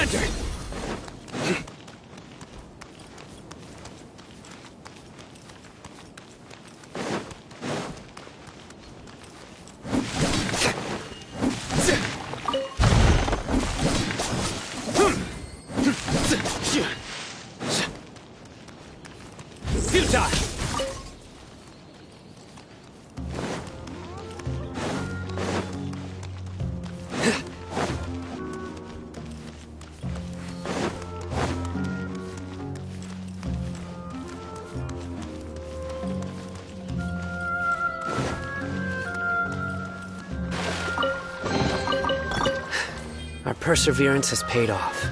sector! Futile! Our perseverance has paid off.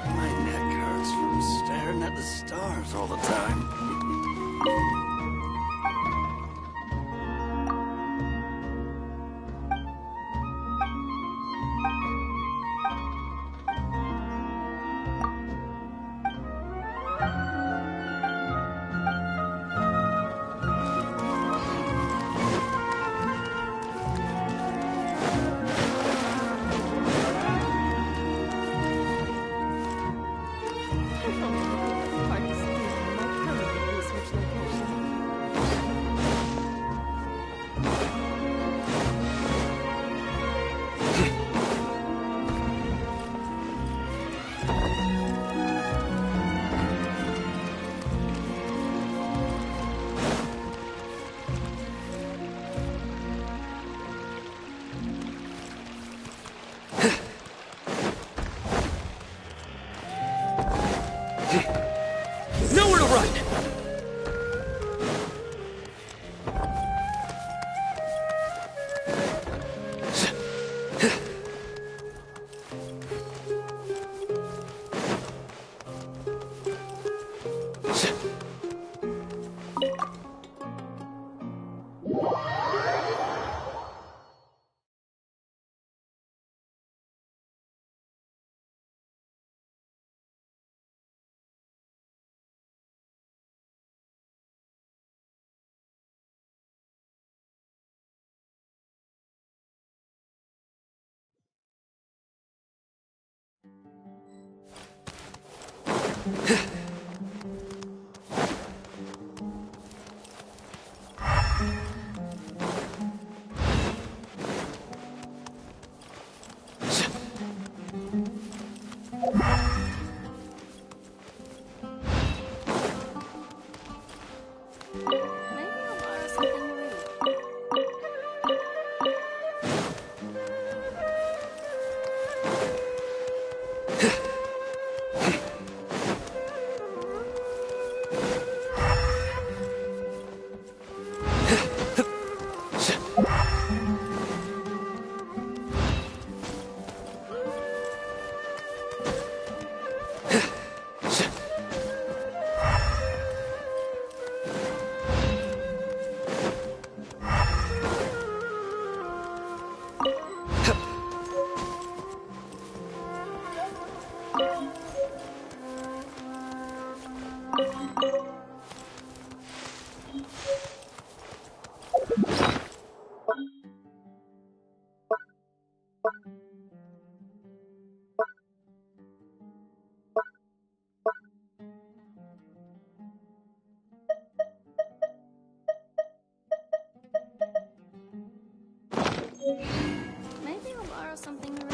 My neck hurts from staring at the stars all the time. Nowhere to run! Maybe I'll borrow something to read.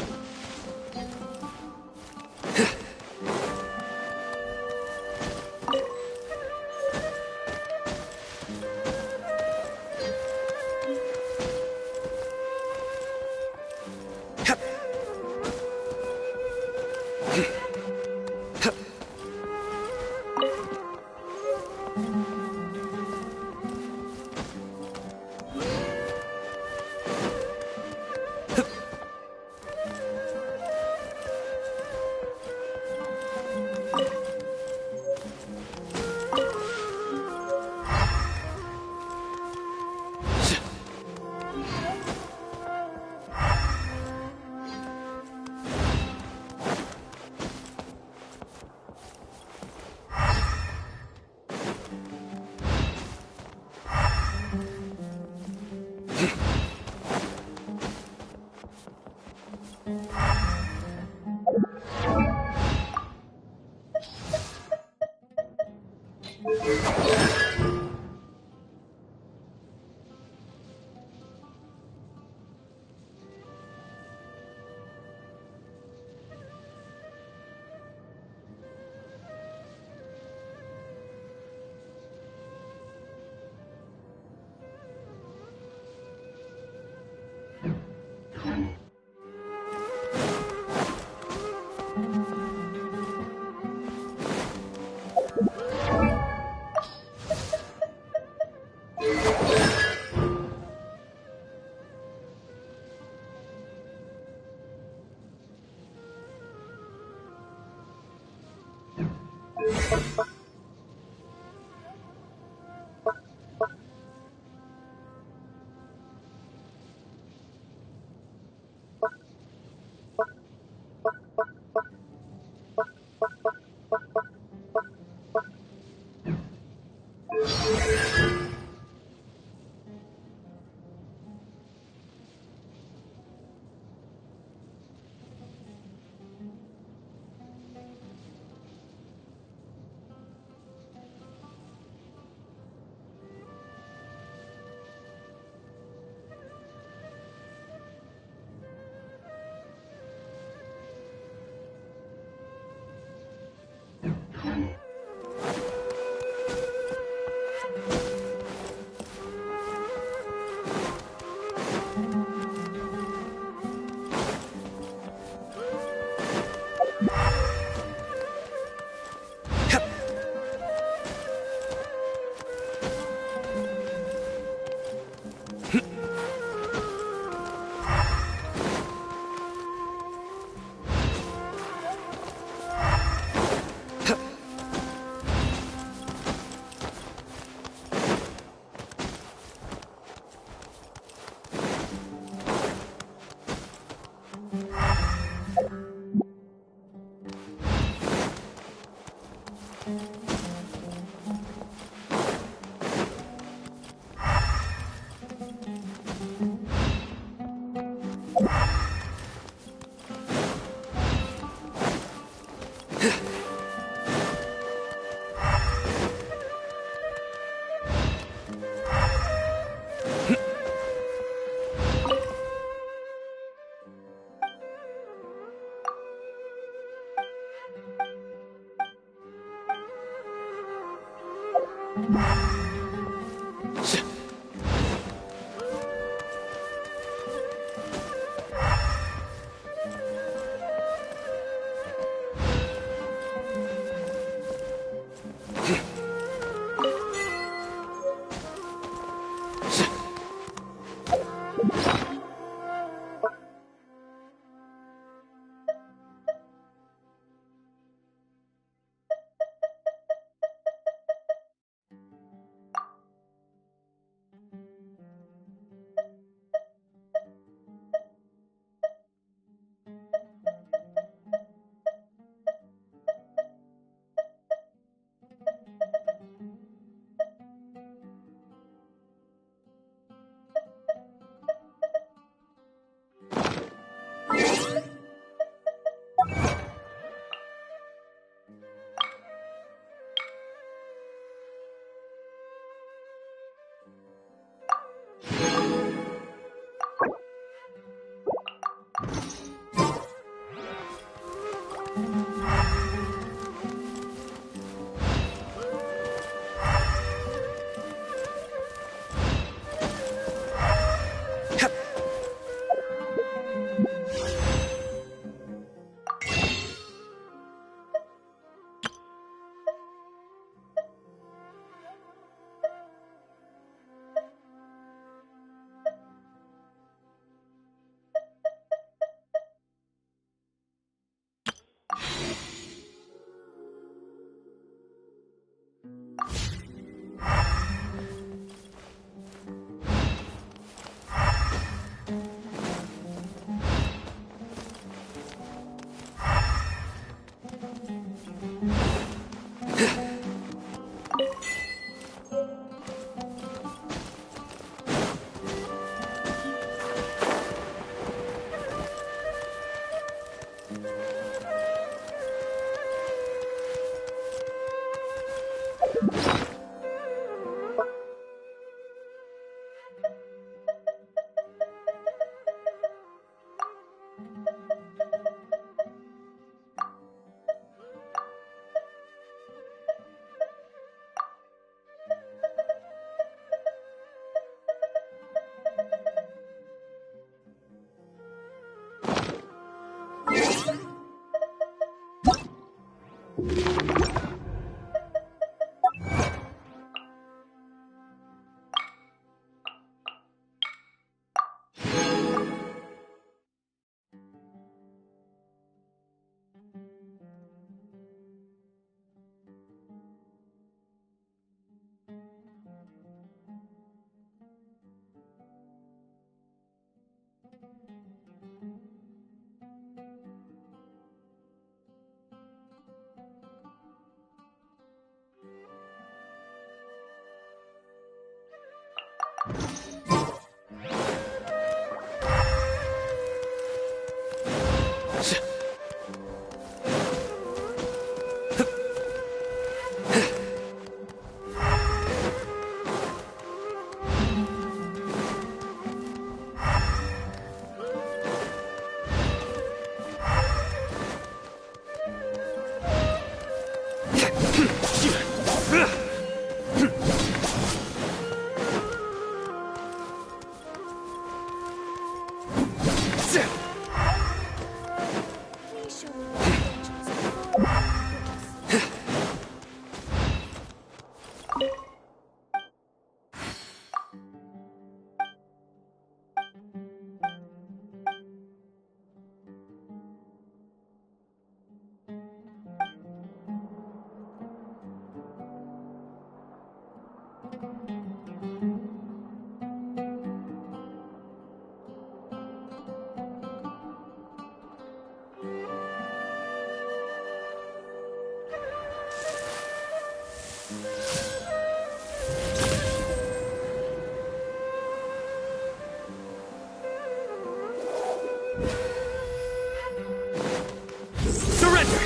Surrender!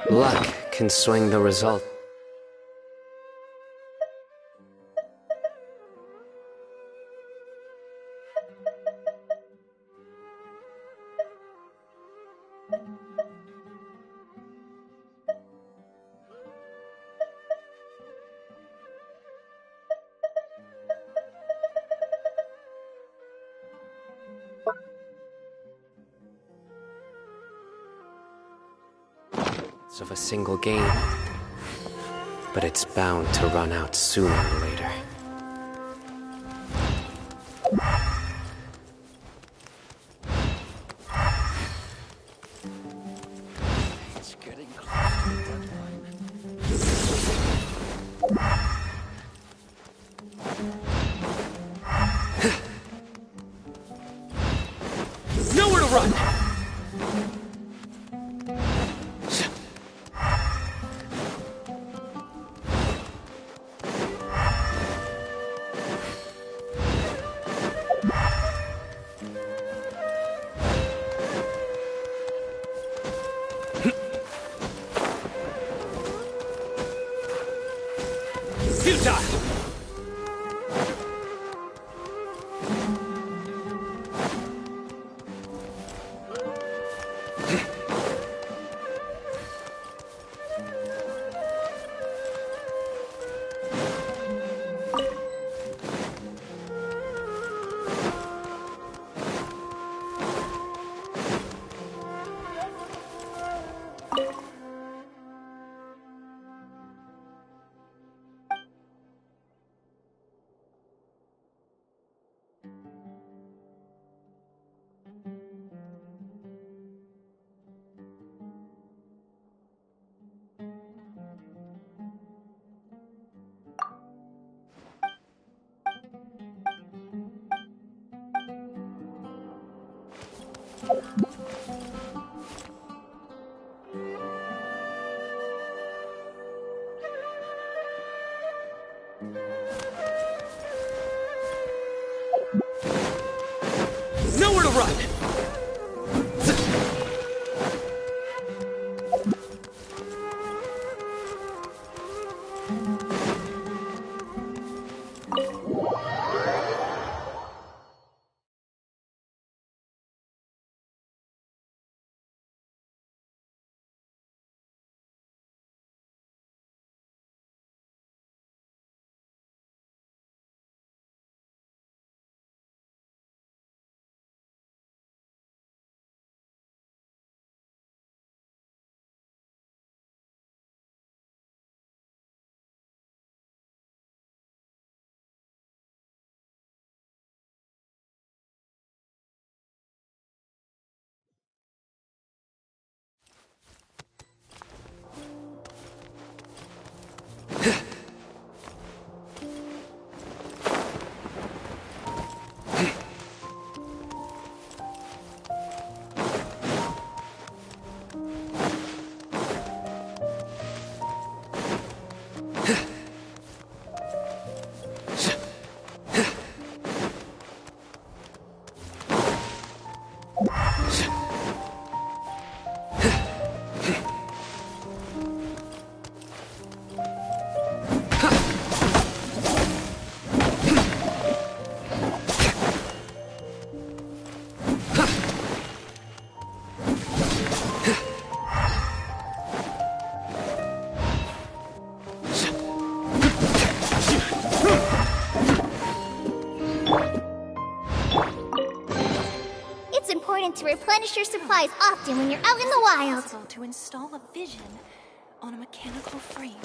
Luck can swing the result. Of a single game, but it's bound to run out sooner or later. It's getting close to the deadline. Nowhere to run! Futile! Nowhere to run! important to replenish your supplies often when you're out in the wild. Possible to install a vision on a mechanical frame.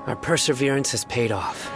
Our perseverance has paid off.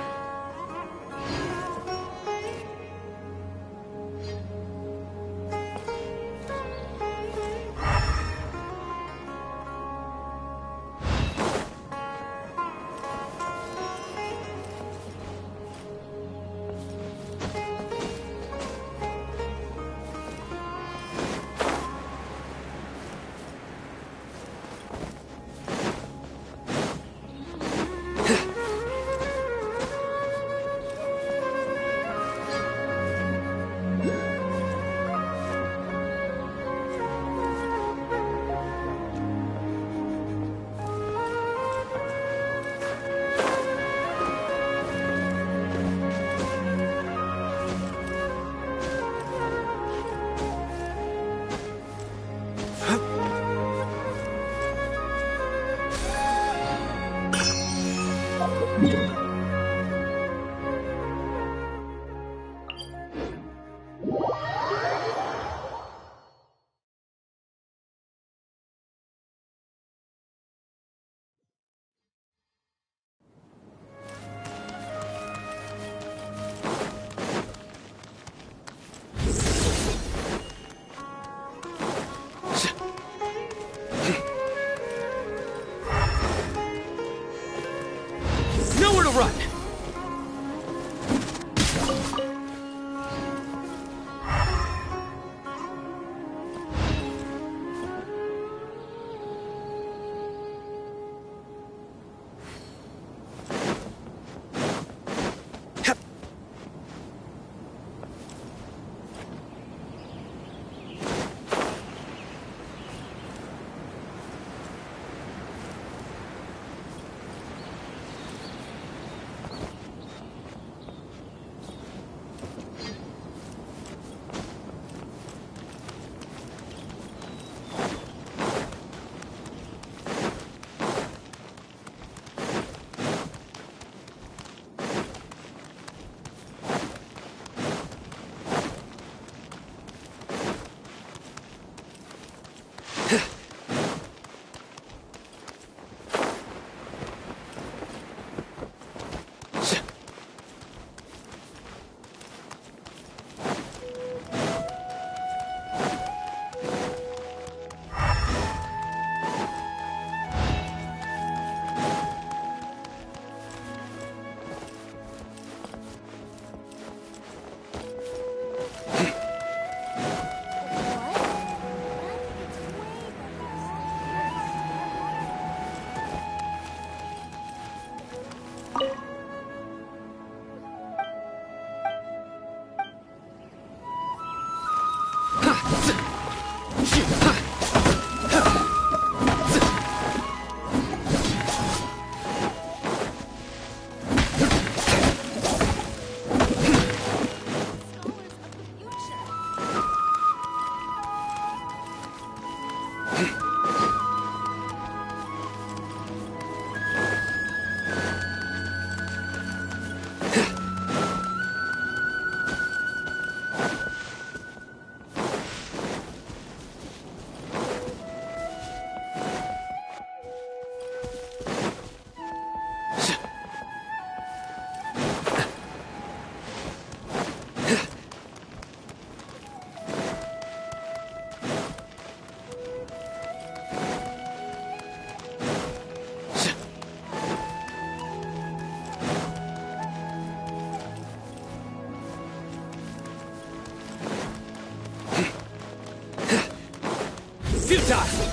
Nowhere to run! die!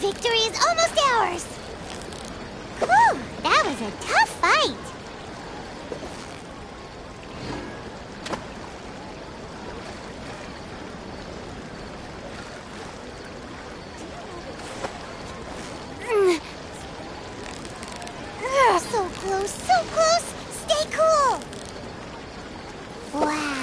Victory is almost ours! Whew, that was a tough fight! So close, so close! Stay cool! Wow.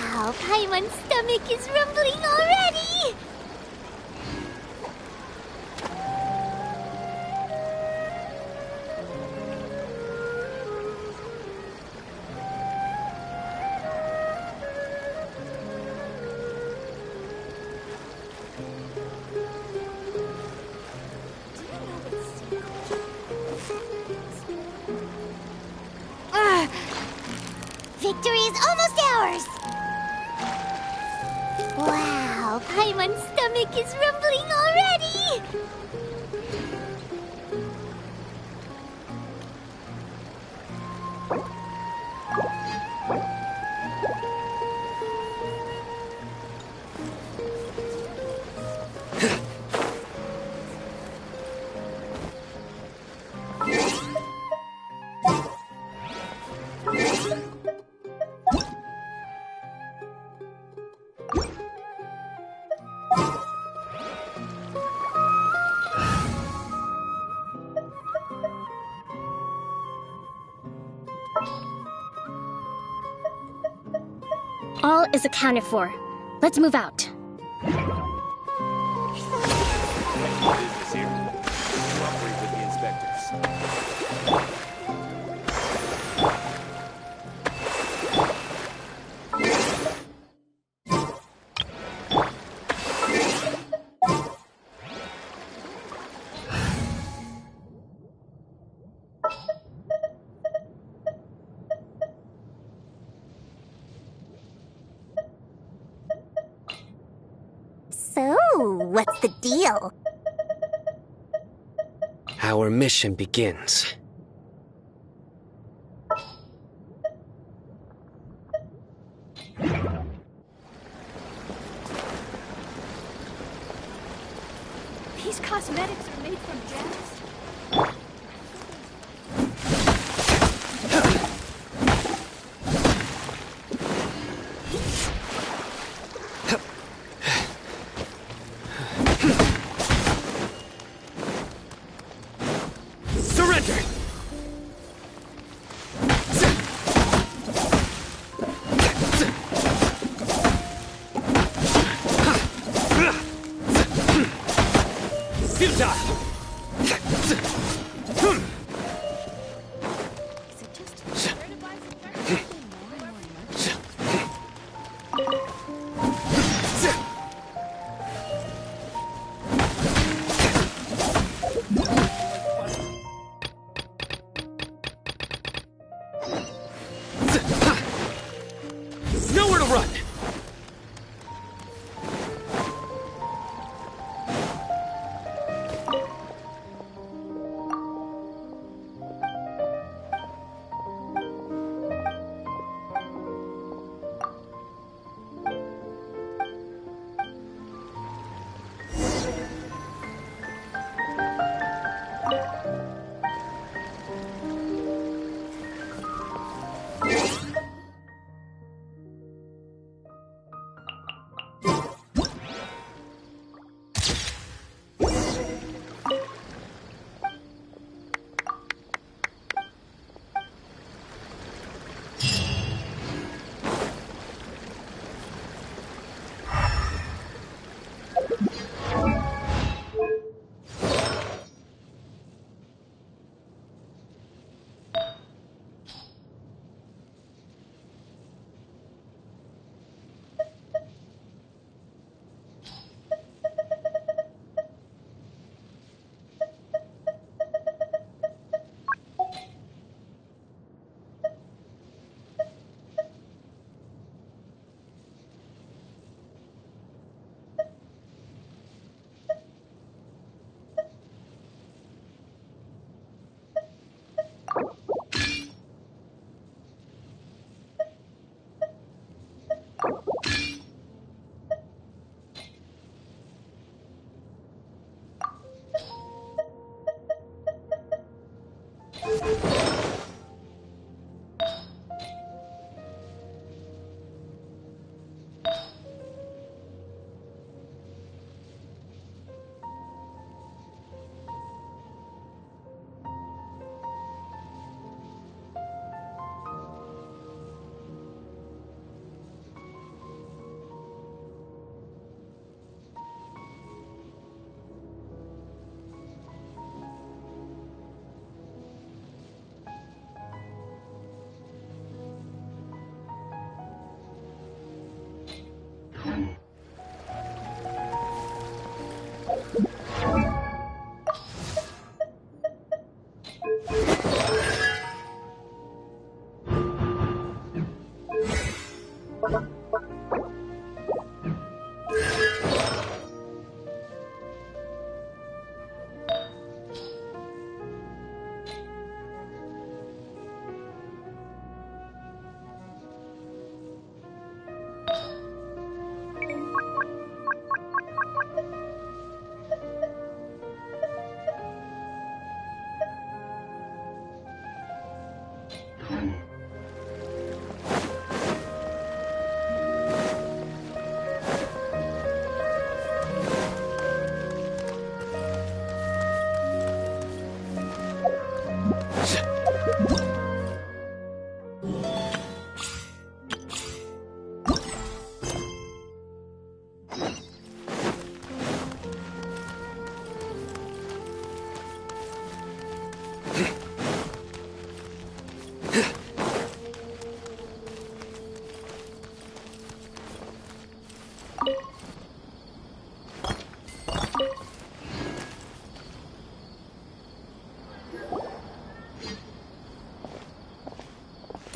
victory is almost ours! Wow, Paimon's stomach is rumbling already! All is accounted for. Let's move out. Business here. Cooperate with the inspectors. So, what's the deal? Our mission begins. These cosmetics are made from gems. Surrender! Futile! Is it just fair to buy some gems? Nowhere to run!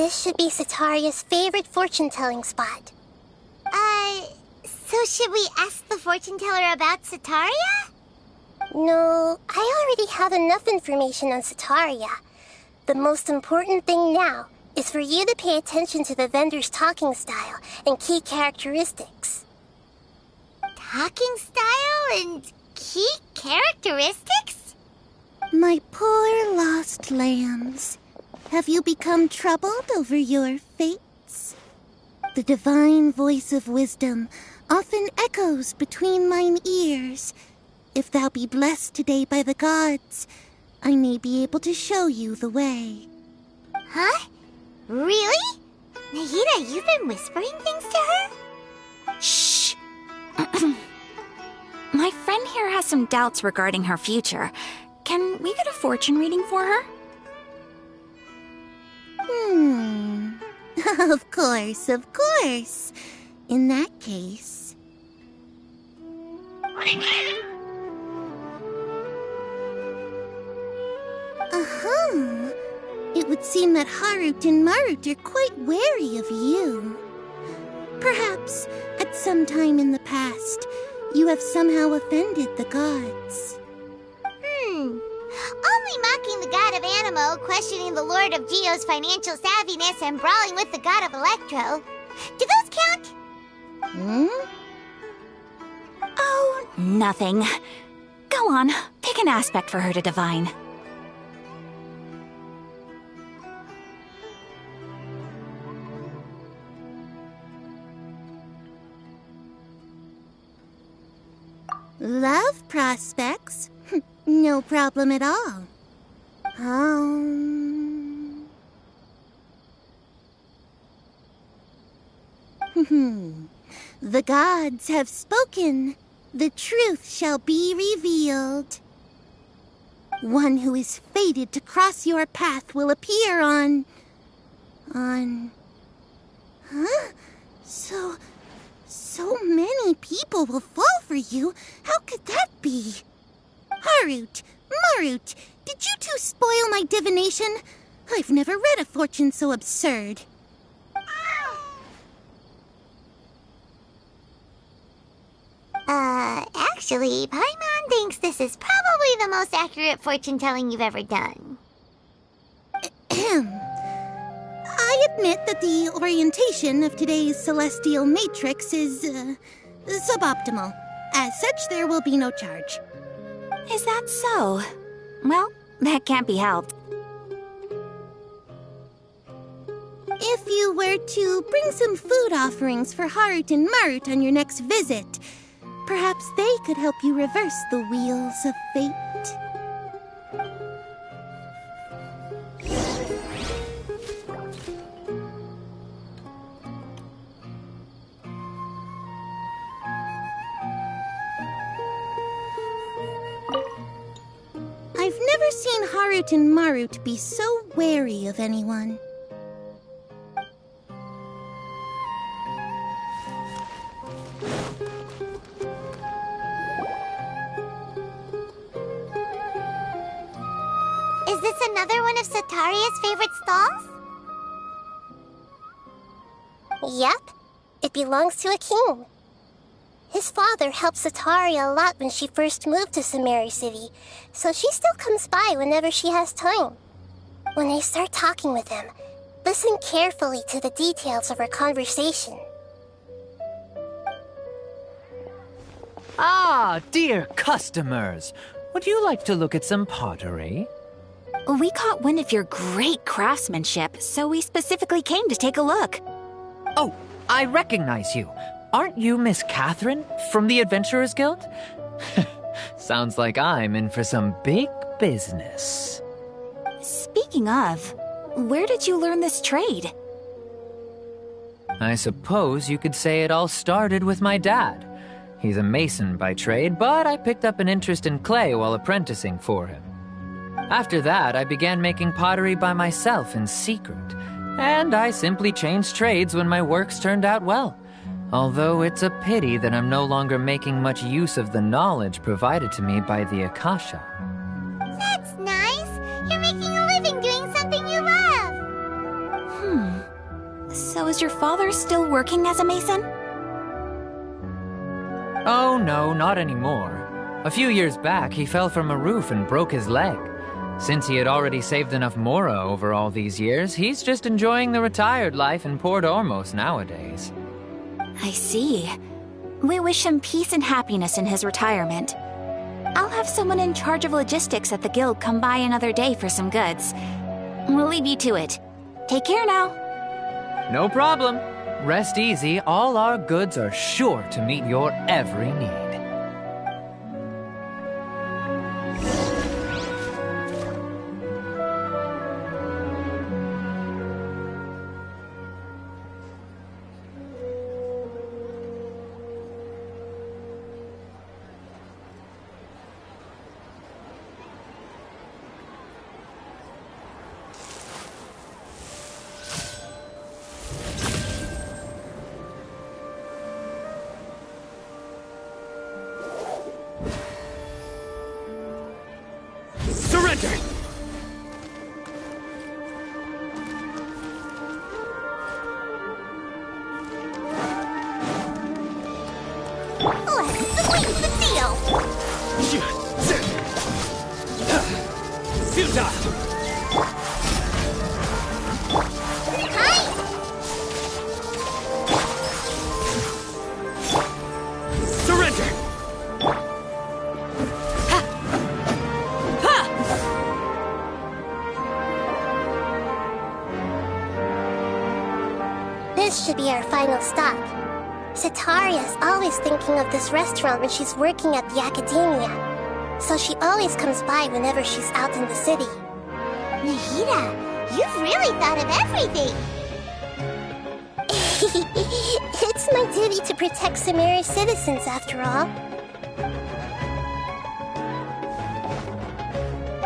This should be Sataria's favorite fortune-telling spot. So should we ask the fortune teller about Sataria? No, I already have enough information on Sataria. The most important thing now is for you to pay attention to the vendor's talking style and key characteristics. Talking style and key characteristics? My poor lost lambs. Have you become troubled over your fates? The divine voice of wisdom often echoes between mine ears. If thou be blessed today by the gods, I may be able to show you the way. Huh? Really? Nahida, you've been whispering things to her? Shh! My friend here has some doubts regarding her future. Can we get a fortune reading for her? Of course, of course. In that case... It would seem that Harut and Marut are quite wary of you. Perhaps, at some time in the past, you have somehow offended the gods. Only mocking the god of Animo, questioning the Lord of Geo's financial savviness, and brawling with the god of Electro. Do those count? Oh, nothing. Go on, pick an aspect for her to divine. Love prospects? No problem at all. The gods have spoken. The truth shall be revealed. One who is fated to cross your path will appear on... Huh? So many people will fall for you. How could that be? Harut, Marut, did you two spoil my divination? I've never read a fortune so absurd. Actually, Paimon thinks this is probably the most accurate fortune-telling you've ever done. I admit that the orientation of today's celestial matrix is, suboptimal. As such, there will be no charge. Is that so? Well, that can't be helped. If you were to bring some food offerings for Harut and Marut on your next visit, perhaps they could help you reverse the wheels of fate. I've never seen Harut and Marut be so wary of anyone. Is this another one of Sataria's favorite stalls? Yep. It belongs to a king. His father helped Sataria a lot when she first moved to Samari City, so she still comes by whenever she has time. When I start talking with him, listen carefully to the details of our conversation. Ah, dear customers! Would you like to look at some pottery? We caught wind of your great craftsmanship, so we specifically came to take a look. Oh, I recognize you. Aren't you Miss Catherine from the Adventurers Guild? Sounds like I'm in for some big business. Speaking of, where did you learn this trade? I suppose you could say it all started with my dad. He's a mason by trade, but I picked up an interest in clay while apprenticing for him. After that, I began making pottery by myself in secret, and I simply changed trades when my works turned out well. Although it's a pity that I'm no longer making much use of the knowledge provided to me by the Akasha. That's nice. You're making a living doing something you love. So is your father still working as a mason? Oh no, not anymore. A few years back, he fell from a roof and broke his leg. Since he had already saved enough Mora over all these years, he's just enjoying the retired life in Port Ormos nowadays. I see. We wish him peace and happiness in his retirement. I'll have someone in charge of logistics at the guild come by another day for some goods. We'll leave you to it. Take care now. No problem. Rest easy, all our goods are sure to meet your every need. Surrender! Let's sweeten the deal! Futile! Hi! Surrender! This should be our final stop. Sataria's always thinking of this restaurant when she's working at the academia. So she always comes by whenever she's out in the city. Nahida, you've really thought of everything! It's my duty to protect Sumeru's citizens, after all.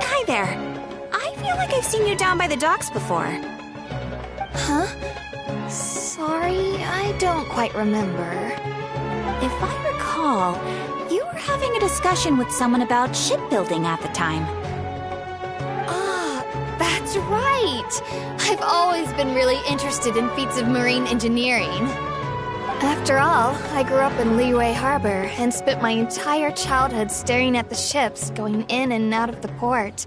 Hi there. I feel like I've seen you down by the docks before. Huh? Sorry, I don't quite remember. If I recall, you were having a discussion with someone about shipbuilding at the time. Ah, that's right! I've always been really interested in feats of marine engineering. After all, I grew up in Liyue Harbor and spent my entire childhood staring at the ships going in and out of the port.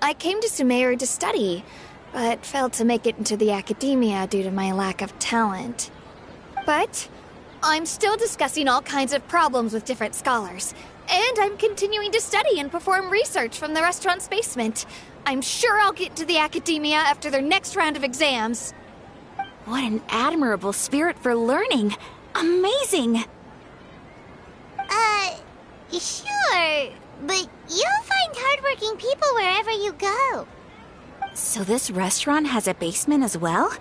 I came to Sumeru to study, but failed to make it into the academia due to my lack of talent. But I'm still discussing all kinds of problems with different scholars, and I'm continuing to study and perform research from the restaurant's basement. I'm sure I'll get to the academia after their next round of exams. What an admirable spirit for learning. Amazing! Sure, but you'll find hardworking people wherever you go. So this restaurant has a basement as well?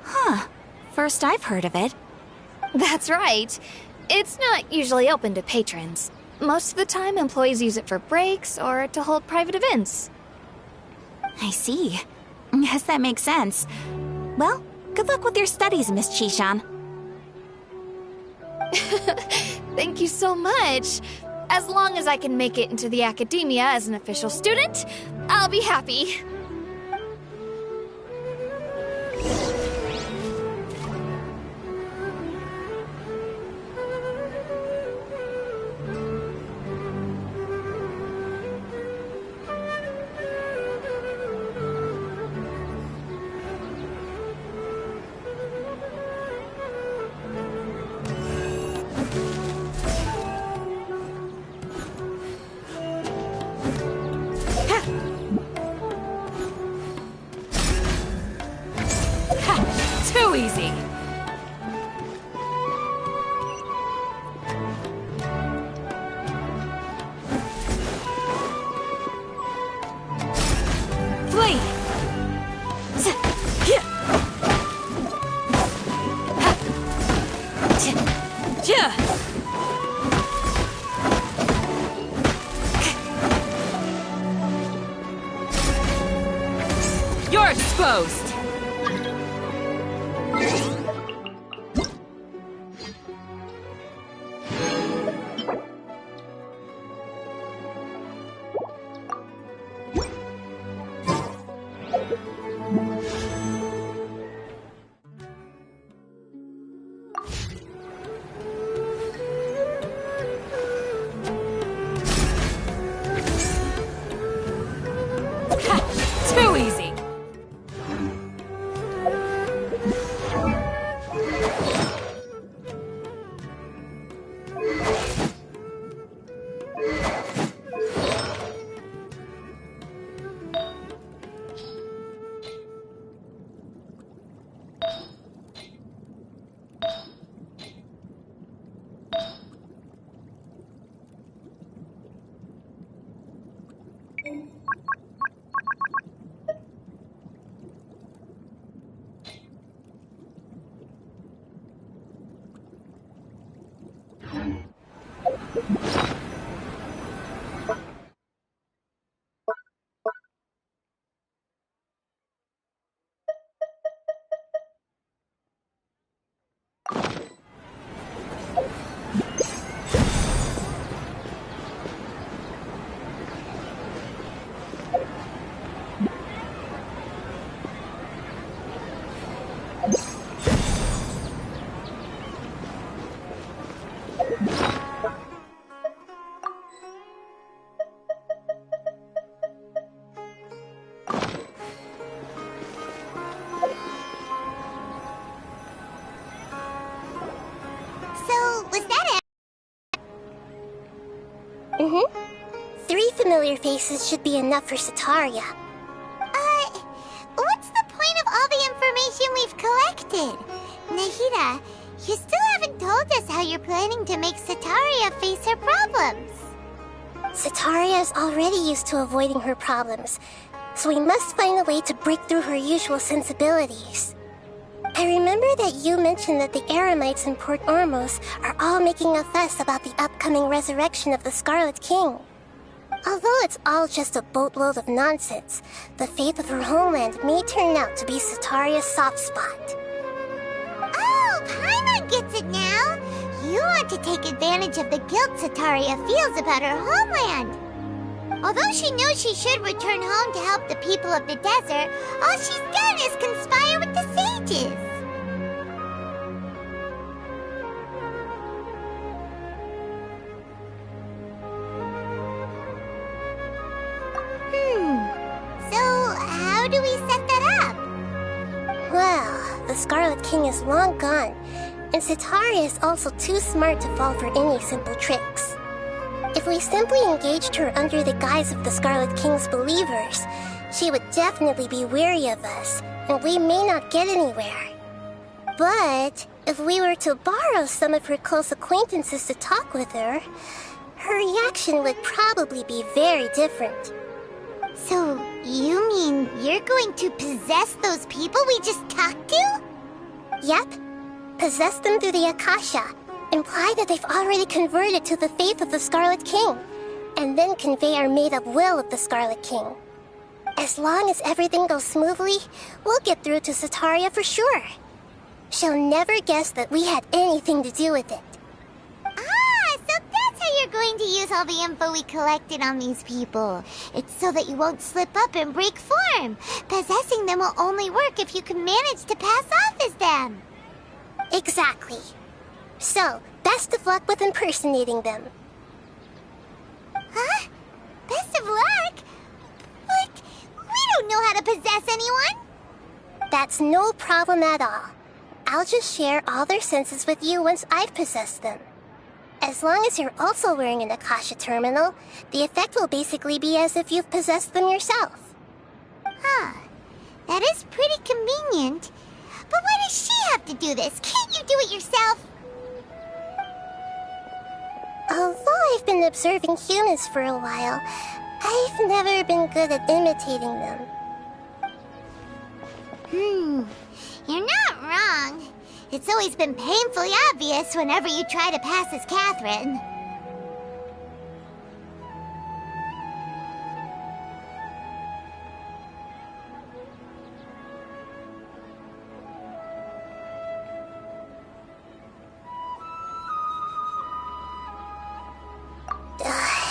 Huh. First I've heard of it. That's right. It's not usually open to patrons. Most of the time, employees use it for breaks or to hold private events. I see. Guess that makes sense. Well, good luck with your studies, Miss Chishan. Thank you so much. As long as I can make it into the academia as an official student, I'll be happy. Too easy. Flee! You're exposed! Three familiar faces should be enough for Sataria. What's the point of all the information we've collected? Nahida, you still haven't told us how you're planning to make Sataria face her problems. Sataria is already used to avoiding her problems, so we must find a way to break through her usual sensibilities. I remember that you mentioned that the Eremites in Port Ormos are all making a fuss about the upcoming resurrection of the Scarlet King. Although it's all just a boatload of nonsense, the faith of her homeland may turn out to be Sataria's soft spot. Oh, Paimon gets it now! You want to take advantage of the guilt Sataria feels about her homeland. Although she knows she should return home to help the people of the desert, all she's done is conspire with the sages. So how do we set that up? Well, the Scarlet King is long gone, and Sataria is also too smart to fall for any simple tricks. If we simply engaged her under the guise of the Scarlet King's believers, she would definitely be wary of us, and we may not get anywhere. But if we were to borrow some of her close acquaintances to talk with her, her reaction would probably be very different. So, you mean you're going to possess those people we just talked to? Yep. Possess them through the Akasha. Imply that they've already converted to the faith of the Scarlet King, and then convey our made-up will of the Scarlet King. As long as everything goes smoothly, we'll get through to Sataria for sure. She'll never guess that we had anything to do with it. Ah, so that's how you're going to use all the info we collected on these people. It's so that you won't slip up and break form. Possessing them will only work if you can manage to pass off as them. Exactly. So, best of luck with impersonating them. Huh? Best of luck? But we don't know how to possess anyone. That's no problem at all. I'll just share all their senses with you once I've possessed them. As long as you're also wearing an Akasha terminal, the effect will basically be as if you've possessed them yourself. Huh. That is pretty convenient. But why does she have to do this? Can't you do it yourself? Although I've been observing humans for a while, I've never been good at imitating them. You're not wrong. It's always been painfully obvious whenever you try to pass as Catherine.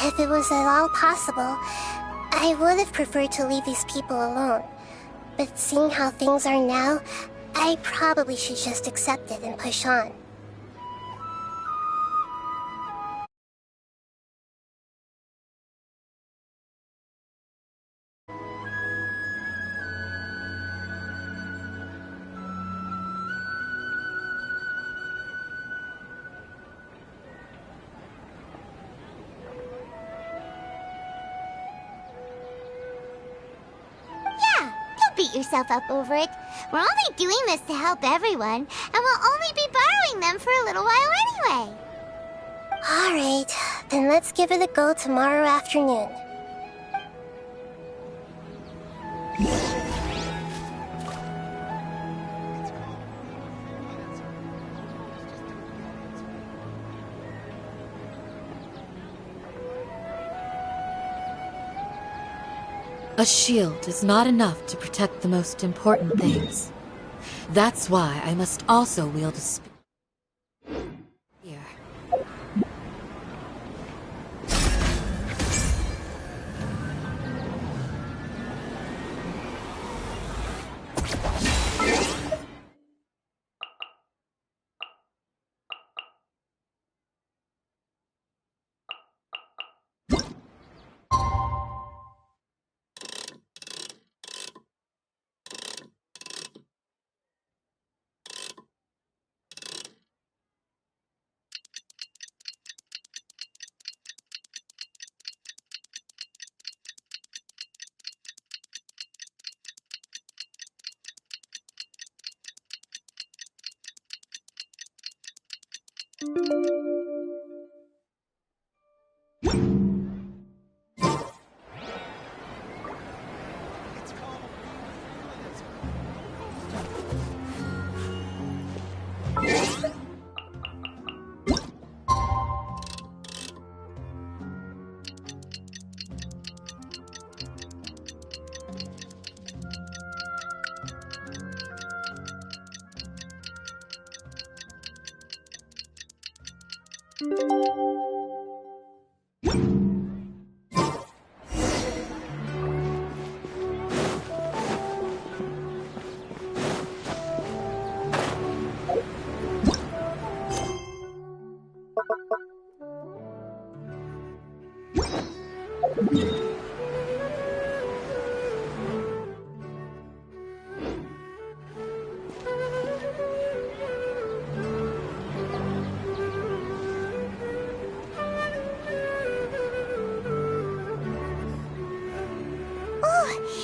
If it was at all possible, I would have preferred to leave these people alone. But seeing how things are now, I probably should just accept it and push on. beat yourself up over it. We're only doing this to help everyone, and we'll only be borrowing them for a little while anyway. Alright, then let's give it a go tomorrow afternoon. A shield is not enough to protect the most important things. That's why I must also wield a spear.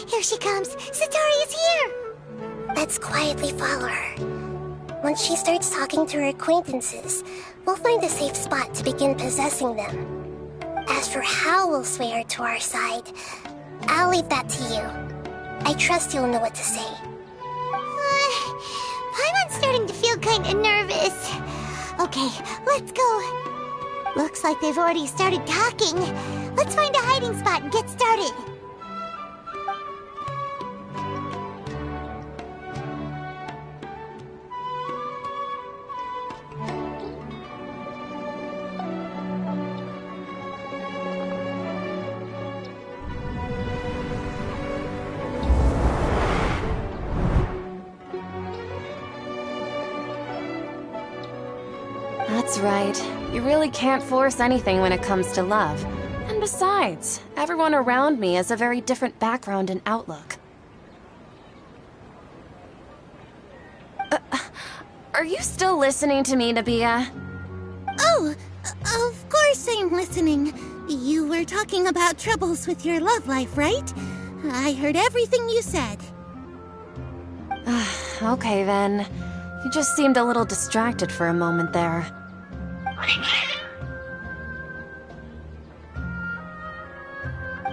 Here she comes! Sataria's here! Let's quietly follow her. Once she starts talking to her acquaintances, we'll find a safe spot to begin possessing them. As for how we'll sway her to our side, I'll leave that to you. I trust you'll know what to say. Paimon's starting to feel kinda nervous. Okay, let's go. Looks like they've already started talking. Let's find a hiding spot and get started. That's right. You really can't force anything when it comes to love. And besides, everyone around me has a very different background and outlook. Are you still listening to me, Nabia? Oh, of course I'm listening. You were talking about troubles with your love life, right? I heard everything you said. Okay then. You just seemed a little distracted for a moment there.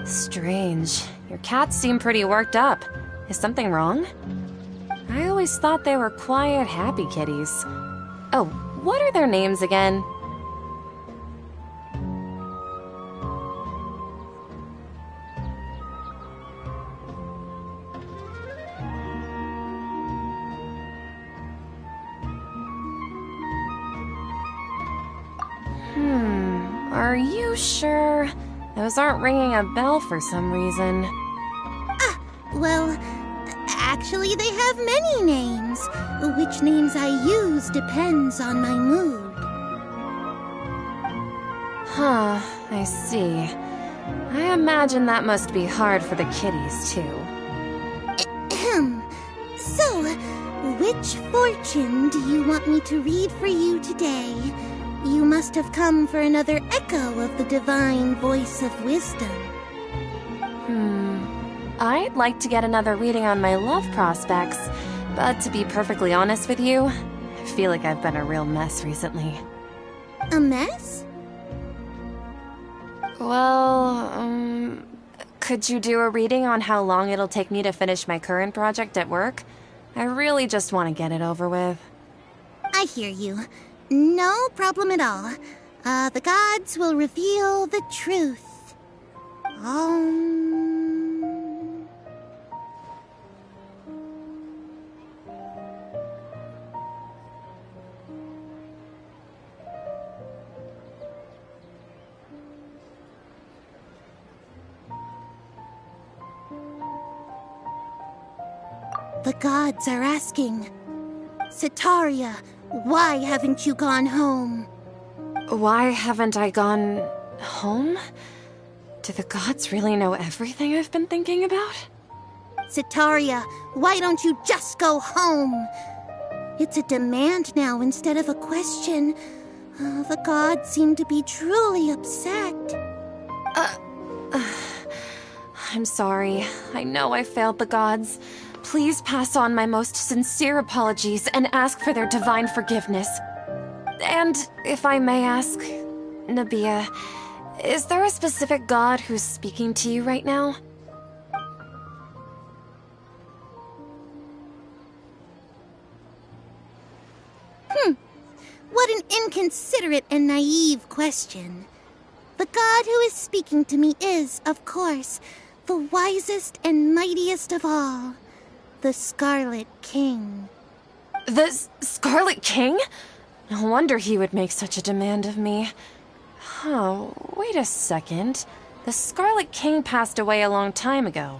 Strange. Your cats seem pretty worked up. Is something wrong? I always thought they were quiet, happy kitties. Oh, what are their names again? Are you sure? Those aren't ringing a bell for some reason. Well, actually they have many names. Which names I use depends on my mood. Huh, I see. I imagine that must be hard for the kitties, too. So, which fortune do you want me to read for you today? You must have come for another echo of the divine voice of wisdom. I'd like to get another reading on my love prospects, but to be perfectly honest with you, I feel like I've been a real mess recently. A mess? Well, could you do a reading on how long it'll take me to finish my current project at work? I really just want to get it over with. I hear you. No problem at all. The gods will reveal the truth. The gods are asking, Setaria, why haven't you gone home? Why haven't I gone home? Do the gods really know everything I've been thinking about? Setaria, why don't you just go home? It's a demand now instead of a question. The gods seem to be truly upset. I'm sorry. I know I failed the gods. Please pass on my most sincere apologies and ask for their divine forgiveness. And if I may ask, Nabia, is there a specific god who's speaking to you right now? What an inconsiderate and naive question. The god who is speaking to me is, of course, the wisest and mightiest of all. The Scarlet King. The Scarlet King? No wonder he would make such a demand of me. Oh, wait a second. The Scarlet King passed away a long time ago.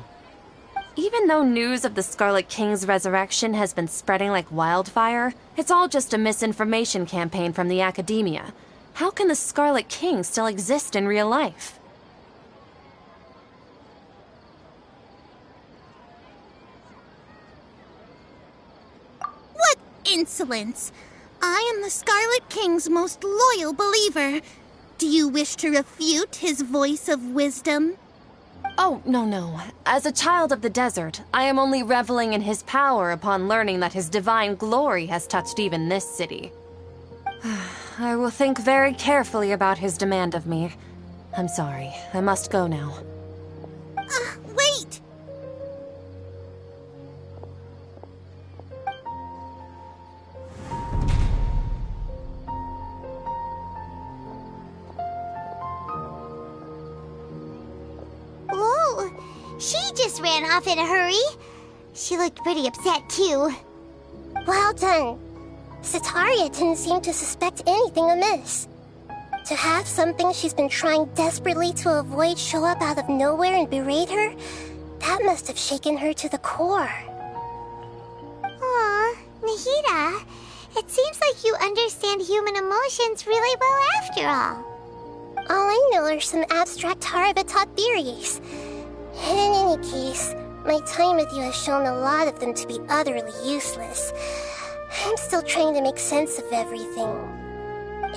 Even though news of the Scarlet King's resurrection has been spreading like wildfire, it's all just a misinformation campaign from the academia. How can the Scarlet King still exist in real life? What insolence! I am the Scarlet King's most loyal believer. Do you wish to refute his voice of wisdom? Oh, no. As a child of the desert, I am only reveling in his power upon learning that his divine glory has touched even this city. I will think very carefully about his demand of me. I'm sorry. I must go now. Wait! Whoa! She just ran off in a hurry. She looked pretty upset, too. Well done. Setaria didn't seem to suspect anything amiss. To have something she's been trying desperately to avoid show up out of nowhere and berate her, that must have shaken her to the core. Aw, Nahida, it seems like you understand human emotions really well after all. All I know are some abstract Harabata theories. In any case, my time with you has shown a lot of them to be utterly useless. I'm still trying to make sense of everything.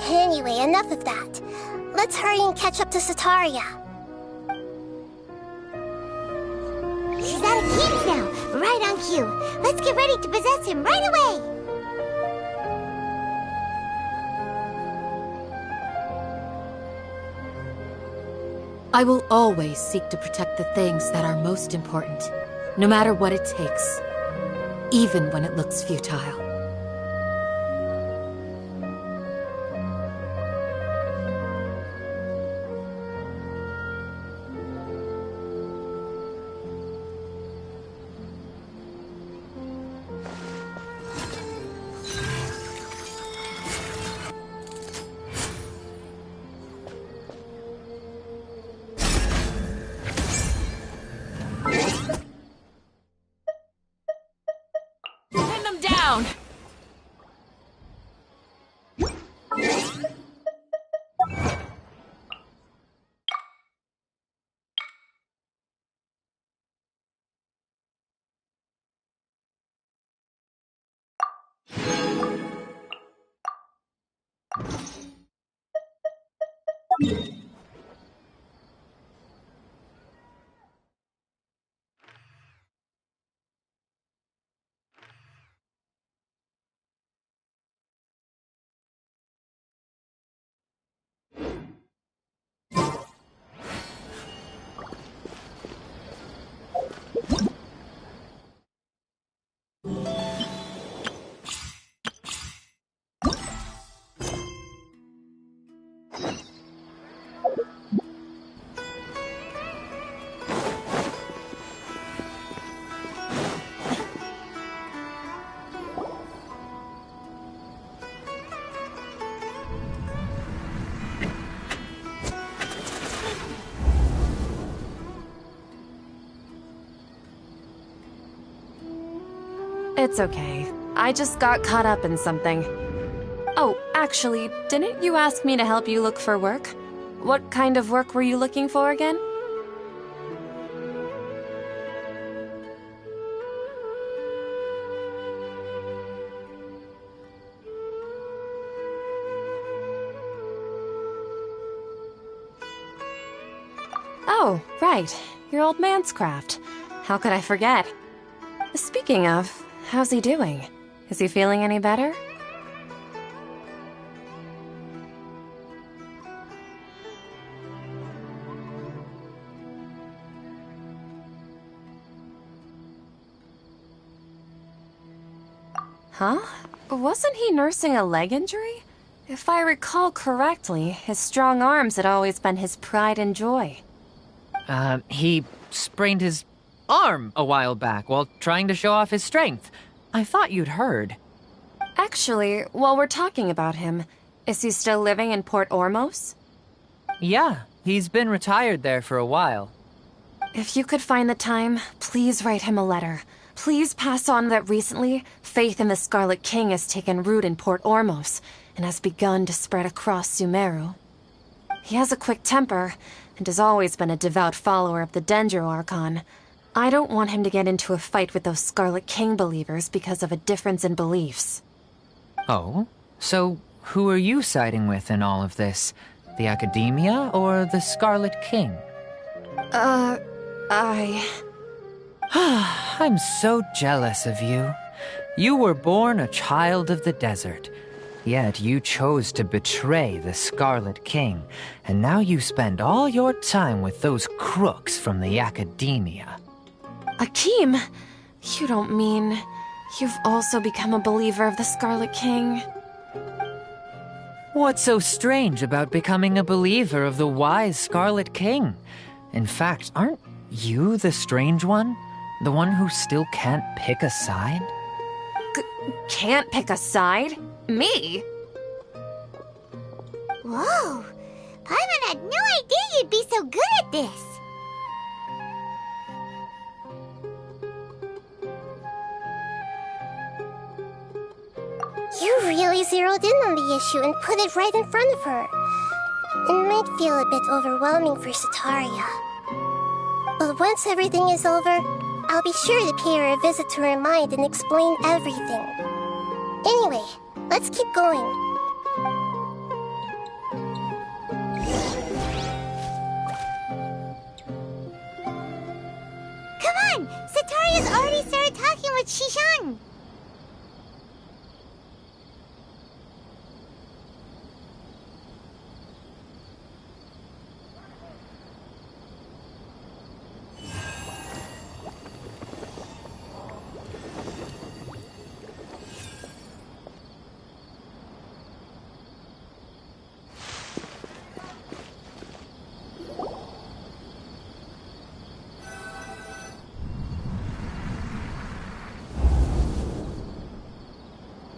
Anyway, enough of that. Let's hurry and catch up to Setaria. She's out of King's now, right on cue. Let's get ready to possess him right away. I will always seek to protect the things that are most important, no matter what it takes, even when it looks futile. It's okay. I just got caught up in something. Oh, actually, didn't you ask me to help you look for work? What kind of work were you looking for again? Oh, right. Your old man's craft. How could I forget? Speaking of, how's he doing? Is he feeling any better? Huh? Wasn't he nursing a leg injury? If I recall correctly, his strong arms had always been his pride and joy. He sprained his arm a while back while trying to show off his strength. I thought you'd heard. Actually, while we're talking about him, is he still living in Port Ormos? Yeah, he's been retired there for a while. If you could find the time, please write him a letter. Please pass on that recently, faith in the Scarlet King has taken root in Port Ormos and has begun to spread across Sumeru. He has a quick temper and has always been a devout follower of the Dendro Archon. I don't want him to get into a fight with those Scarlet King believers because of a difference in beliefs. Oh? So who are you siding with in all of this? The Academia or the Scarlet King? I'm so jealous of you. You were born a child of the desert, yet you chose to betray the Scarlet King, and now you spend all your time with those crooks from the Academia. Akeem, you don't mean you've also become a believer of the Scarlet King? What's so strange about becoming a believer of the wise Scarlet King? In fact, aren't you the strange one? The one who still can't pick a side? Can't pick a side? Me? Whoa! Paimon had no idea you'd be so good at this! You really zeroed in on the issue and put it right in front of her. It might feel a bit overwhelming for Sataria. But once everything is over, I'll be sure to pay her a visit to her mind and explain everything. Anyway, let's keep going. Come on! Sataria's already started talking with Shishan!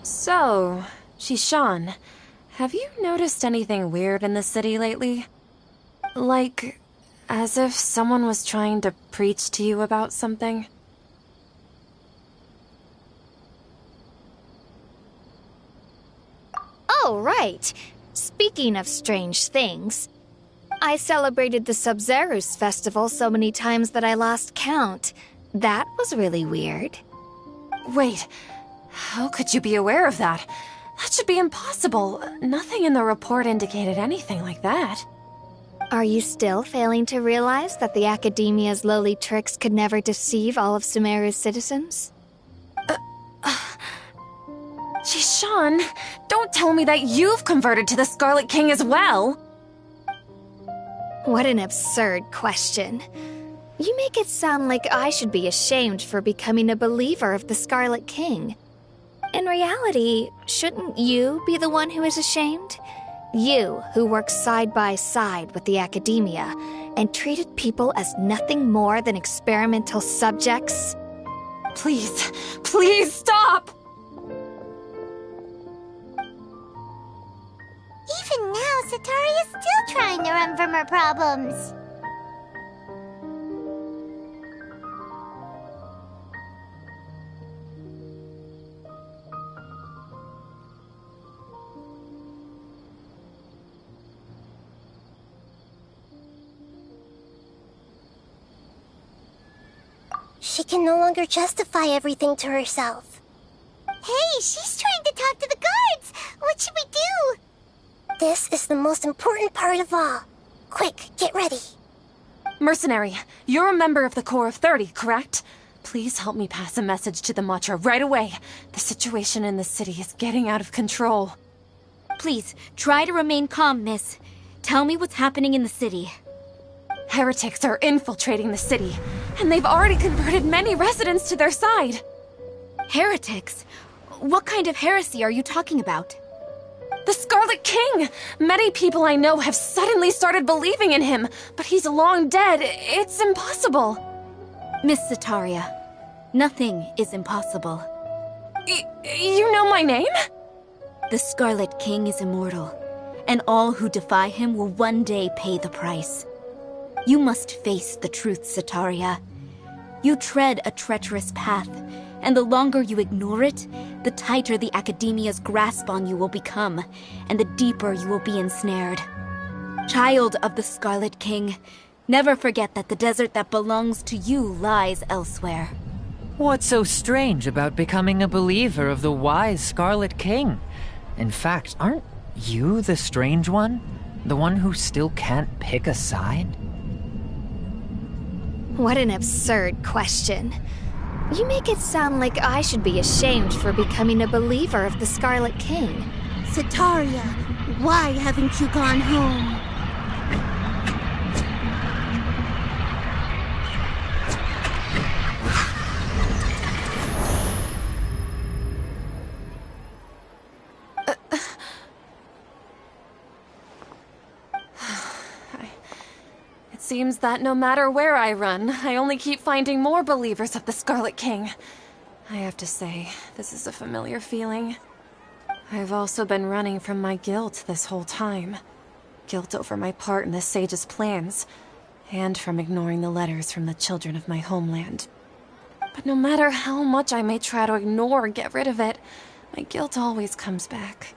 So, Shishan, have you noticed anything weird in the city lately? Like, as if someone was trying to preach to you about something? Oh, right. Speaking of strange things, I celebrated the Sub-Zerus festival so many times that I lost count. That was really weird. Wait, how could you be aware of that? That should be impossible. Nothing in the report indicated anything like that. Are you still failing to realize that the Academia's lowly tricks could never deceive all of Sumeru's citizens? Shishan, don't tell me that you've converted to the Scarlet King as well! What an absurd question. You make it sound like I should be ashamed for becoming a believer of the Scarlet King. In reality, shouldn't you be the one who is ashamed? You, who worked side by side with the Academia and treated people as nothing more than experimental subjects? Please, please stop! Even now, Sataria's still trying to run from her problems. She can no longer justify everything to herself. Hey, she's trying to talk to the guards! What should we do? This is the most important part of all. Quick, get ready. Mercenary, you're a member of the Corps of 30, correct? Please help me pass a message to the Matcha right away. The situation in the city is getting out of control. Please, try to remain calm, miss. Tell me what's happening in the city. Heretics are infiltrating the city, and they've already converted many residents to their side. Heretics? What kind of heresy are you talking about? The Scarlet King! Many people I know have suddenly started believing in him, but he's long dead. It's impossible. Miss Sataria, nothing is impossible. You know my name? The Scarlet King is immortal, and all who defy him will one day pay the price. You must face the truth, Sataria. You tread a treacherous path, and the longer you ignore it, the tighter the Academia's grasp on you will become, and the deeper you will be ensnared. Child of the Scarlet King, never forget that the desert that belongs to you lies elsewhere. What's so strange about becoming a believer of the wise Scarlet King? In fact, aren't you the strange one? The one who still can't pick a side? What an absurd question. You make it sound like I should be ashamed for becoming a believer of the Scarlet King. Sataria, why haven't you gone home? It seems that no matter where I run, I only keep finding more believers of the Scarlet King. I have to say, this is a familiar feeling. I've also been running from my guilt this whole time. Guilt over my part in the Sage's plans, and from ignoring the letters from the children of my homeland. But no matter how much I may try to ignore or get rid of it, my guilt always comes back.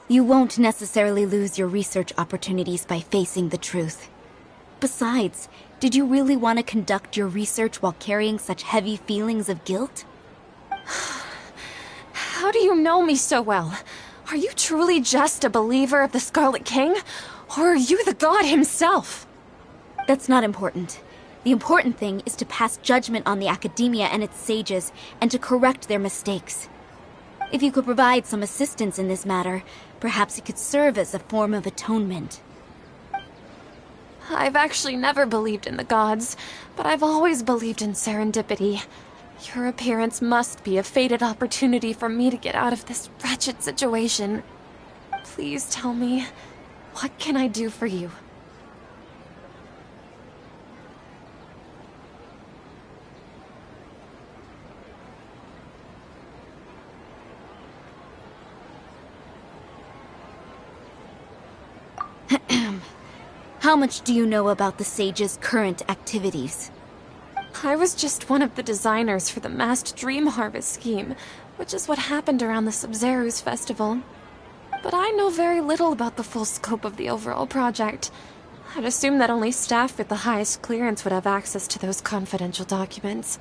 You won't necessarily lose your research opportunities by facing the truth. Besides, did you really want to conduct your research while carrying such heavy feelings of guilt? How do you know me so well? Are you truly just a believer of the Scarlet King? Or are you the god himself? That's not important. The important thing is to pass judgment on the Academia and its sages, and to correct their mistakes. If you could provide some assistance in this matter, perhaps it could serve as a form of atonement. I've actually never believed in the gods, but I've always believed in serendipity. Your appearance must be a fated opportunity for me to get out of this wretched situation. Please tell me, what can I do for you? How much do you know about the Sage's current activities? I was just one of the designers for the massed dream harvest scheme, which is what happened around the Sub-Zeru's festival. But I know very little about the full scope of the overall project. I'd assume that only staff with the highest clearance would have access to those confidential documents.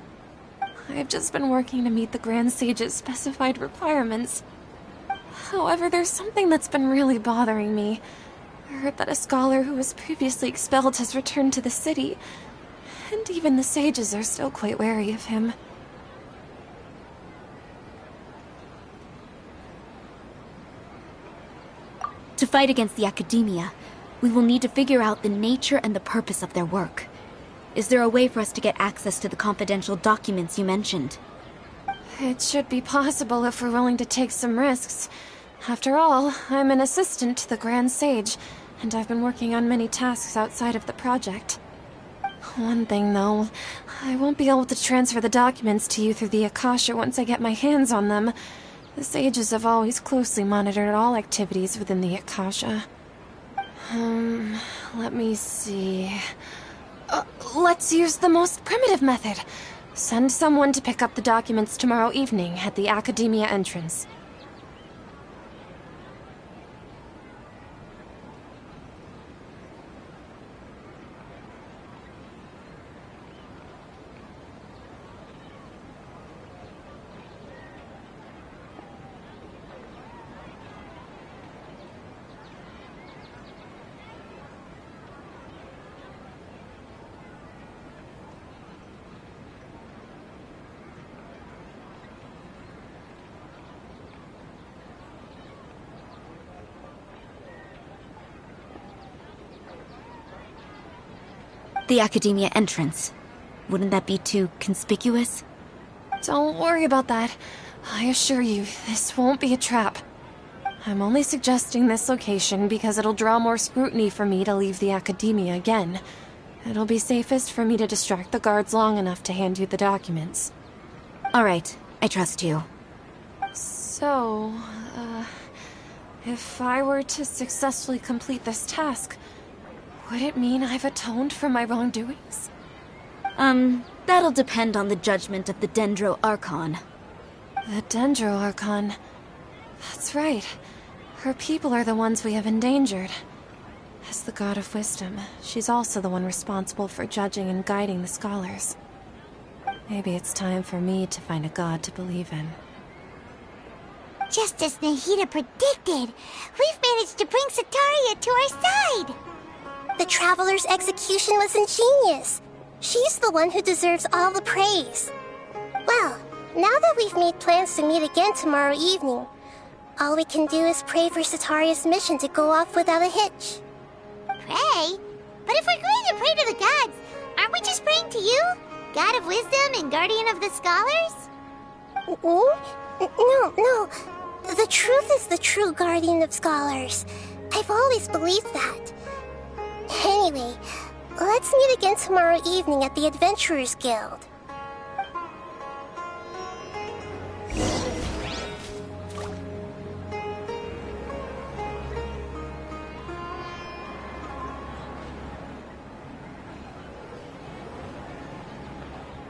I've just been working to meet the Grand Sage's specified requirements. However, there's something that's been really bothering me. I heard that a scholar who was previously expelled has returned to the city, and even the sages are still quite wary of him. To fight against the Academia, we will need to figure out the nature and the purpose of their work. Is there a way for us to get access to the confidential documents you mentioned? It should be possible if we're willing to take some risks. After all, I'm an assistant to the Grand Sage, and I've been working on many tasks outside of the project. One thing, though. I won't be able to transfer the documents to you through the Akasha once I get my hands on them. The sages have always closely monitored all activities within the Akasha. Let me see... let's use the most primitive method. Send someone to pick up the documents tomorrow evening at the Academia entrance. The Academia entrance. Wouldn't that be too conspicuous? Don't worry about that. I assure you, this won't be a trap. I'm only suggesting this location because it'll draw more scrutiny for me to leave the Academia again. It'll be safest for me to distract the guards long enough to hand you the documents. All right, I trust you. So, if I were to successfully complete this task, would it mean I've atoned for my wrongdoings? That'll depend on the judgment of the Dendro Archon. The Dendro Archon. That's right. Her people are the ones we have endangered. As the God of Wisdom, she's also the one responsible for judging and guiding the scholars. Maybe it's time for me to find a god to believe in. Just as Nahida predicted, we've managed to bring Sataria to our side! The Traveler's execution was ingenious. She's the one who deserves all the praise. Well, now that we've made plans to meet again tomorrow evening, all we can do is pray for Sataria's mission to go off without a hitch. Pray? But if we're going to pray to the gods, aren't we just praying to you? God of Wisdom and Guardian of the Scholars? No. The truth is the true Guardian of Scholars. I've always believed that. Anyway, let's meet again tomorrow evening at the Adventurers Guild.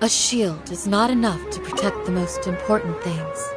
A shield is not enough to protect the most important things.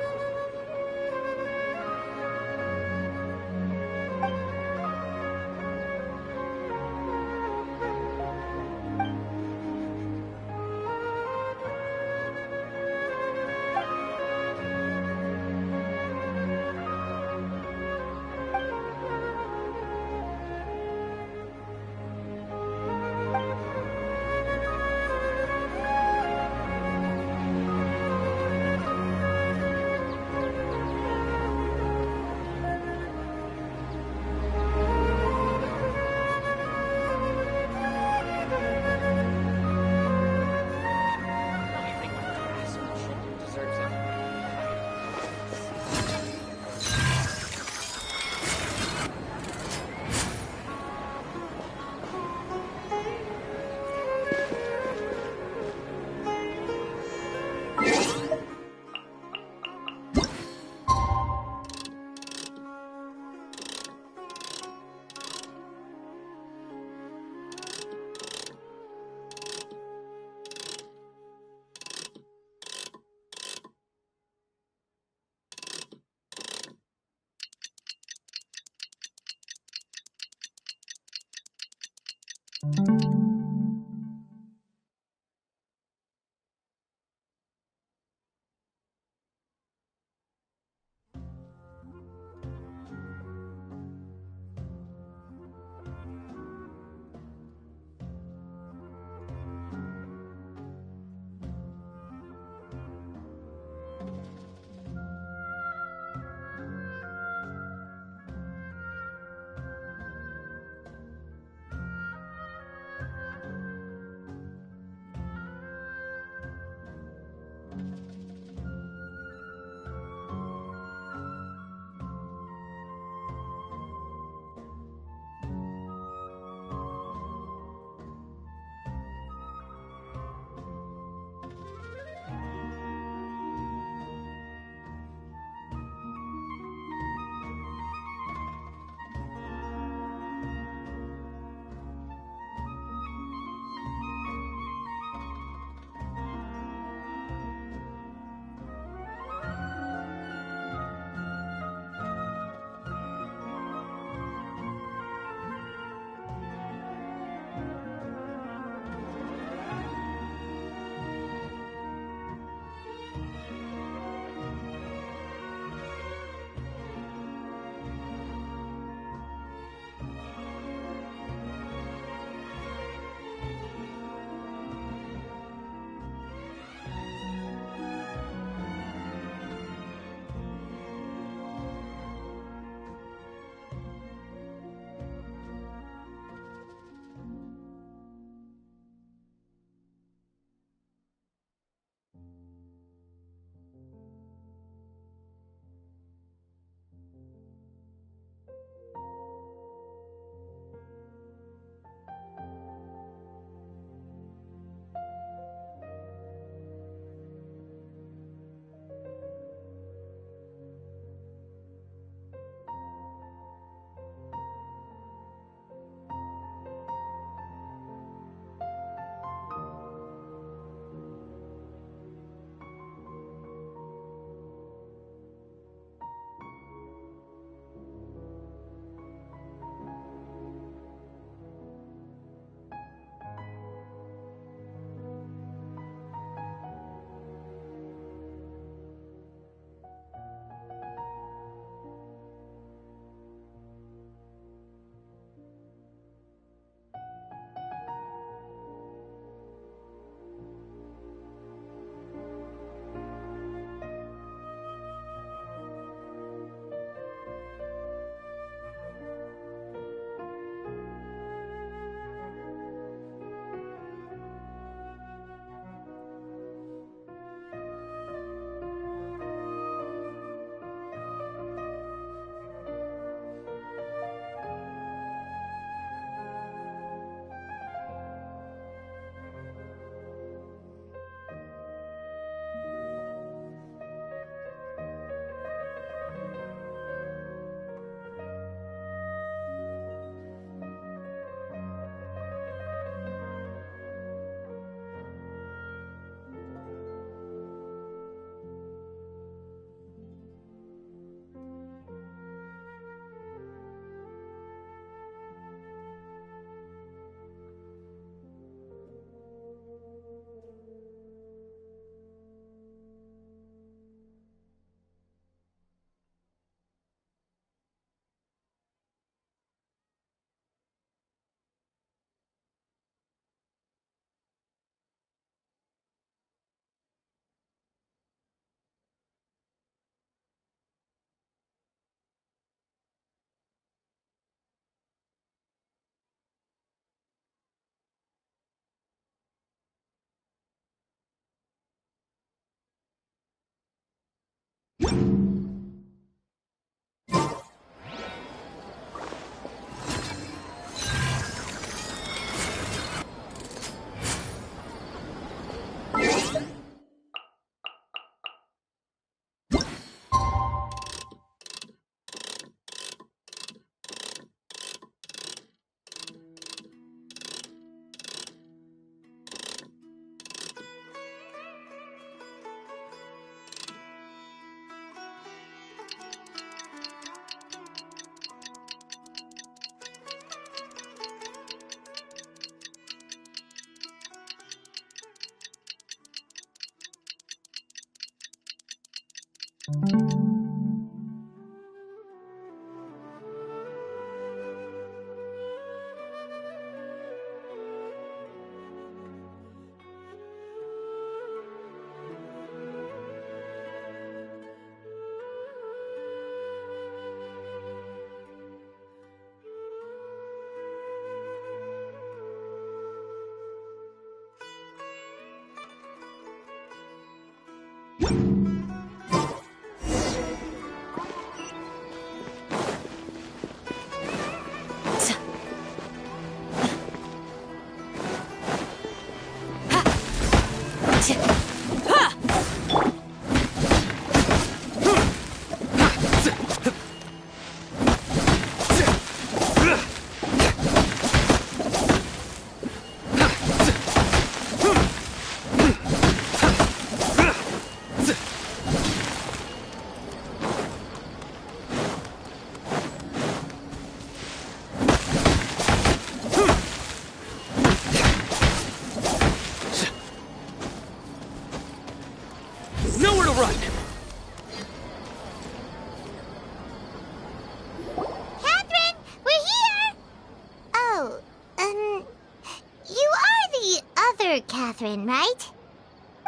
Catherine, right?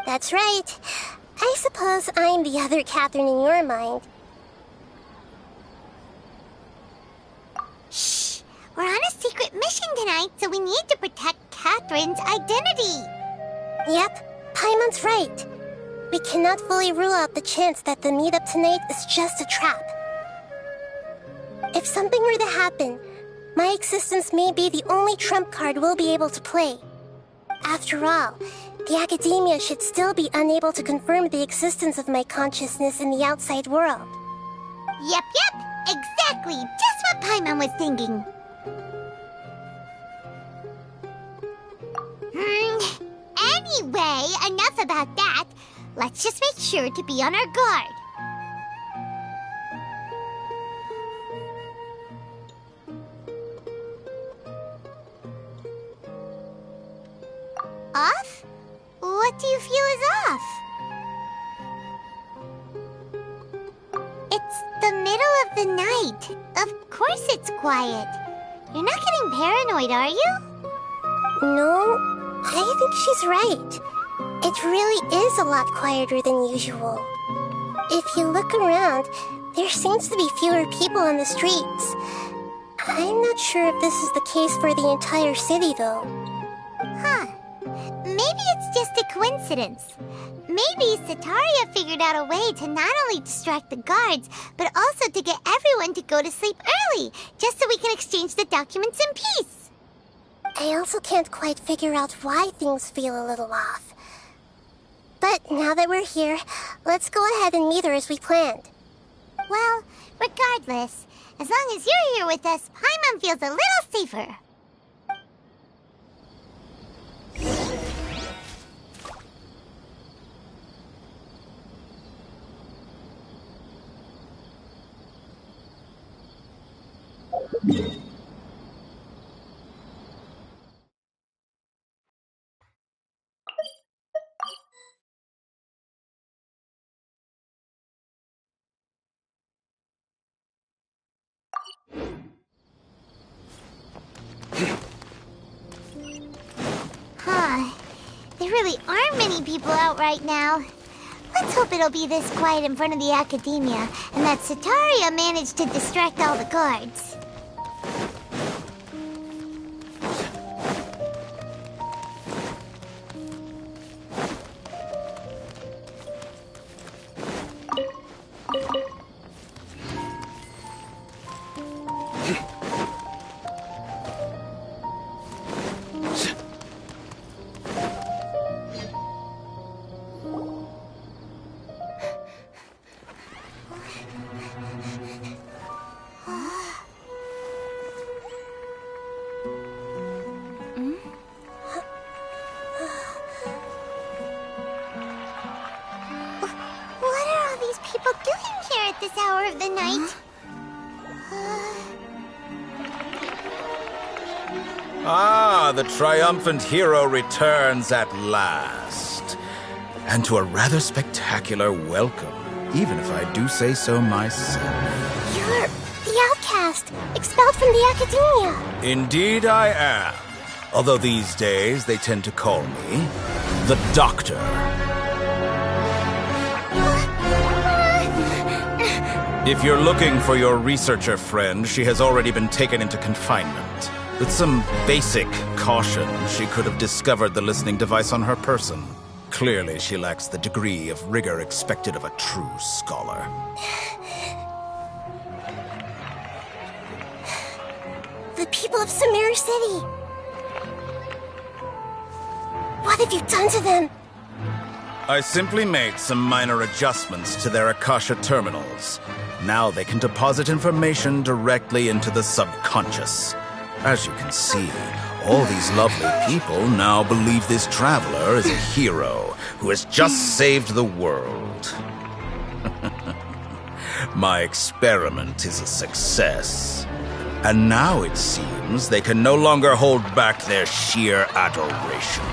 That's right. I suppose I'm the other Catherine in your mind. Shh! We're on a secret mission tonight, so we need to protect Catherine's identity. Yep, Paimon's right. We cannot fully rule out the chance that the meetup tonight is just a trap. If something were to happen, my existence may be the only trump card we'll be able to play. After all, the academia should still be unable to confirm the existence of my consciousness in the outside world. Yep, exactly, just what Paimon was thinking. Anyway, enough about that. Let's just make sure to be on our guard. Off? What do you feel is off? It's the middle of the night. Of course it's quiet. You're not getting paranoid, are you? No, I think she's right. It really is a lot quieter than usual. If you look around, there seems to be fewer people on the streets. I'm not sure if this is the case for the entire city, though. Huh. Maybe it's just a coincidence. Maybe Sataria figured out a way to not only distract the guards, but also to get everyone to go to sleep early, just so we can exchange the documents in peace. I also can't quite figure out why things feel a little off. But now that we're here, let's go ahead and meet her as we planned. Well, regardless, as long as you're here with us, Paimon feels a little safer. There really aren't many people out right now. Let's hope it'll be this quiet in front of the academia, and that Sataria managed to distract all the guards. at this hour of the night? Ah, the triumphant hero returns at last. And to a rather spectacular welcome, even if I do say so myself. You're the outcast, expelled from the academia. Indeed I am. Although these days they tend to call me the Doctor. If you're looking for your researcher friend, she has already been taken into confinement. With some basic caution, she could have discovered the listening device on her person. Clearly, she lacks the degree of rigor expected of a true scholar. The people of Sumeru City. What have you done to them? I simply made some minor adjustments to their Akasha terminals. Now they can deposit information directly into the subconscious. As you can see, all these lovely people now believe this traveler is a hero who has just saved the world. My experiment is a success. And now it seems they can no longer hold back their sheer adoration.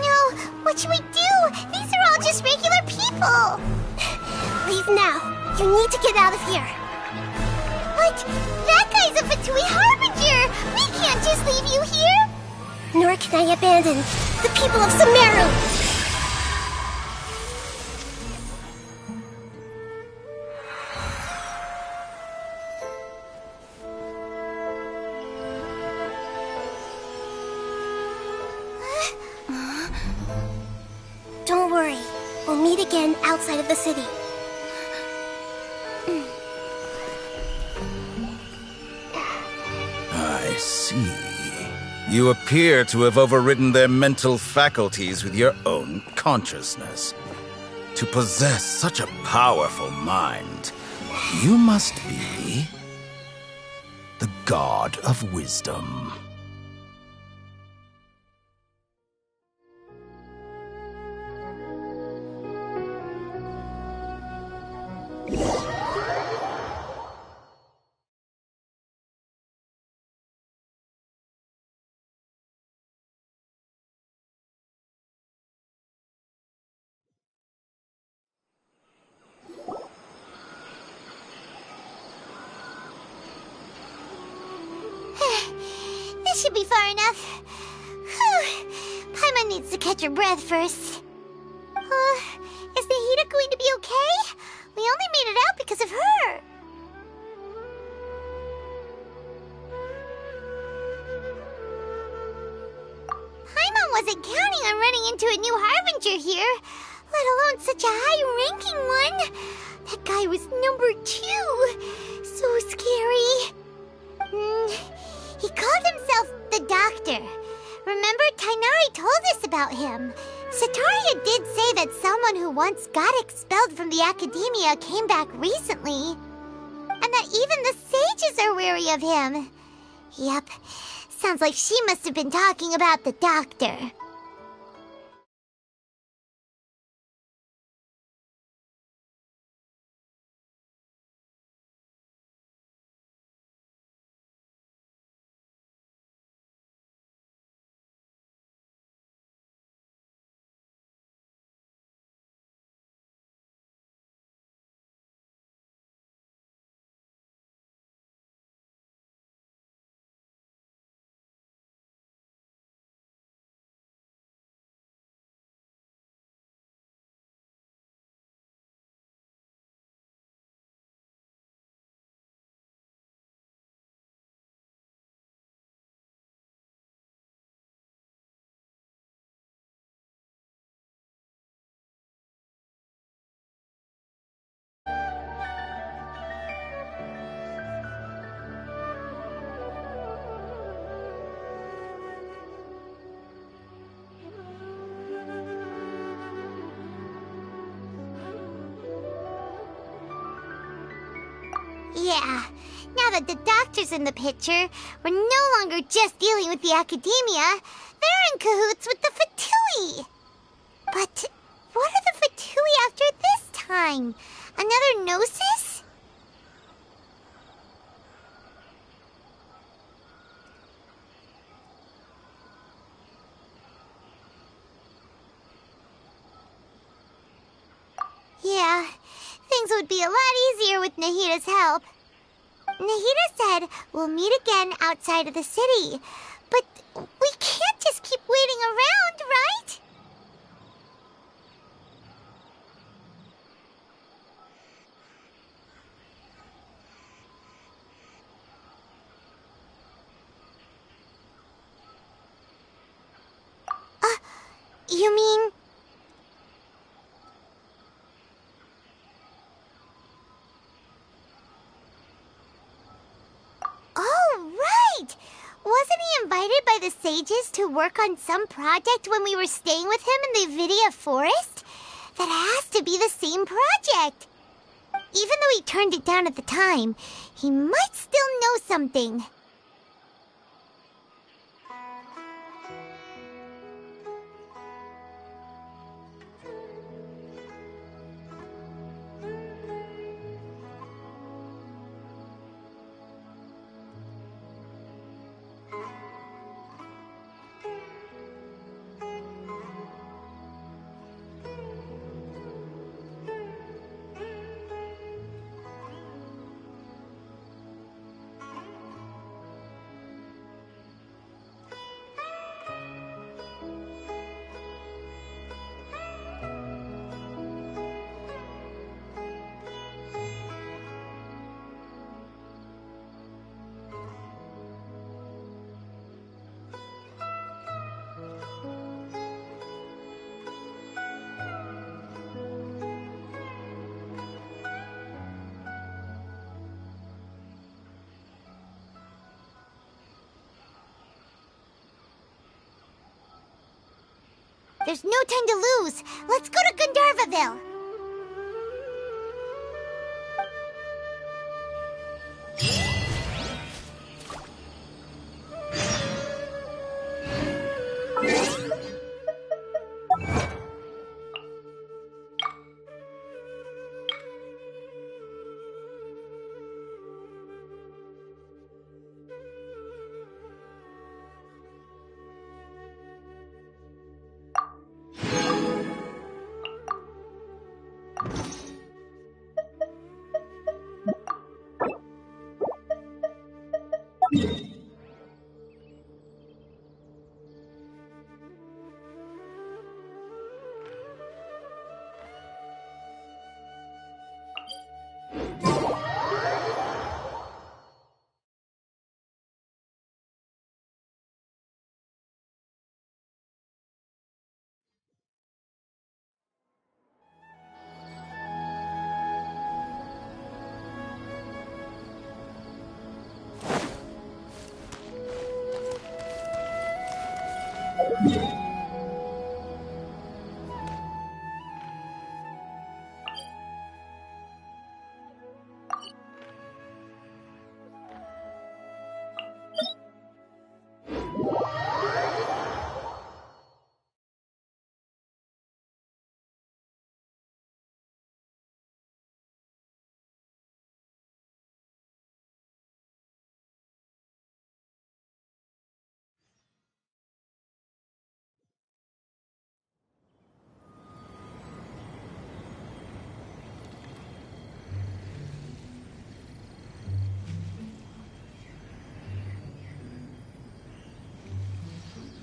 No, what should we do? These are all just regular people. Leave now. You need to get out of here. But that guy's a Fatui Harbinger! We can't just leave you here! Nor can I abandon the people of Sumeru! Don't worry. We'll meet again outside of the city. I see. You appear to have overridden their mental faculties with your own consciousness. To possess such a powerful mind, you must be the God of Wisdom. This should be far enough. Whew. Paimon needs to catch her breath first. Is the Hida going to be okay? We only made it out because of her. Paimon wasn't counting on running into a new Harbinger here, let alone such a high-ranking one. That guy was number 2. So scary. He called himself the Doctor. Remember, Tainari told us about him. Sataria did say that someone who once got expelled from the academia came back recently. And that even the sages are wary of him. Yep, sounds like she must have been talking about the Doctor. Yeah, now that the Doctor's in the picture, we're no longer just dealing with the academia. They're in cahoots with the Fatui. But what are the Fatui after this time? Another diagnosis? Yeah, things would be a lot easier with Nahita's help. Nahita said we'll meet again outside of the city, but we can't just keep waiting around, right? You mean... Oh, right! Wasn't he invited by the sages to work on some project when we were staying with him in the Avidia forest? That has to be the same project! Even though he turned it down at the time, he might still know something. There's no time to lose. Let's go to Gandharvaville.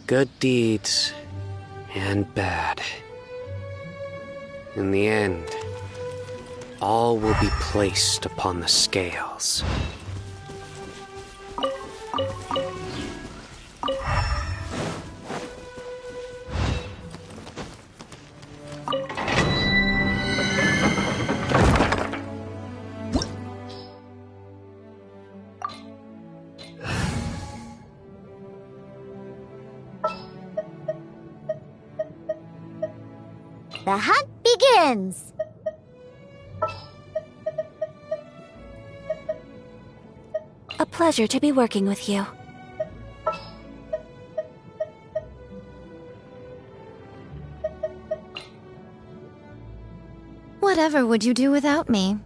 Good deeds and bad. In the end, all will be placed upon the scales. The hunt begins! A pleasure to be working with you. Whatever would you do without me?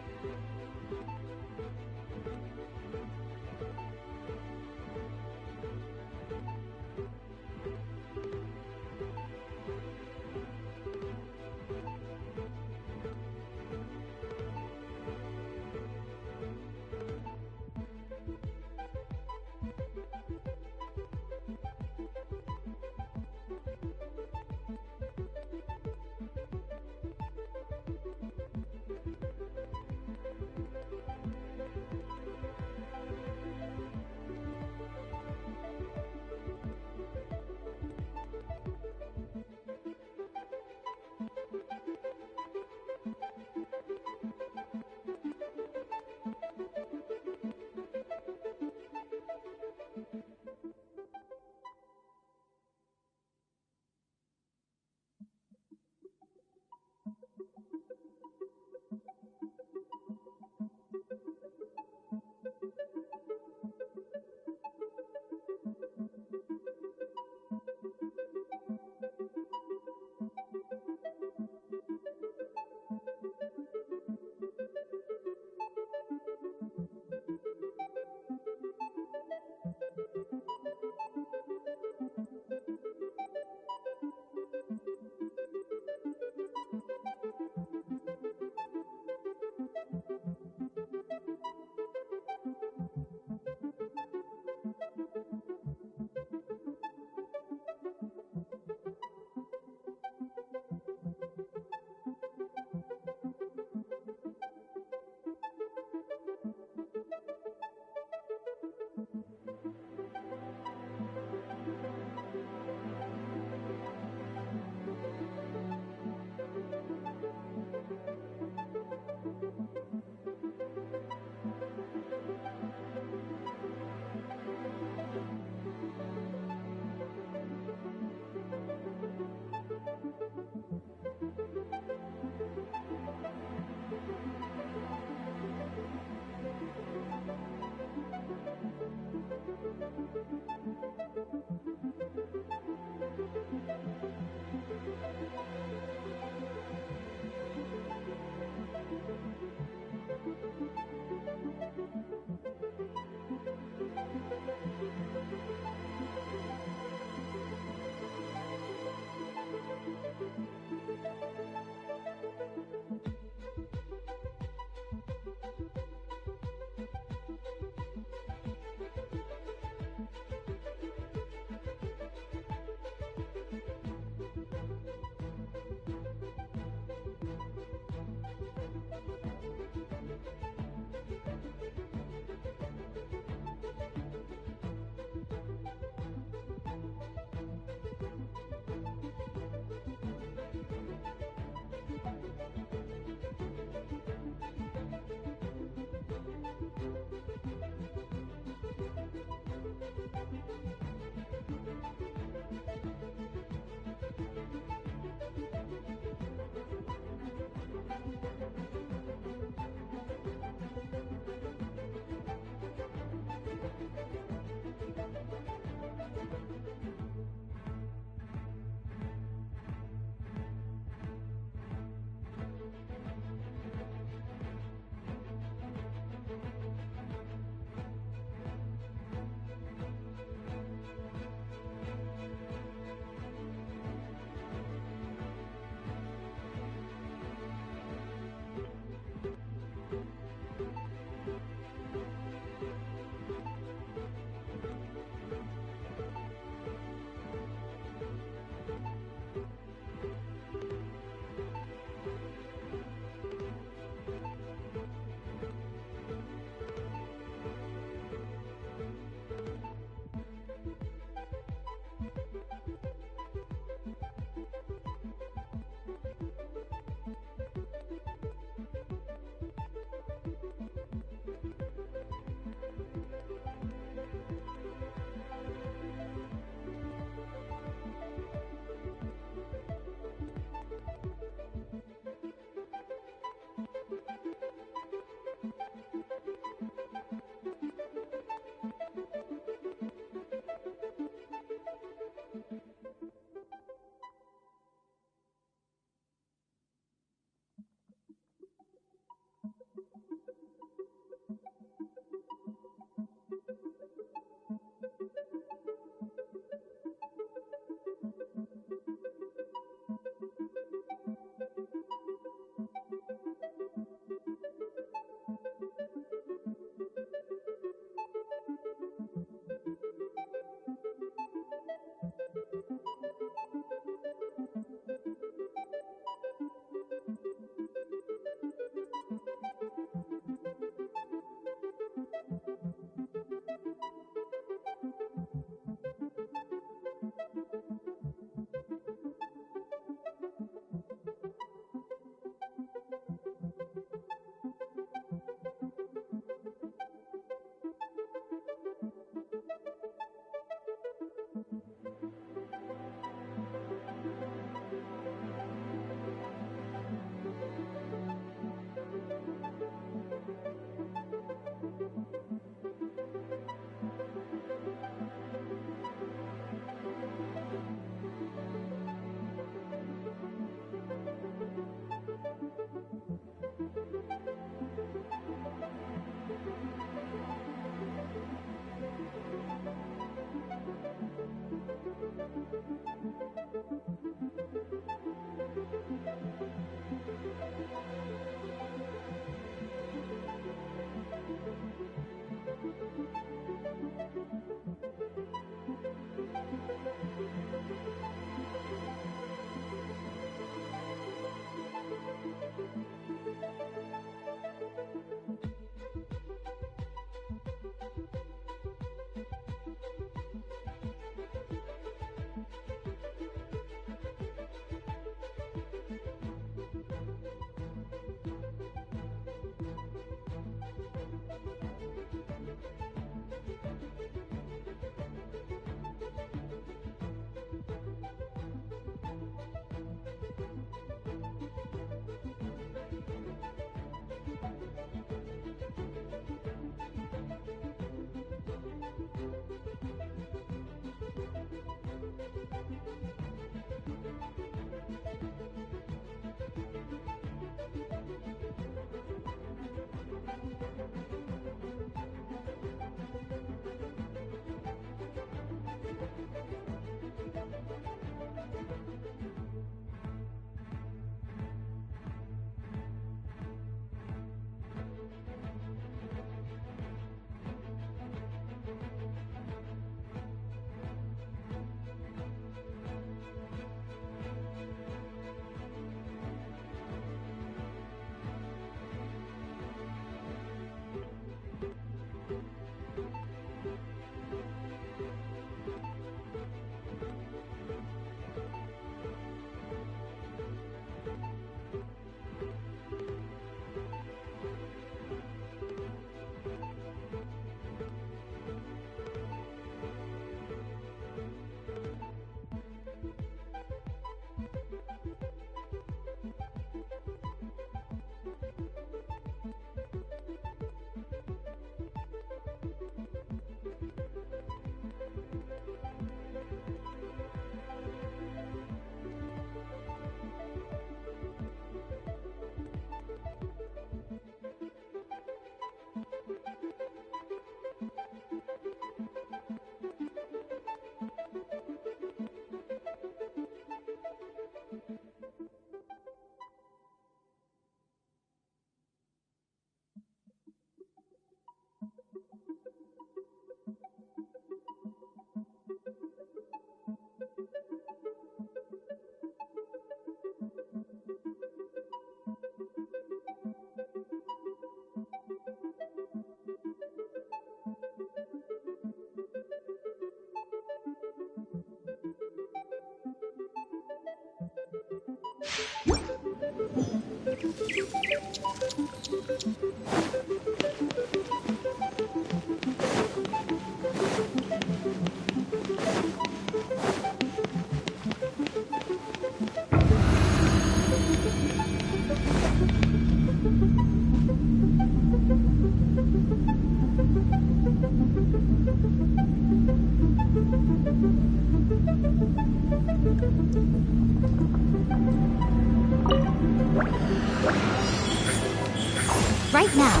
Right now.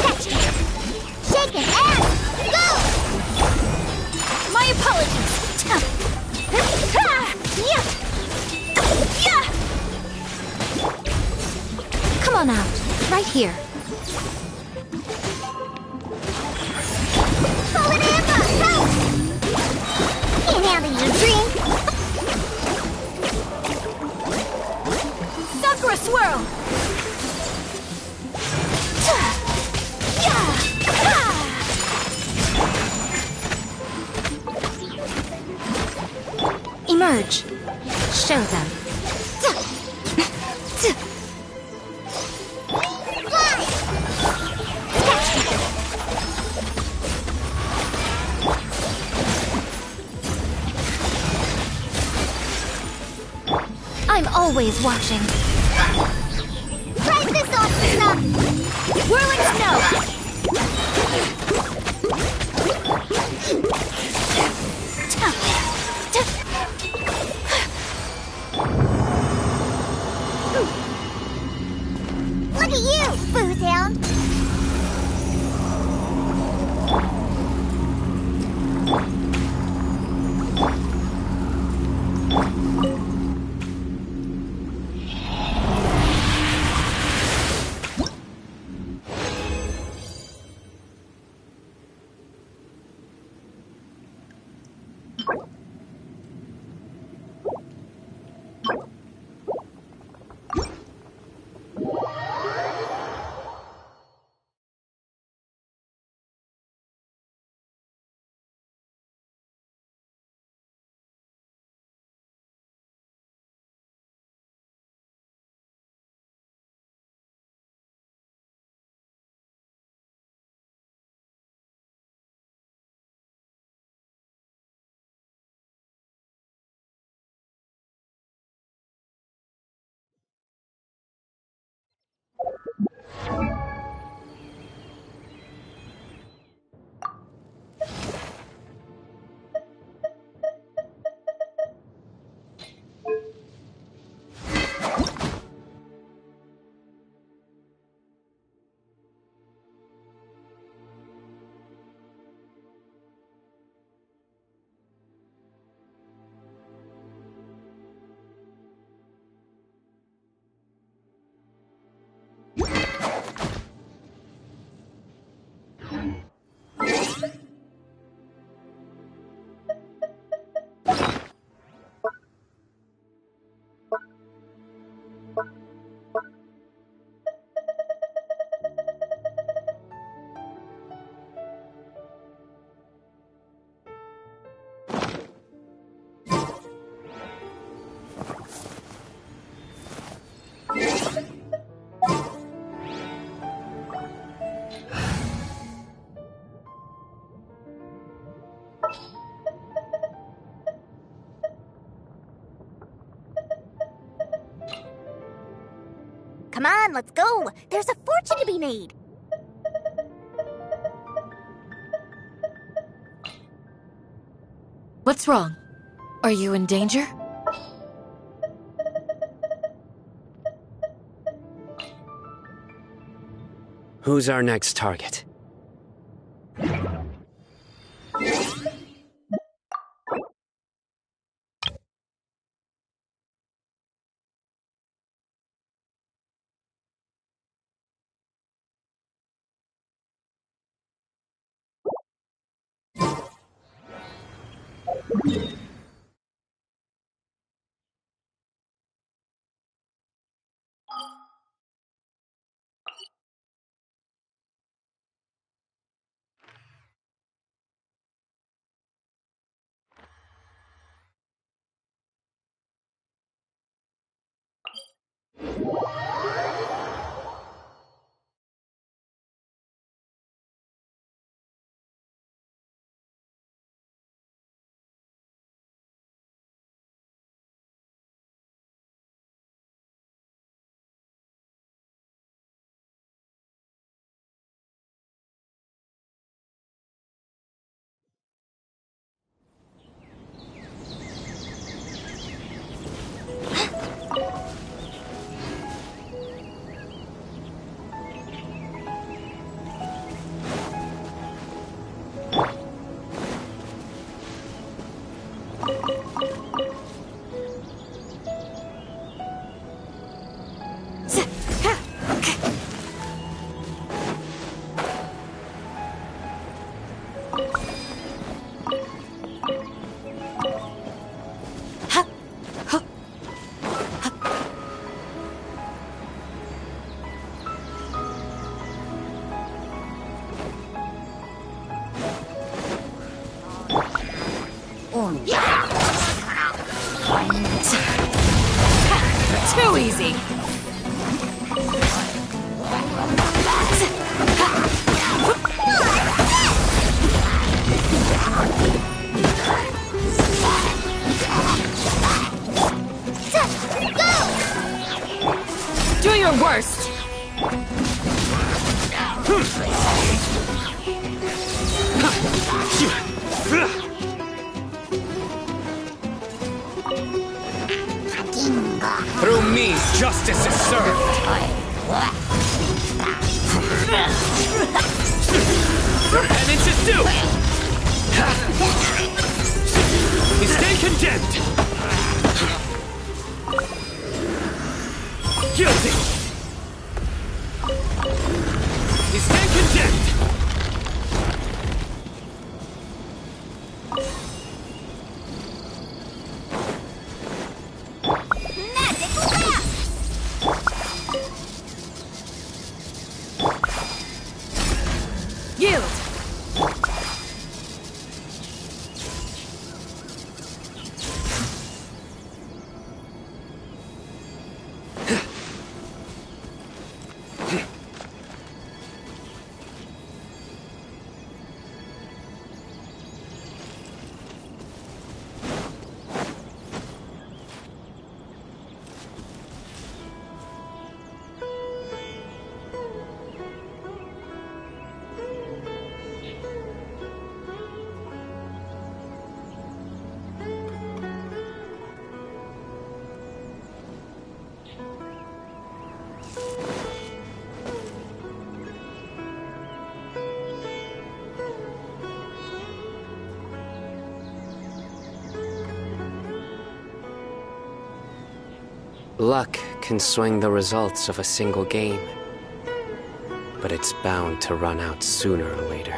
Catch it! Shake it and go! My apologies! Come on out. Right here. Fallen Amber! Help! Can't handle your drink! Sakura Swirl! Emerge. Show them. I'm always watching. Try this off, Luna! Whirling snow! Look at you, booze hound! Come on, let's go! There's a fortune to be made! What's wrong? Are you in danger? Who's our next target? Too easy. Do your worst. Through me, justice is served. Your penance is due! You stand condemned! Guilty! You stand condemned! Yield! Luck can swing the results of a single game, but it's bound to run out sooner or later.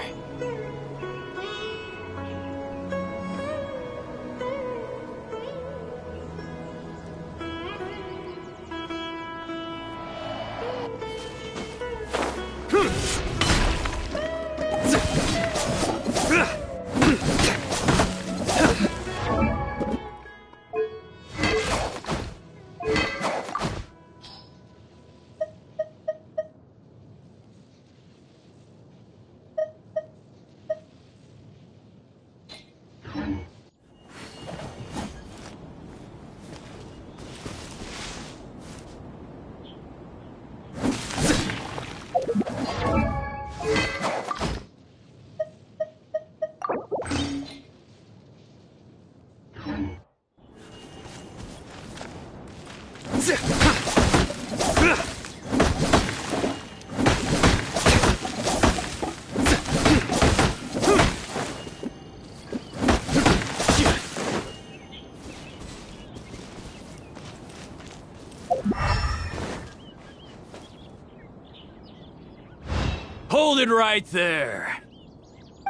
Hold it right there.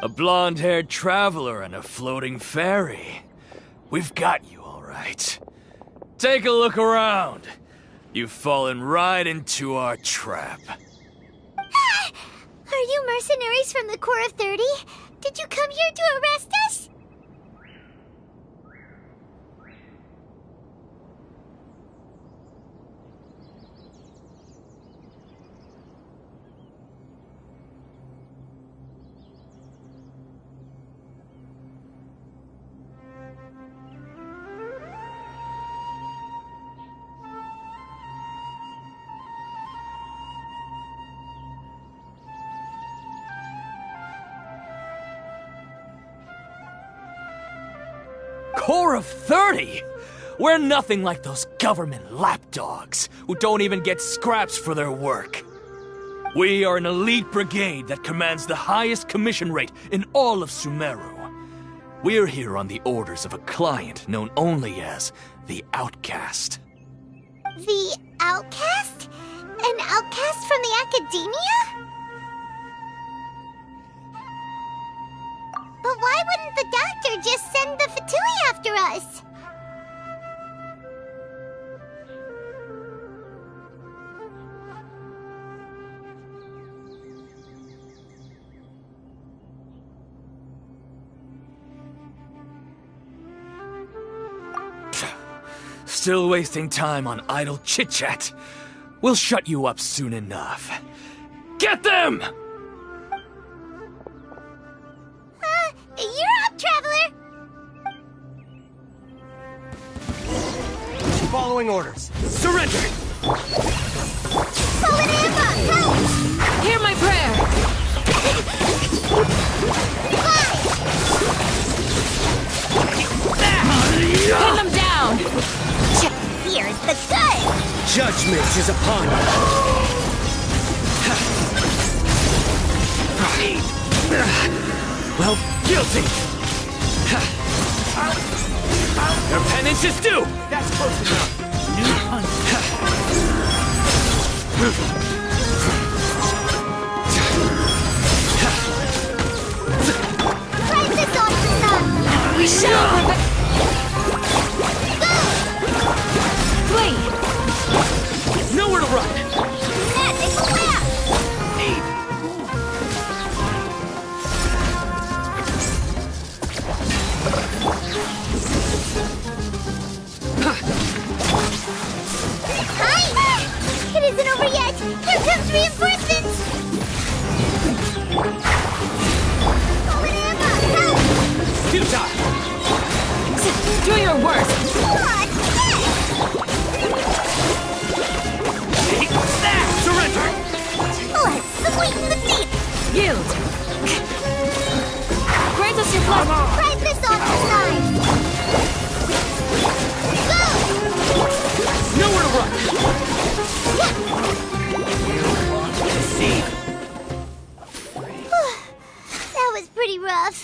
A blonde-haired traveler and a floating fairy. We've got you, all right. Take a look around. You've fallen right into our trap. Are you mercenaries from the Corps of 30? Did you come here to arrest us? core of 30? We're nothing like those government lapdogs who don't even get scraps for their work. We are an elite brigade that commands the highest commission rate in all of Sumeru. We're here on the orders of a client known only as the Outcast. The Outcast? An outcast from the academia? But why wouldn't the doctor just send the Fatui after us? Still wasting time on idle chit-chat. We'll shut you up soon enough. Get them! You're up, Traveler! Following orders. Surrender! Fallen Emma, help! Hear my prayer! Pin them down! Here's the good! Judgment is upon you! Well, guilty! Your penance is due! That's close enough. New punch. Right this on the sun! We shall prevent... Flee! Nowhere to run! Magic blast! Hi! It isn't over yet! Here comes reinforcements! Fallen Emma, help! Futile! Do your worst! Surrender! Let's sweeten the deep! Yield! Grant us your blessing! Try this on your side! Go! Nowhere to run! That was pretty rough.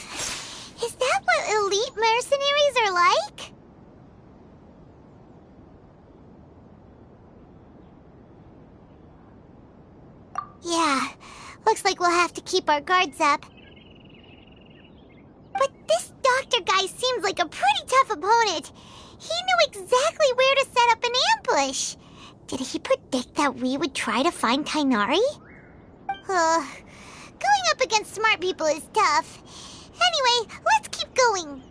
Is that what elite mercenaries are like? Yeah, looks like we'll have to keep our guards up. But this doctor guy seems like a pretty tough opponent. He knew exactly where to set up an ambush. Did he predict that we would try to find Kainari? Going up against smart people is tough. Anyway, let's keep going.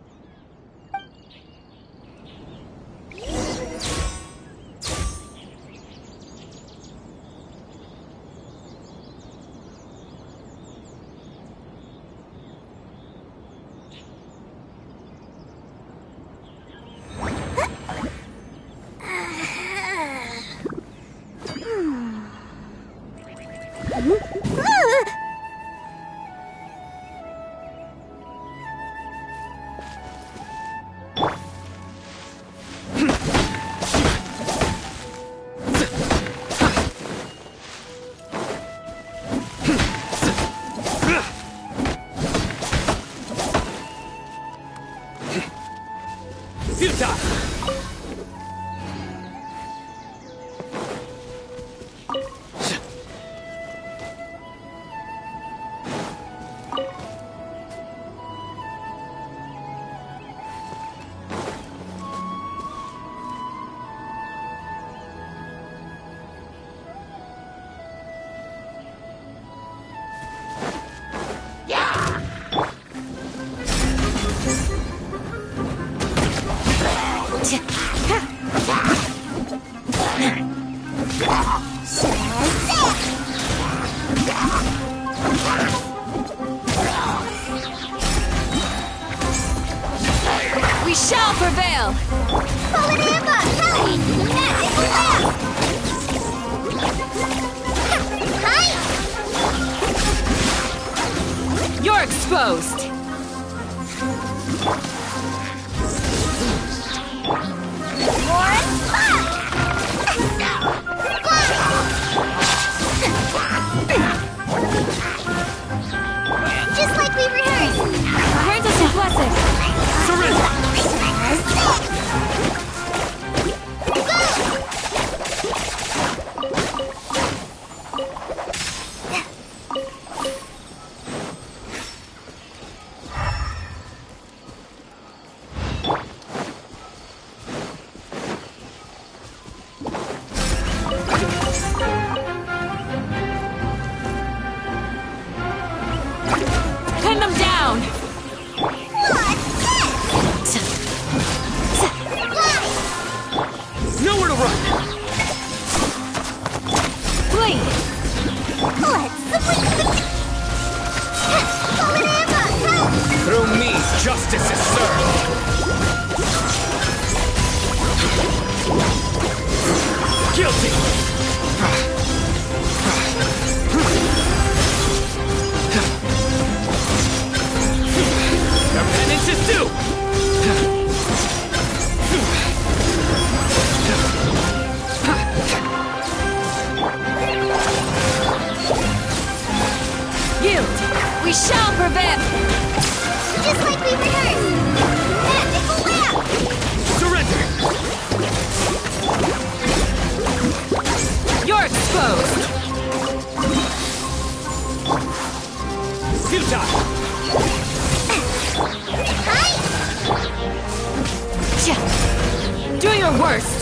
We shall prevail! Fallen Emma, help! Magic blast! Hi! You're exposed! exposed! Futile! Doing your worst!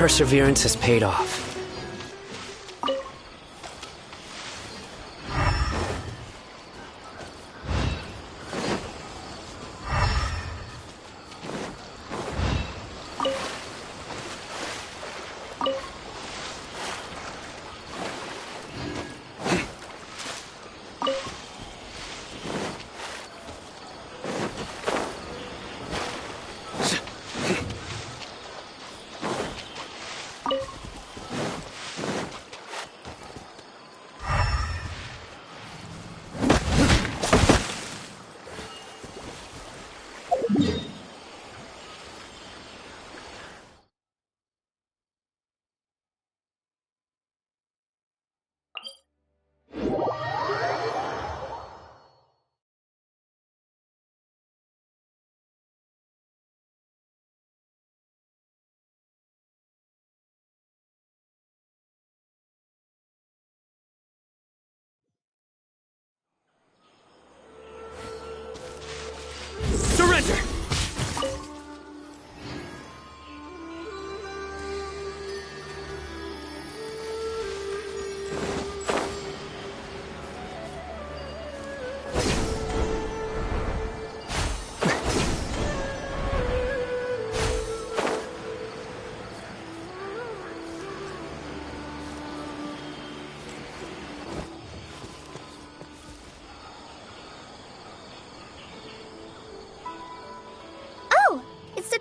perseverance has paid off. Surrender!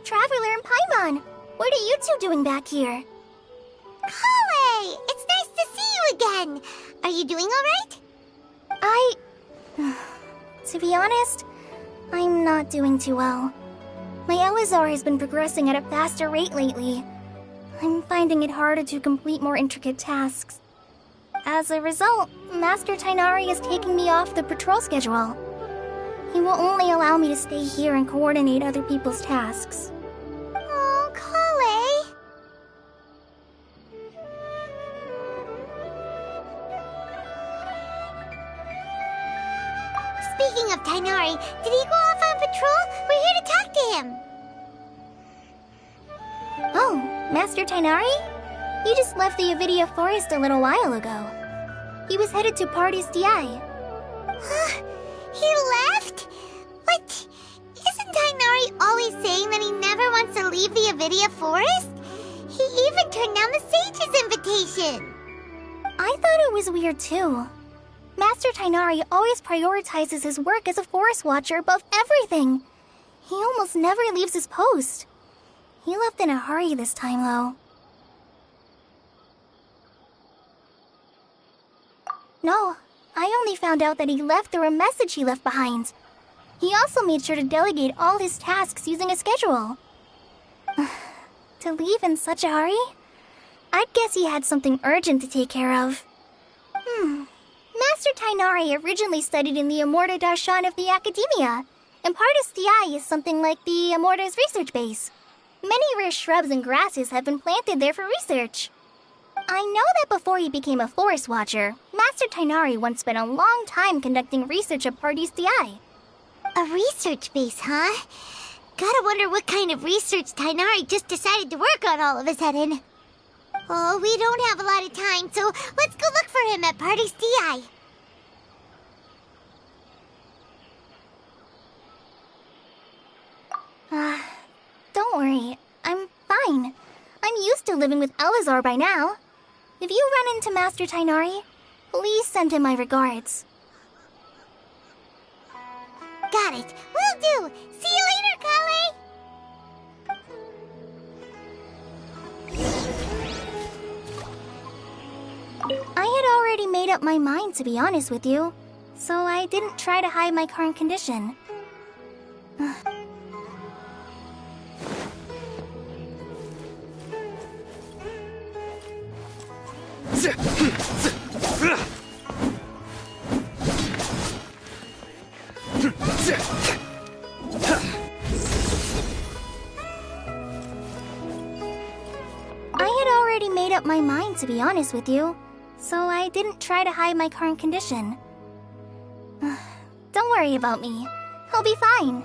Traveler and Paimon! What are you two doing back here? Kale! It's nice to see you again! Are you doing alright? To be honest, I'm not doing too well. My Elazar has been progressing at a faster rate lately. I'm finding it harder to complete more intricate tasks. As a result, Master Tighnari is taking me off the patrol schedule. He will only allow me to stay here and coordinate other people's tasks. Oh, Kale! Speaking of Tighnari, did he go off on patrol? We're here to talk to him. Oh, Master Tighnari? He just left the Avidia Forest a little while ago. He was headed to Party's DI. He left? What? Isn't Tighnari always saying that he never wants to leave the Avidia Forest? He even turned down the Sage's invitation. I thought it was weird too. Master Tighnari always prioritizes his work as a forest watcher above everything. He almost never leaves his post. He left in a hurry this time, though. No, I only found out that he left through a message he left behind. He also made sure to delegate all his tasks using a schedule. To leave in such a hurry? I'd guess he had something urgent to take care of. Master Tighnari originally studied in the Amorta Darshan of the Academia, and Partis DI is something like the Amorta's research base. Many rare shrubs and grasses have been planted there for research. I know that before he became a forest watcher, Master Tighnari once spent a long time conducting research at Partis DI. A research base, huh? Gotta wonder what kind of research Tighnari just decided to work on all of a sudden. Oh, we don't have a lot of time, so let's go look for him at Party's DI. Don't worry. I'm fine. I'm used to living with Elazar by now. If you run into Master Tighnari, please send him my regards. Got it. Will do. See you later, Kale. I had already made up my mind, to be honest with you, so I didn't try to hide my current condition. I had already made up my mind, to be honest with you, so I didn't try to hide my current condition. Don't worry about me. I'll be fine.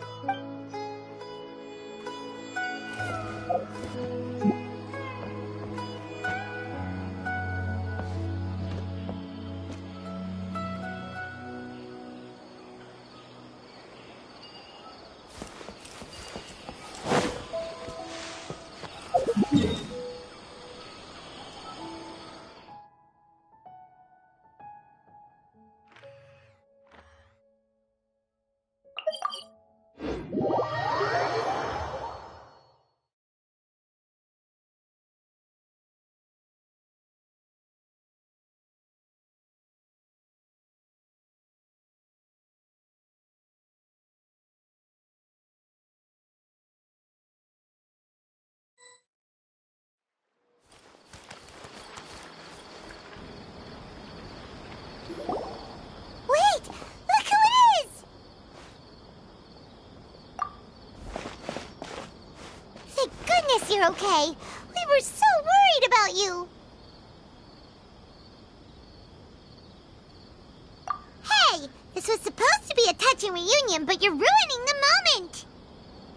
you're okay. We were so worried about you. Hey, this was supposed to be a touching reunion, but you're ruining the moment.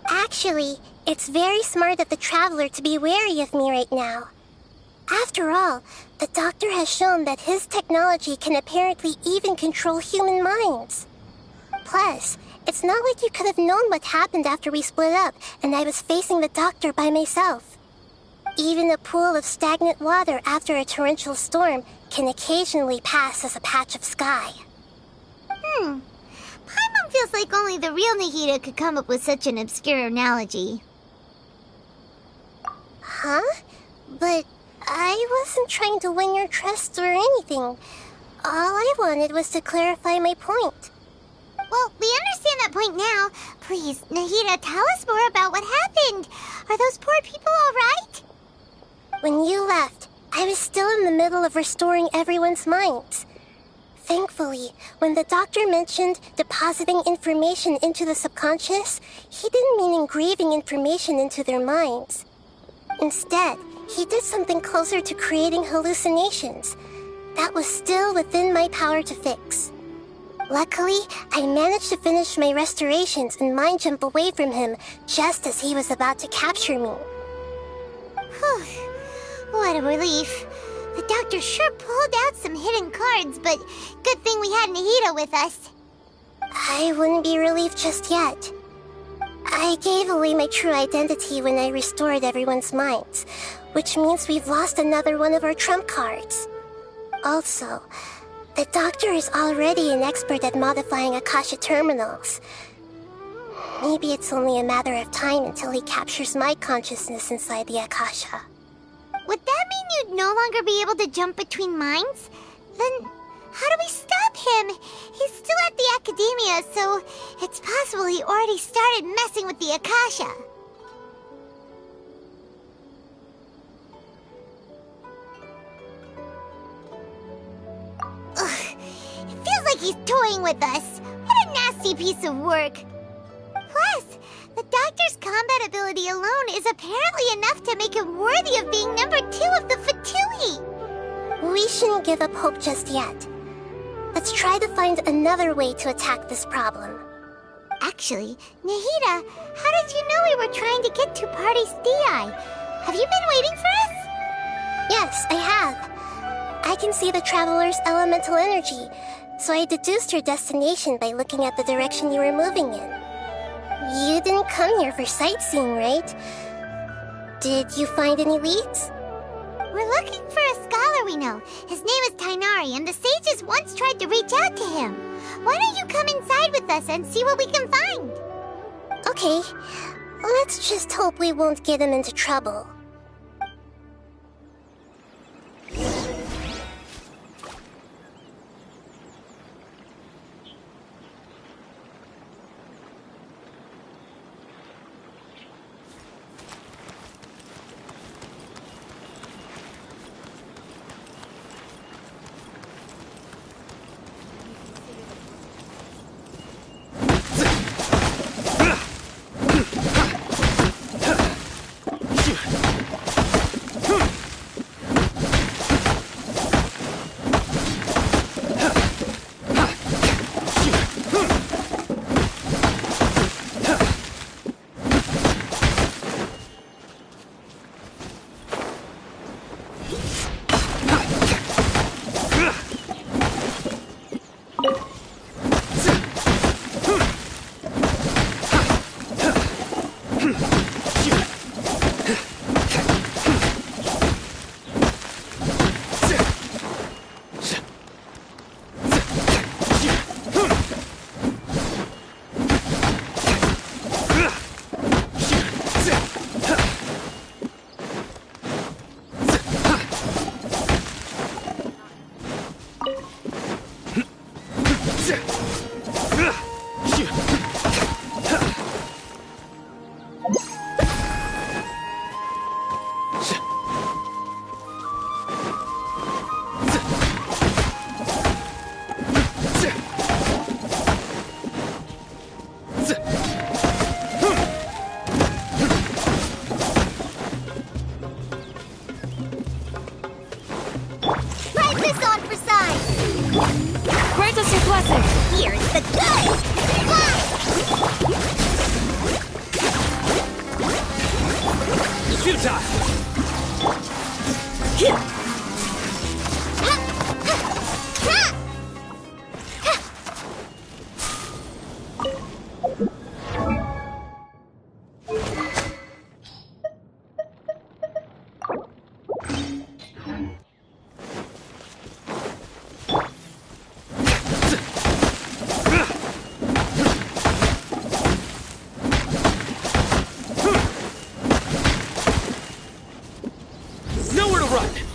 Actually, it's very smart of the Traveler to be wary of me right now. After all, the Doctor has shown that his technology can apparently even control human minds. Plus, it's not like you could have known what happened after we split up and I was facing the Doctor by myself. Even a pool of stagnant water after a torrential storm can occasionally pass as a patch of sky. Paimon feels like only the real Nahida could come up with such an obscure analogy. Huh? But I wasn't trying to win your trust or anything. All I wanted was to clarify my point. Well, we understand that point now. Please, Nahida, tell us more about what happened. Are those poor people all right? When you left, I was still in the middle of restoring everyone's minds. Thankfully, when the Doctor mentioned depositing information into the subconscious, he didn't mean engraving information into their minds. Instead, he did something closer to creating hallucinations. That was still within my power to fix. Luckily, I managed to finish my restorations and mind jump away from him just as he was about to capture me. Whew. What a relief. The Doctor sure pulled out some hidden cards, but good thing we had Nahida with us. I wouldn't be relieved just yet. I gave away my true identity when I restored everyone's minds, which means we've lost another one of our trump cards. Also, the Doctor is already an expert at modifying Akasha terminals. Maybe it's only a matter of time until he captures my consciousness inside the Akasha. Would that mean you'd no longer be able to jump between minds? Then how do we stop him? He's still at the Academia, so it's possible he already started messing with the Akasha. Ugh, it feels like he's toying with us. What a nasty piece of work. Plus, the Doctor's combat ability alone is apparently enough to make him worthy of being number 2 of the Fatui. We shouldn't give up hope just yet. Let's try to find another way to attack this problem. Actually, Nahida, how did you know we were trying to get to Party's DI? Have you been waiting for us? Yes, I have. I can see the Traveler's elemental energy, so I deduced your destination by looking at the direction you were moving in. You didn't come here for sightseeing, right? Did you find any leads? We're looking for a scholar we know. His name is Tainari, and the sages once tried to reach out to him. Why don't you come inside with us and see what we can find? Okay. Let's just hope we won't get him into trouble. Nowhere to run!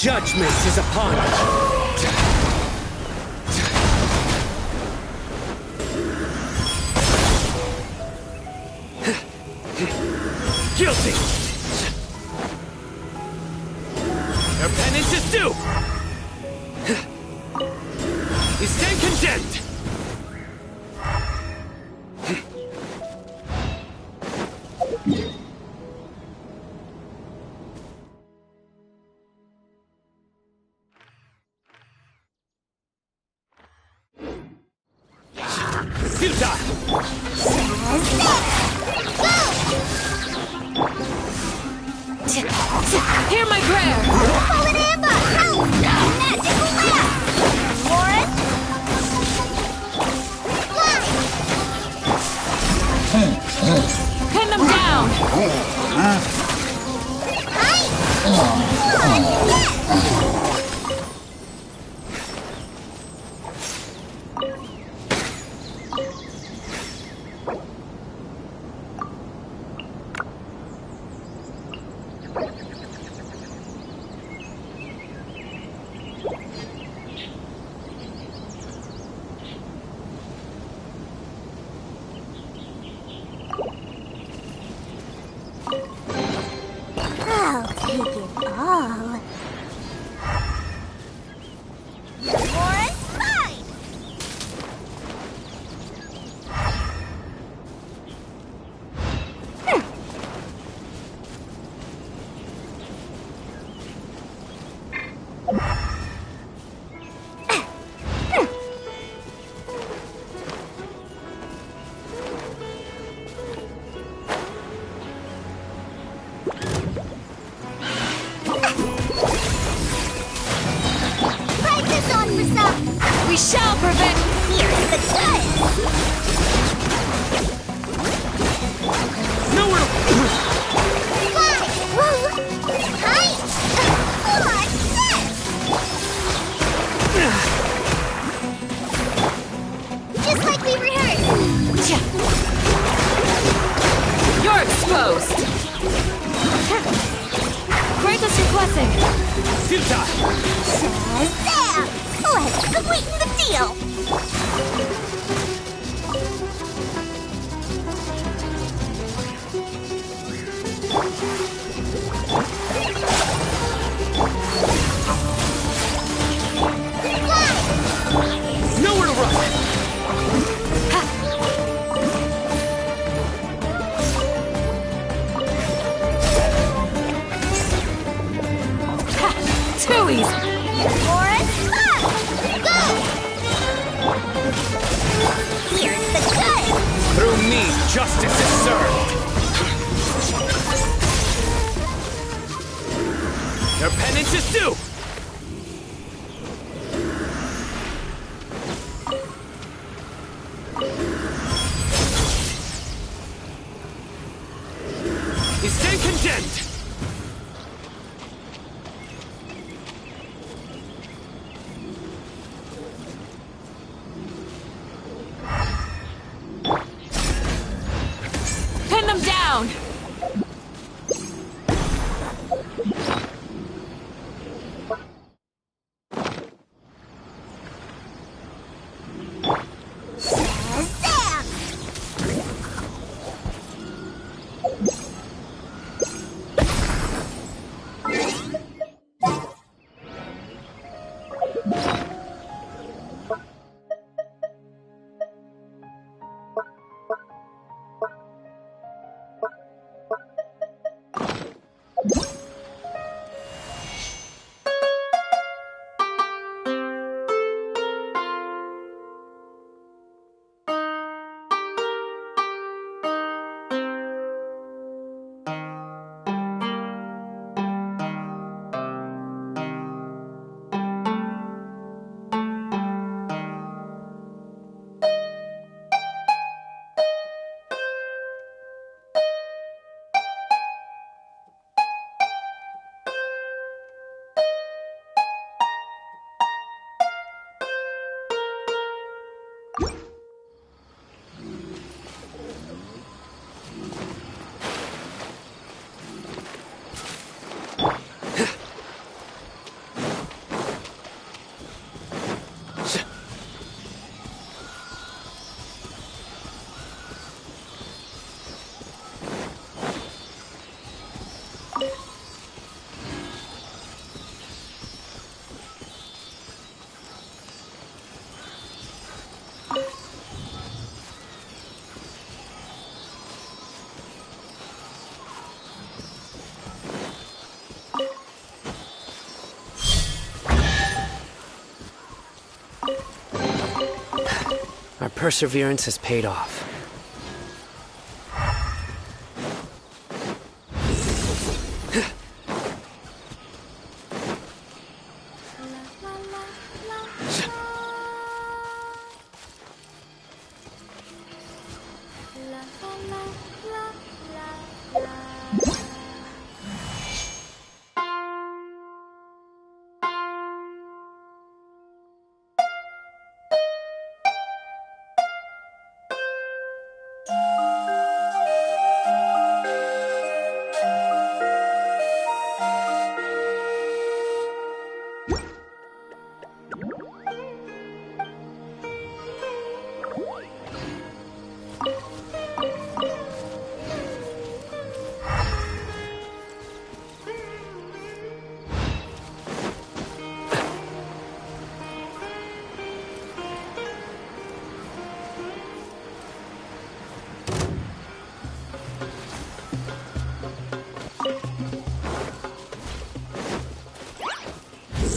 Judgment is upon you! Guilty! Your penance is due! You stand condemned! Hear my prayer! Fallen Amber! Help! Magical laugh! Warren? Fly! Pin them down! I'll take it all. Warren's mine! We shall prevent... Here's the good! Nowhere to... Fly! Hi! What's this? Just like we rehearsed! You're exposed! Grant us your blessing! Shazam! Let's sweeten the deal! Nowhere to run! Too easy! Here's the good! Through me, justice is served! Your penance is due! You stand condemned! Pin them down! Our perseverance has paid off.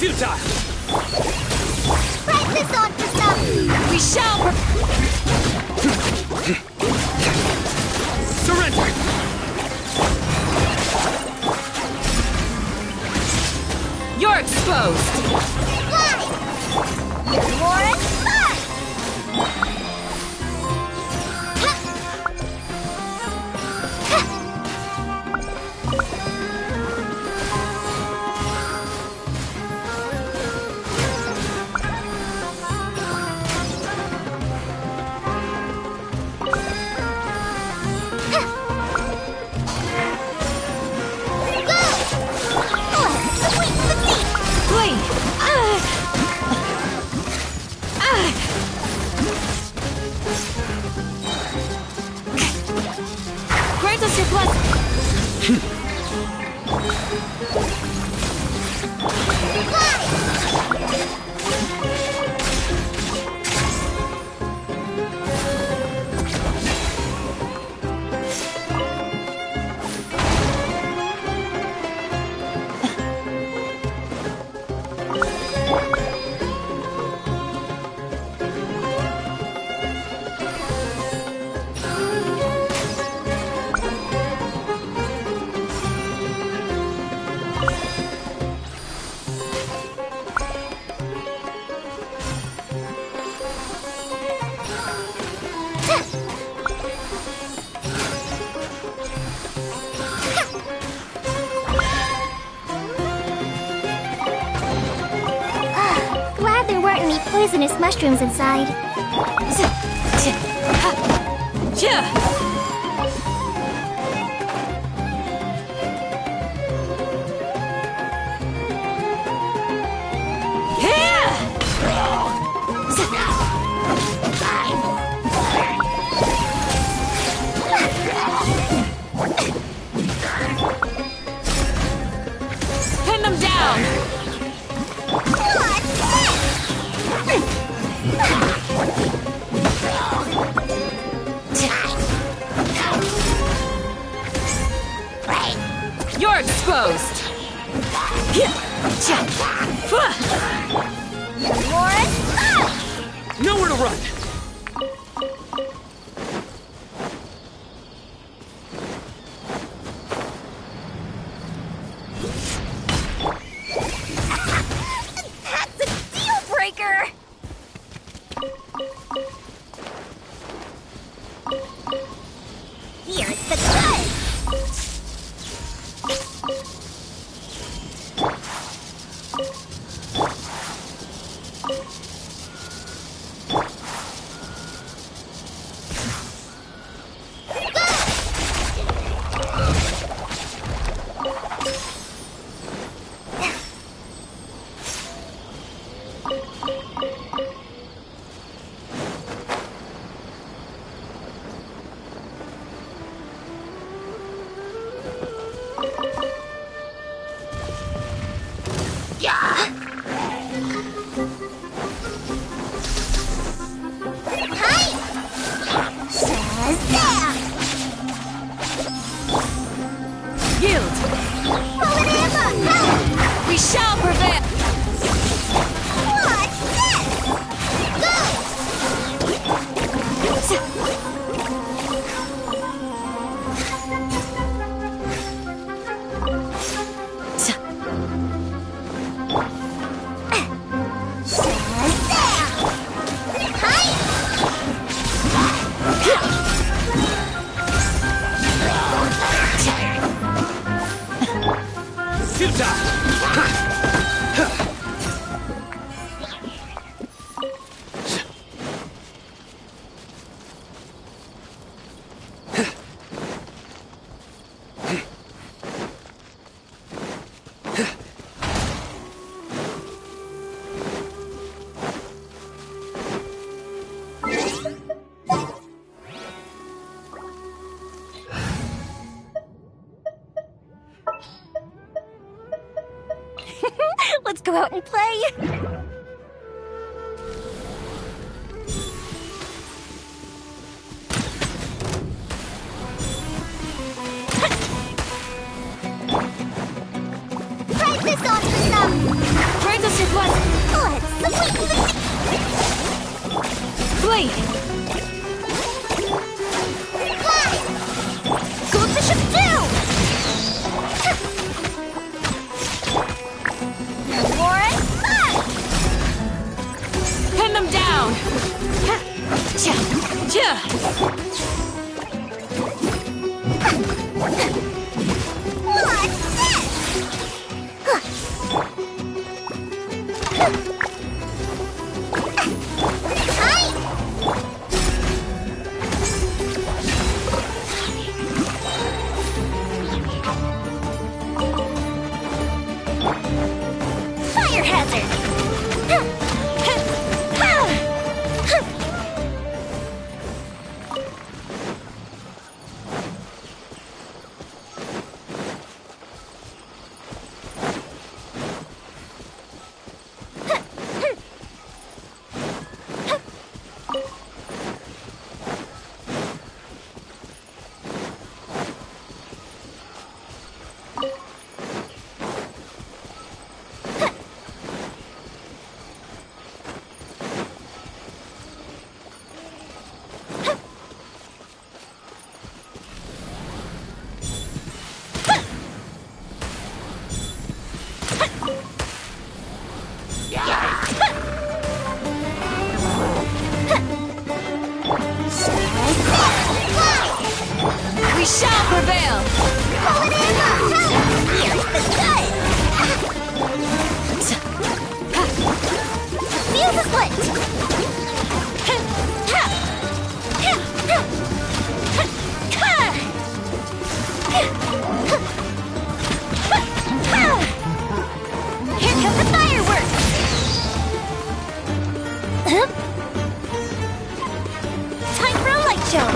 Futile! Press this on for some! We shall Surrender! You're exposed! Fly! More and fun! Grant us your blessing! Glad there weren't any poisonous mushrooms inside. Pin them down! You're exposed! Nowhere to run! That's a deal breaker! Here's the good! Yield! We shall prevail! What's this? Go! Let's go out and play! Try this on for some! Try this with what? Let's Blade! fly! Go Bishop do! Warren, Pin them down! Cha! Cha! Fire hazard! We shall prevail! Pull it in! Here's the gun! Fuse a split! Here come the fireworks! Time for a light show!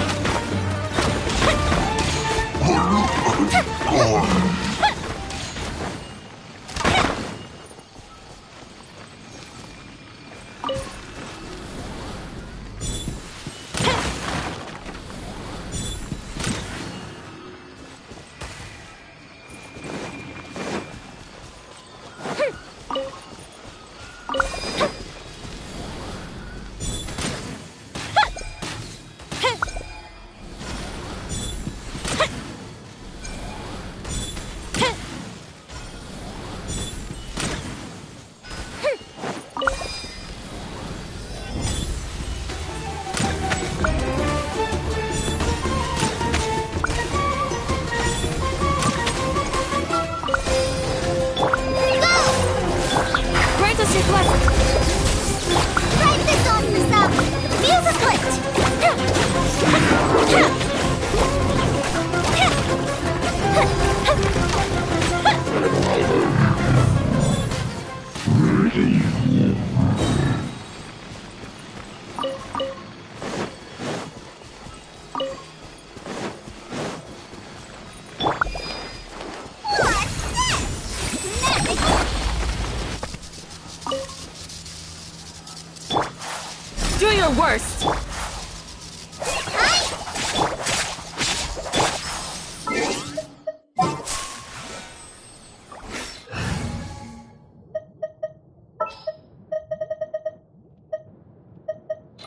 Do your worst!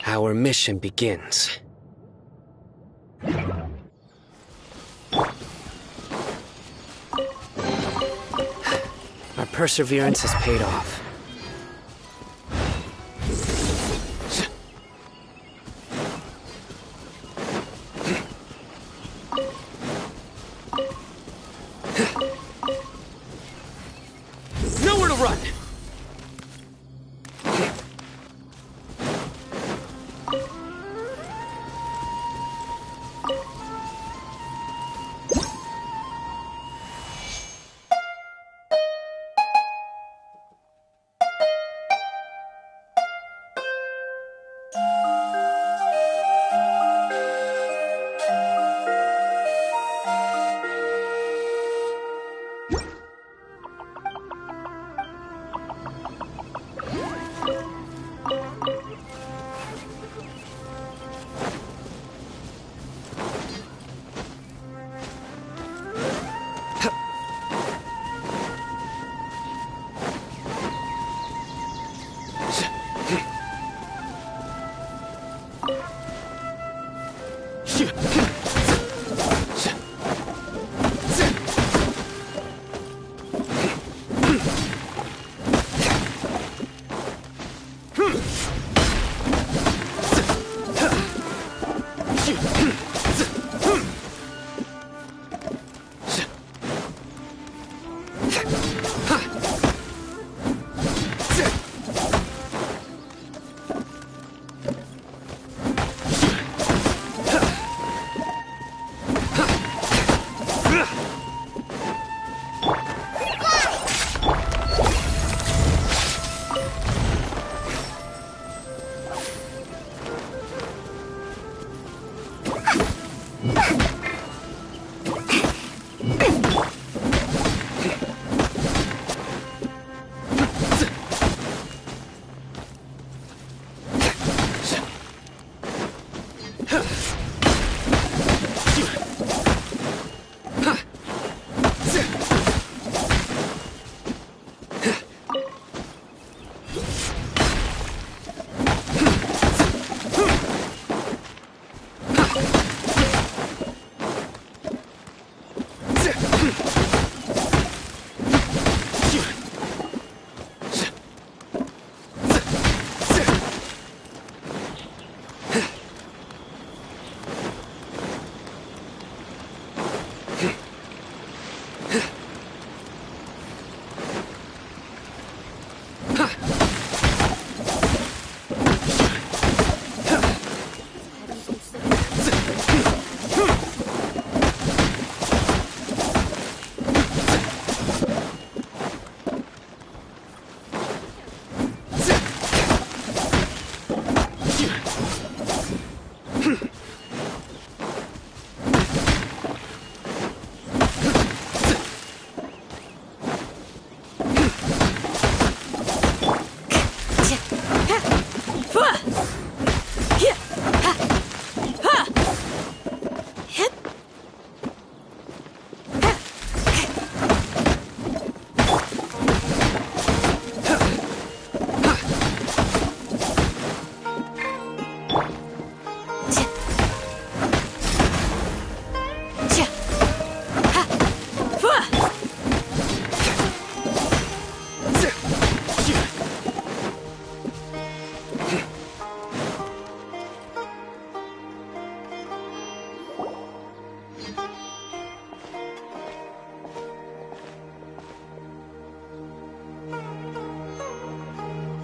Our mission begins. Our perseverance has paid off.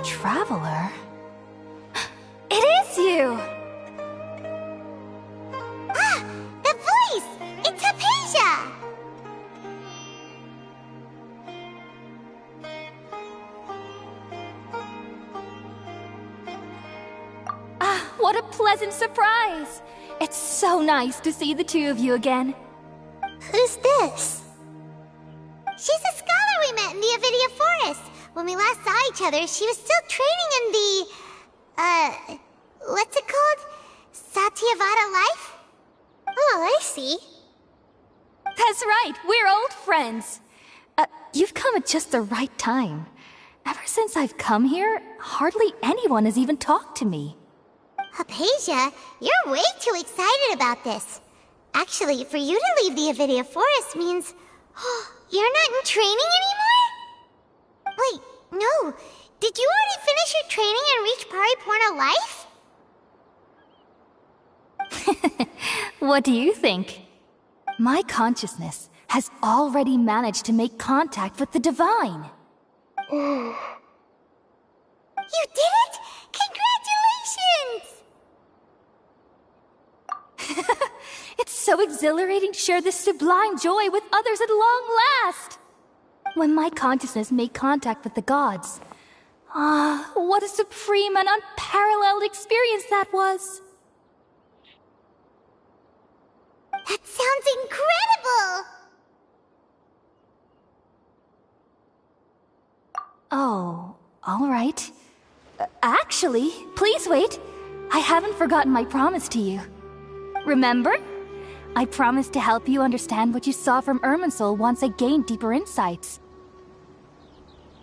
Traveler? It is you! Ah! The voice! It's Hypatia! Ah, what a pleasant surprise! It's so nice to see the two of you again. Who's this? She's a scholar we met in the Avidia Forest. When we last saw each other, she was still training in the... what's it called? Satyavada life? Oh, I see. That's right, we're old friends. You've come at just the right time. Ever since I've come here, hardly anyone has even talked to me. Hypatia, you're way too excited about this. Actually, for you to leave the Avidia Forest means... you're not in training anymore? Wait, no. Did you already finish your training and reach Pariporna life? What do you think? My consciousness has already managed to make contact with the divine. You did it! Congratulations! It's so exhilarating to share this sublime joy with others at long last! When my consciousness made contact with the gods, what a supreme and unparalleled experience that was! That sounds incredible! Oh, all right. Actually, please wait. I haven't forgotten my promise to you. Remember? I promised to help you understand what you saw from Irminsul once I gained deeper insights.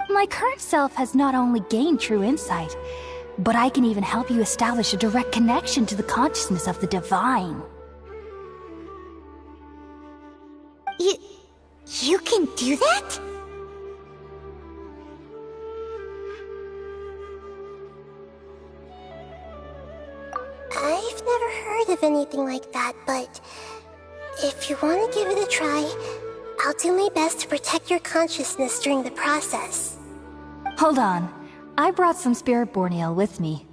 My current self has not only gained true insight, but I can even help you establish a direct connection to the consciousness of the divine. You can do that? I've never heard of anything like that, but if you want to give it a try, I'll do my best to protect your consciousness during the process. Hold on. I brought some spirit borneo with me.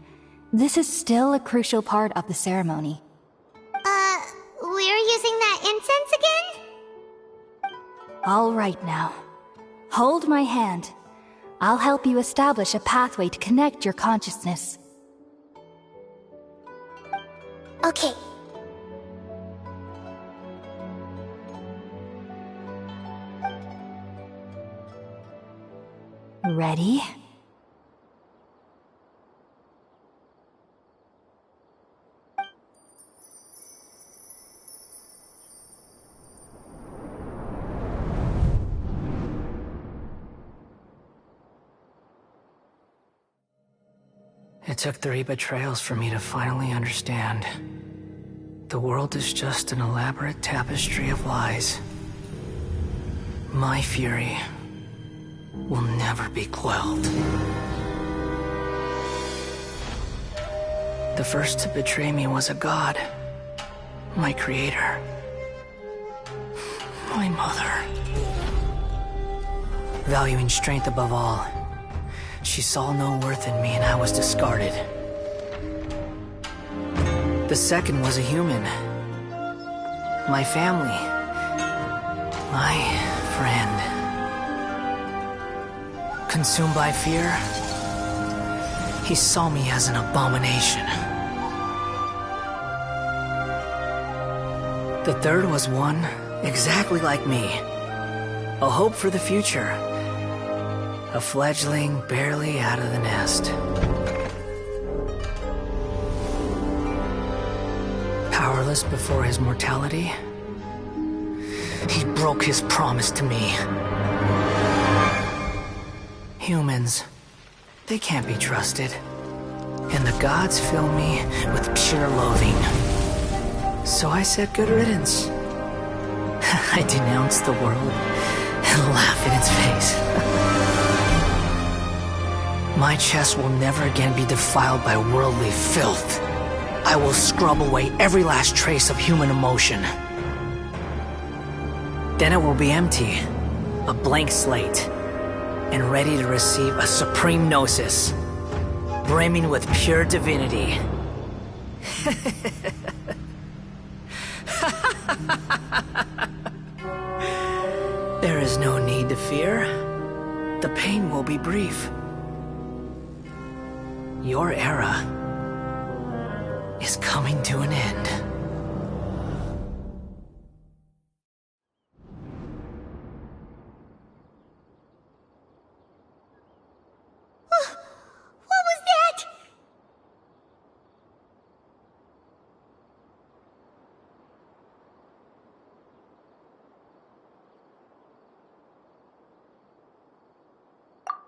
This is still a crucial part of the ceremony. We're using that incense again? All right now. Hold my hand. I'll help you establish a pathway to connect your consciousness. Okay. Ready? It took 3 betrayals for me to finally understand. The world is just an elaborate tapestry of lies. My fury will never be quelled. The first to betray me was a god. My creator. My mother. Valuing strength above all, she saw no worth in me and I was discarded. The second was a human. My family. My friend. Consumed by fear, he saw me as an abomination. The third was one exactly like me. A hope for the future. A fledgling barely out of the nest. Powerless before his mortality, he broke his promise to me. Humans, they can't be trusted. And the gods fill me with pure loathing. So I said good riddance. I denounced the world and laughed in its face. My chest will never again be defiled by worldly filth. I will scrub away every last trace of human emotion. Then it will be empty, a blank slate, and ready to receive a supreme gnosis, brimming with pure divinity. There is no need to fear. The pain will be brief. Your era is coming to an end. What was that?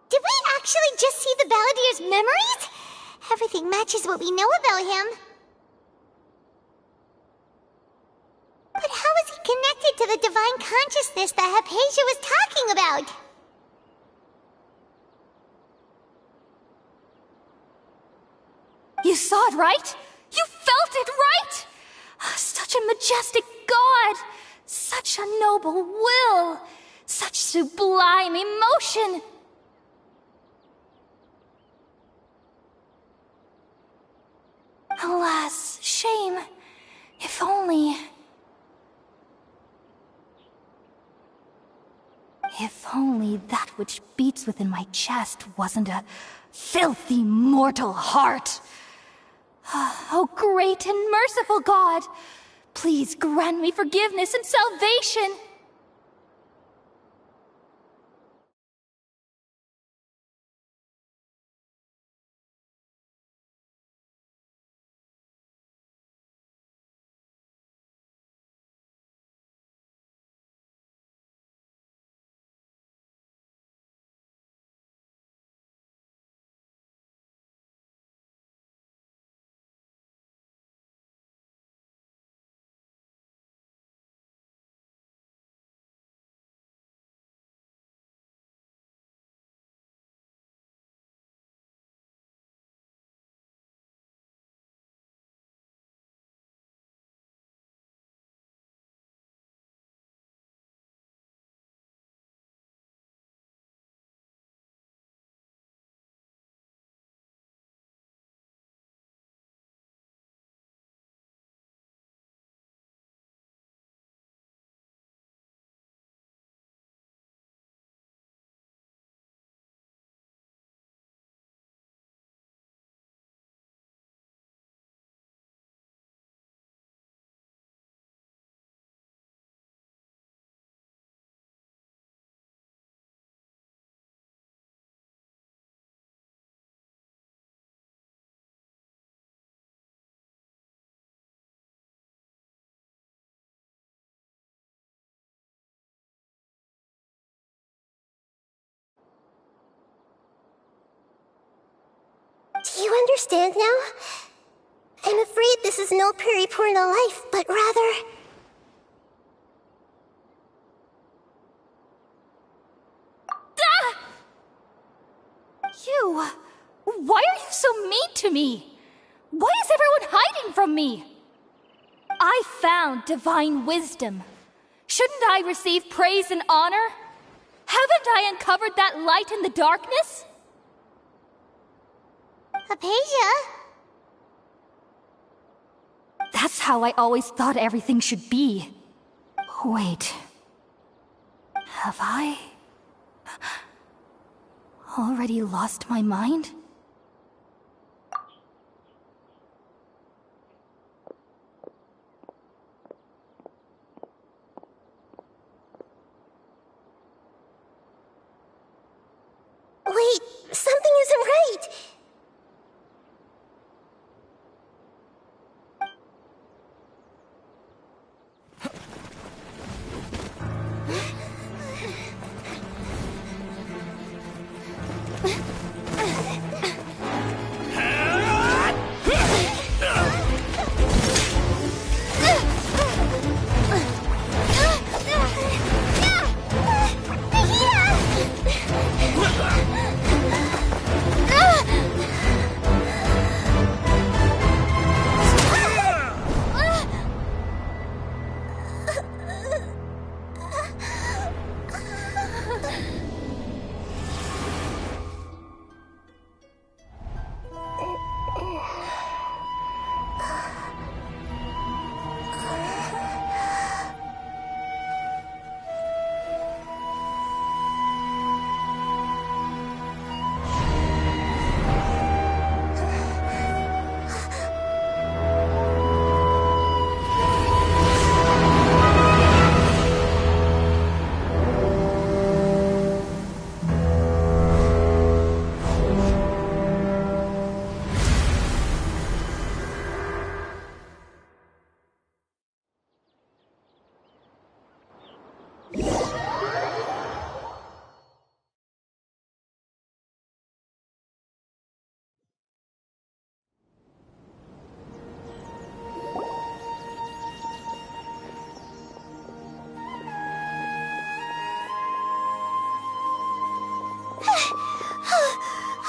Did we actually just see the Baladier's memories? Everything matches what we know about him. But how is he connected to the divine consciousness that Hypatia was talking about? You saw it, right? You felt it, right? Such a majestic god! Such a noble will! Such sublime emotion! Alas, shame. If only... If only that which beats within my chest wasn't a filthy mortal heart. Oh, great and merciful God, please grant me forgiveness and salvation. you understand now? I'm afraid this is no Puripurna life, but rather... You... Why are you so mean to me? Why is everyone hiding from me? I found divine wisdom. Shouldn't I receive praise and honor? Haven't I uncovered that light in the darkness? Hypatia? That's how I always thought everything should be. Wait. Have I... already lost my mind? Wait, something isn't right!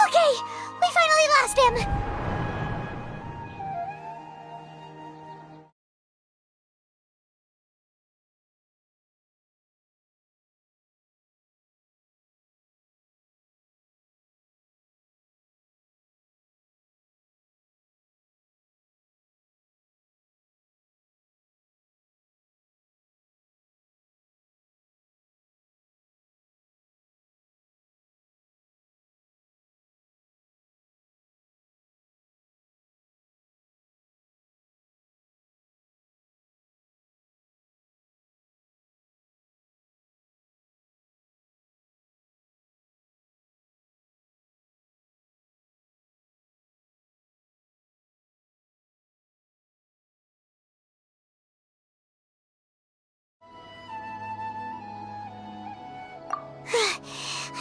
Okay, we finally lost him!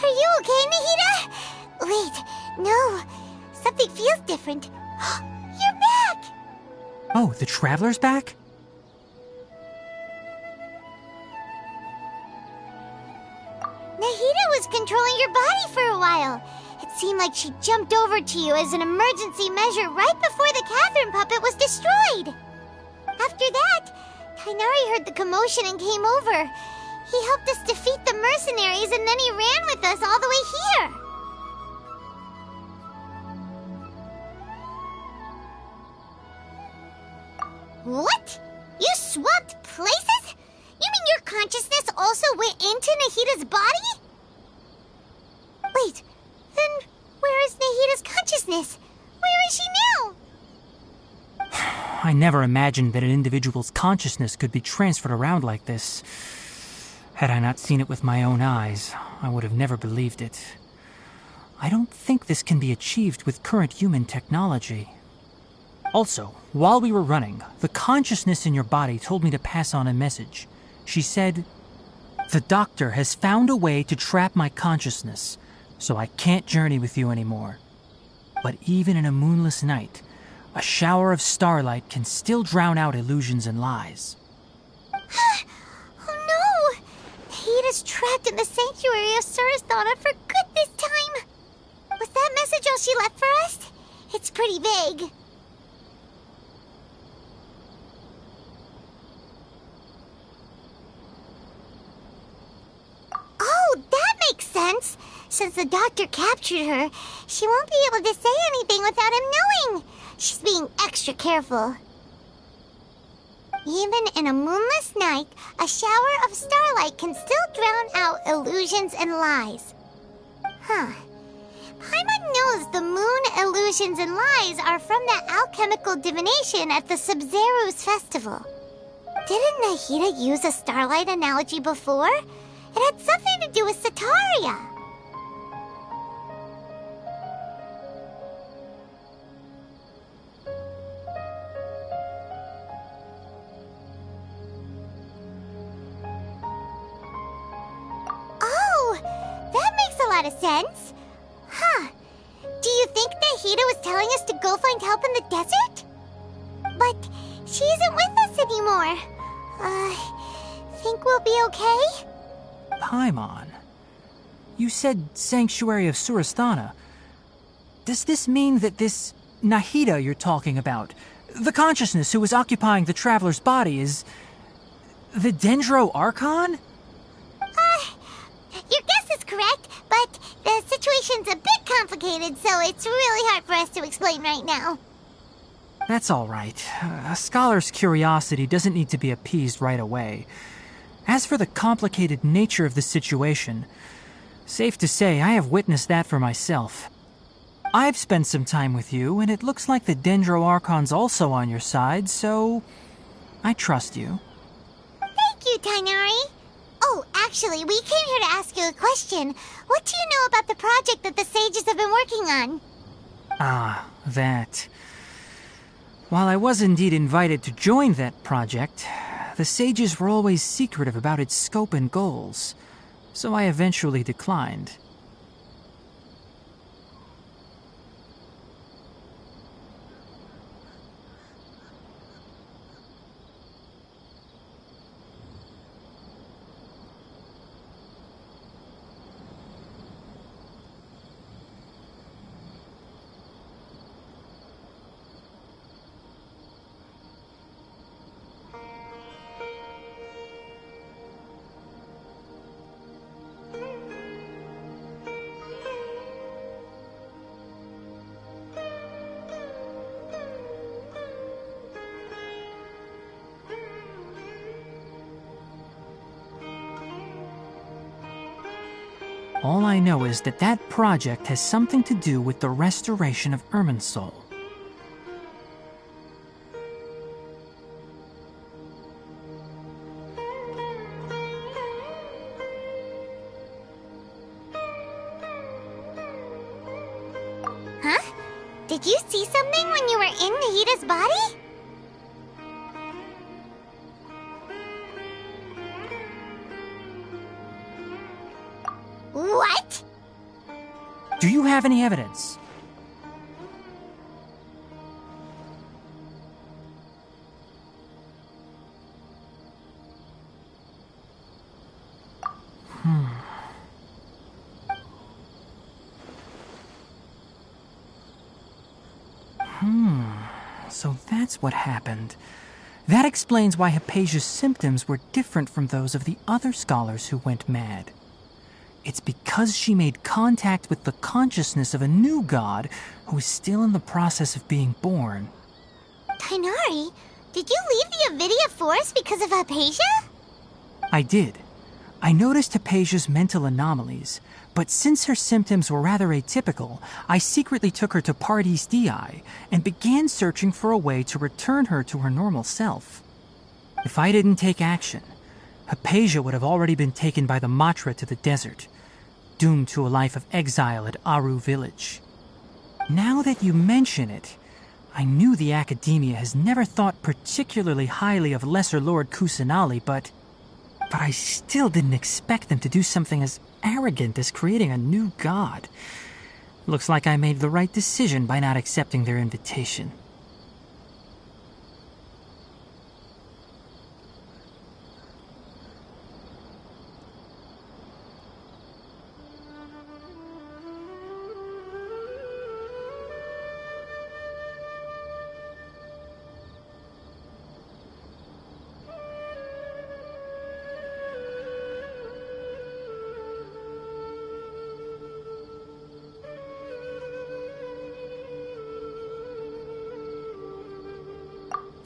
Are you okay, Nahida? Wait, no. Something feels different. You're back! Oh, the Traveler's back? Nahida was controlling your body for a while. It seemed like she jumped over to you as an emergency measure right before the Catherine puppet was destroyed. After that, Kainari heard the commotion and came over. He helped us defeat the mercenaries and then he ran with us all the way here. What? You swapped places? You mean your consciousness also went into Nahida's body? Wait, then where is Nahida's consciousness? Where is she now? I never imagined that an individual's consciousness could be transferred around like this. Had I not seen it with my own eyes, I would have never believed it. I don't think this can be achieved with current human technology. Also, while we were running, the consciousness in your body told me to pass on a message. She said, "The doctor has found a way to trap my consciousness, so I can't journey with you anymore." But even in a moonless night, a shower of starlight can still drown out illusions and lies. Oh no! Nahida's trapped in the sanctuary of Suristhana for good this time! Was that message all she left for us? It's pretty vague. Oh, that makes sense! Since the doctor captured her, she won't be able to say anything without him knowing. She's being extra careful. Even in a moonless night, a shower of starlight can still drown out illusions and lies. Huh. Paimon knows the moon illusions and lies are from that alchemical divination at the Sub-Zero's festival. Didn't Nahida use a starlight analogy before? It had something to do with Sataria. Oh, that makes a lot of sense. Huh. Do you think Nahida was telling us to go find help in the desert? But she isn't with us anymore. Think we'll be okay? Paimon, you said Sanctuary of Suristhana. Does this mean that this Nahida you're talking about, the consciousness who was occupying the traveler's body, is the Dendro Archon? Your guess is correct, but the situation's a bit complicated, so it's really hard for us to explain right now. That's all right. A scholar's curiosity doesn't need to be appeased right away. As for the complicated nature of the situation, safe to say I have witnessed that for myself. I've spent some time with you, and it looks like the Dendro Archon's also on your side, so I trust you. Thank you, Tainari. Oh, actually, we came here to ask you a question. What do you know about the project that the sages have been working on? Ah, that. While I was indeed invited to join that project, the sages were always secretive about its scope and goals, so I eventually declined. All I know is that that project has something to do with the restoration of Irminsul. Huh? Did you see something when you were in Nahida's body? What? Do you have any evidence? So that's what happened. That explains why Hypatia's symptoms were different from those of the other scholars who went mad. It's because she made contact with the consciousness of a new god who is still in the process of being born. Tainari, did you leave the Avidia Forest because of Hypatia? I did. I noticed Hypatia's mental anomalies, but since her symptoms were rather atypical, I secretly took her to Pardis Dii and began searching for a way to return her to her normal self. If I didn't take action, Hypatia would have already been taken by the Matra to the desert, doomed to a life of exile at Aru village. Now that you mention it, I knew the Academia has never thought particularly highly of Lesser Lord Kusanali, but I still didn't expect them to do something as arrogant as creating a new god. Looks like I made the right decision by not accepting their invitation.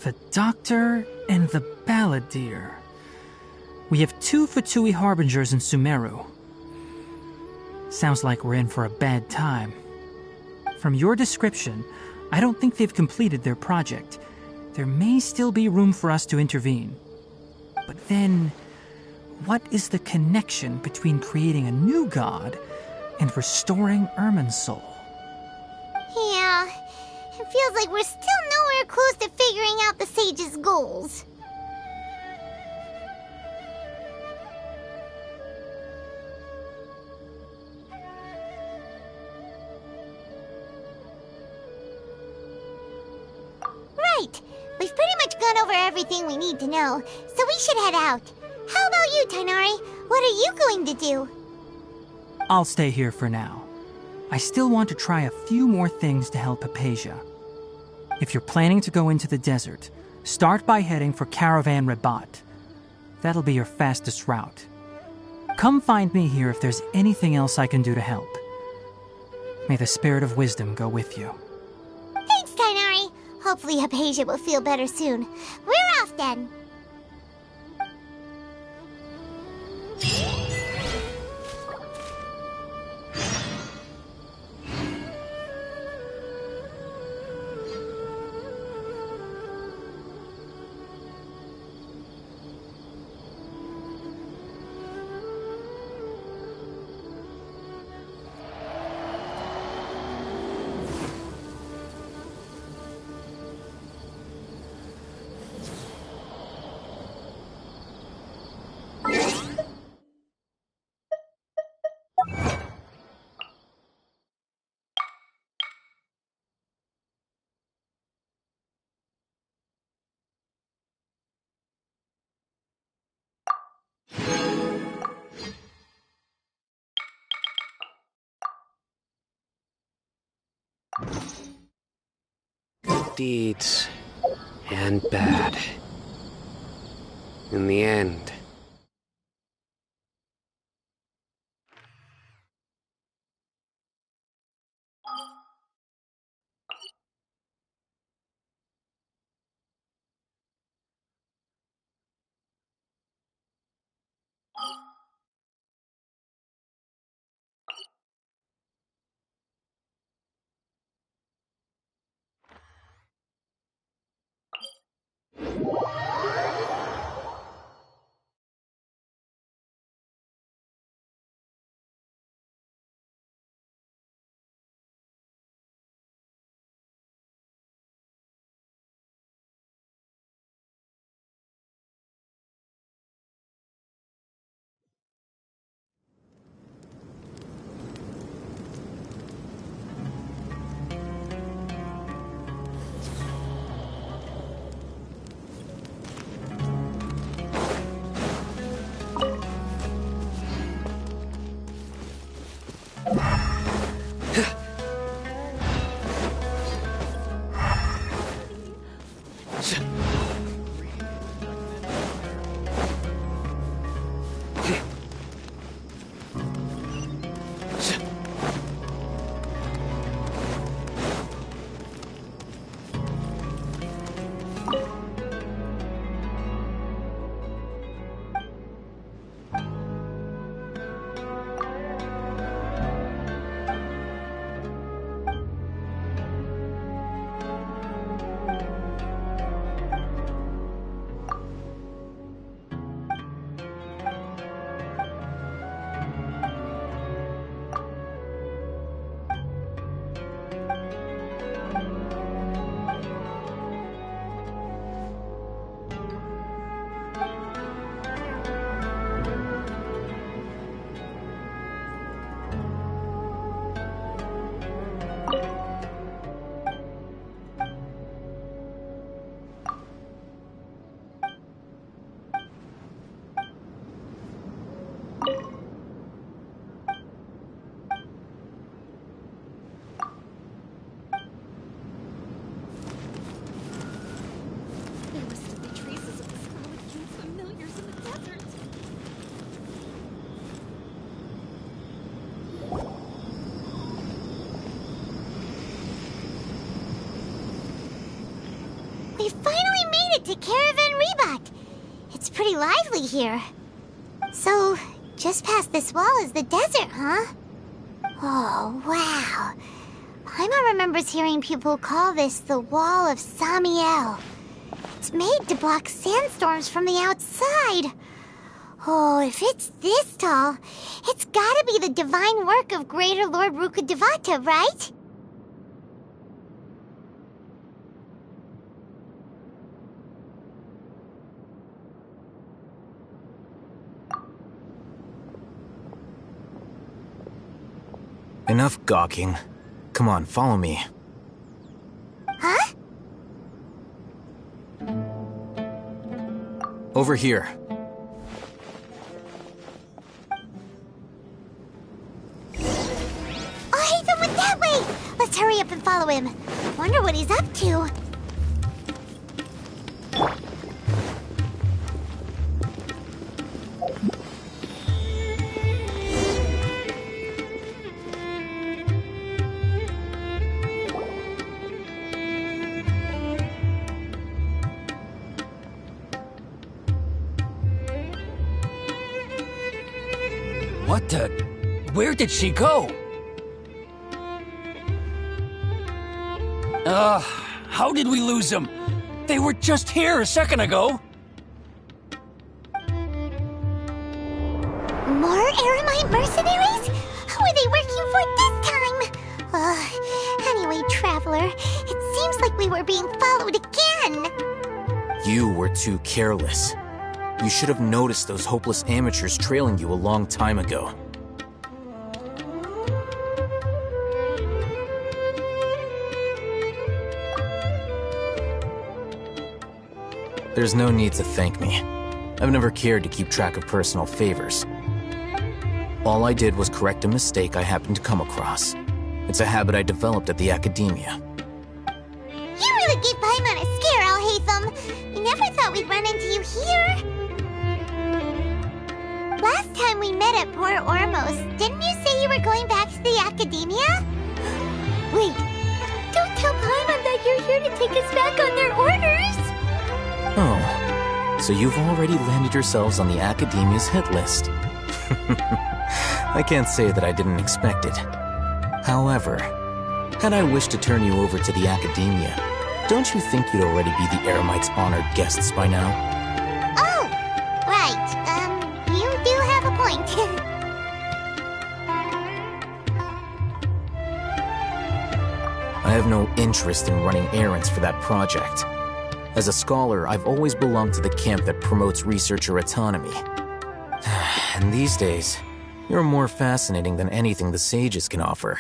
The Doctor and the Balladeer. We have 2 Fatui Harbingers in Sumeru. Sounds like we're in for a bad time. From your description, I don't think they've completed their project. There may still be room for us to intervene. But then, what is the connection between creating a new god and restoring Irminsul? Yeah, it feels like we're still nowhere close to figuring out the Sage's goals. Right, we've pretty much gone over everything we need to know, so we should head out. How about you, Tighnari? What are you going to do? I'll stay here for now. I still want to try a few more things to help Hypatia. If you're planning to go into the desert, start by heading for Caravan Rabat. That'll be your fastest route. Come find me here if there's anything else I can do to help. May the Spirit of Wisdom go with you. Thanks, Tighnari. Hopefully Hypatia will feel better soon. We're off then. Good deeds and bad. In the end, We finally made it to Caravan Rebot. It's pretty lively here. So, just past this wall is the desert, huh? Oh, wow. Paimon remembers hearing people call this the Wall of Samiel. It's made to block sandstorms from the outside. Oh, if it's this tall, it's gotta be the divine work of Greater Lord Rukkhadevata, right? Enough gawking. Come on, follow me. Huh? Over here. Oh, Haytham went that way! Let's hurry up and follow him. Wonder what he's up to. What the? Where did she go? How did we lose them? They were just here a second ago. More Eremite mercenaries? Who are they working for this time? Anyway, Traveler, it seems like we were being followed again. You were too careless. You should have noticed those hopeless amateurs trailing you a long time ago. There's no need to thank me. I've never cared to keep track of personal favors. All I did was correct a mistake I happened to come across. It's a habit I developed at the Academia. You really gave Paimon a scare, Al Haytham. We never thought we'd run into you here. Last time we met at Port Ormos, didn't you say you were going back to the Academia? Wait, don't tell Paimon that you're here to take us back on their orders! Oh, so you've already landed yourselves on the Academia's hit list. I can't say that I didn't expect it. However, had I wished to turn you over to the Academia, don't you think you'd already be the Eremites' honored guests by now? Oh, right. You do have a point. I have no interest in running errands for that project. As a scholar, I've always belonged to the camp that promotes researcher autonomy. And these days, you're more fascinating than anything the sages can offer.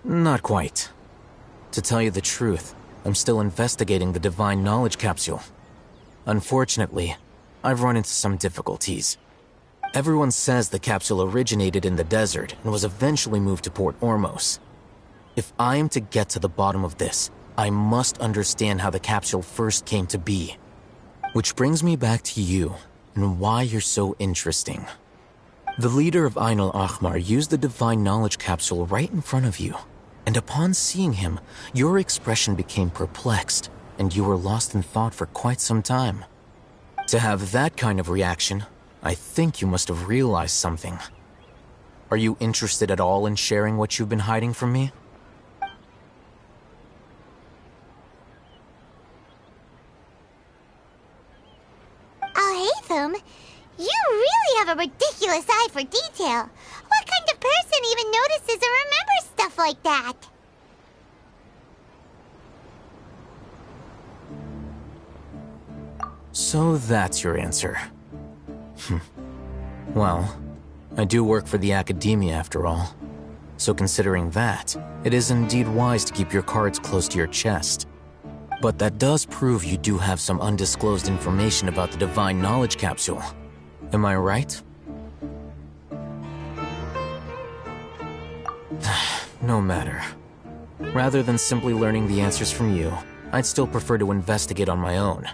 Not quite. To tell you the truth, I'm still investigating the Divine Knowledge Capsule. Unfortunately, I've run into some difficulties. Everyone says the capsule originated in the desert and was eventually moved to Port Ormos. If I am to get to the bottom of this, I must understand how the capsule first came to be. Which brings me back to you, and why you're so interesting. The leader of Ain al-Ahmar used the Divine Knowledge Capsule right in front of you, and upon seeing him, your expression became perplexed, and you were lost in thought for quite some time. To have that kind of reaction, I think you must have realized something. Are you interested at all in sharing what you've been hiding from me? Haytham, you really have a ridiculous eye for detail. What kind of person even notices or remembers stuff like that? So that's your answer. Well, I do work for the Academia after all. So considering that, it is indeed wise to keep your cards close to your chest. But that does prove you do have some undisclosed information about the Divine Knowledge Capsule. Am I right? No matter. Rather than simply learning the answers from you, I'd still prefer to investigate on my own.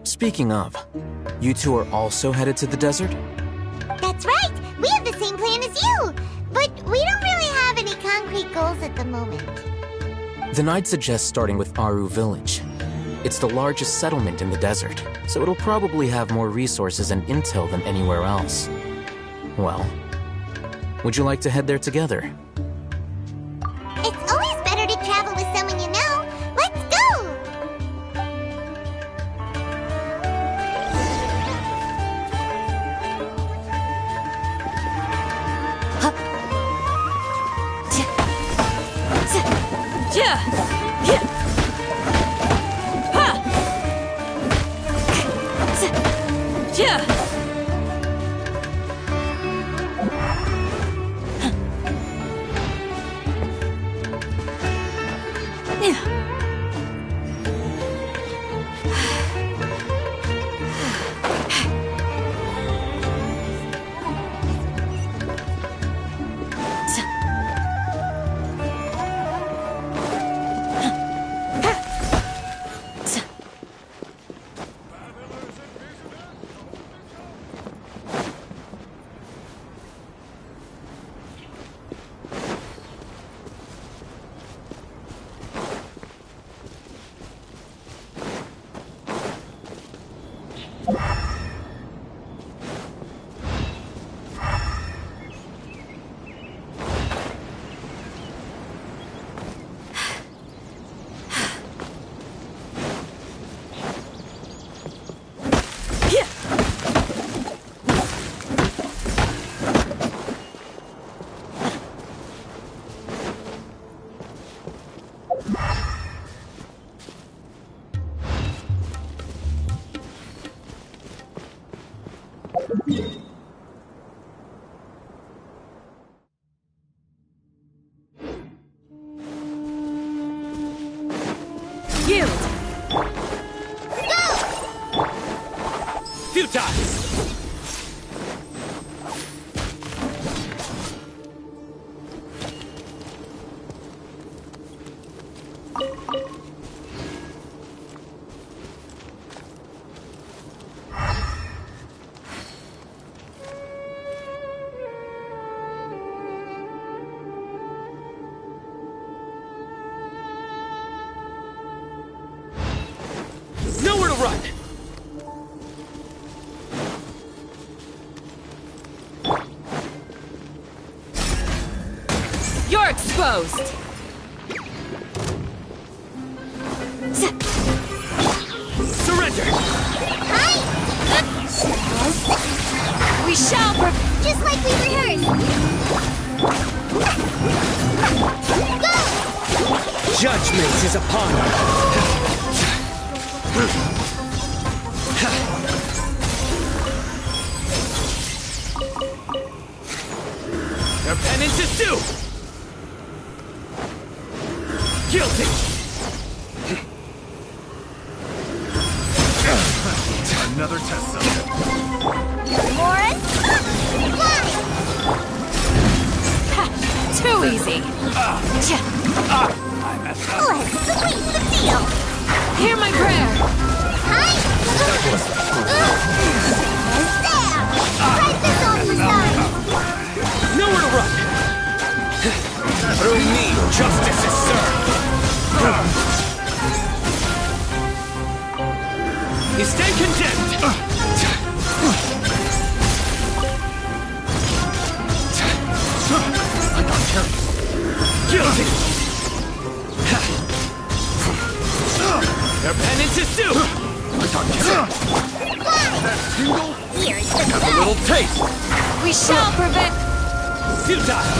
Speaking of, you two are also headed to the desert? That's right! We have the same plan as you, but we don't really have any concrete goals at the moment. Then I'd suggest starting with Aru Village. It's the largest settlement in the desert, so it'll probably have more resources and intel than anywhere else. Well, would you like to head there together? It's always better to travel with someone you know. Let's go! Nowhere to run! You're exposed! Surrender! We shall just like we rehearsed! Go! Judgment is upon you! Your penance is due! Guilty! Another test subject. Lauren? Too easy! I messed up. Let's sweeten the deal! Hear my prayer! Hi! Try this on for size! Nowhere to run! Through me, justice is served! You stand condemned! I got carried. Guilty! Your penance is due! I got carried. Here's the Have a little taste! We shall prevent... Futile!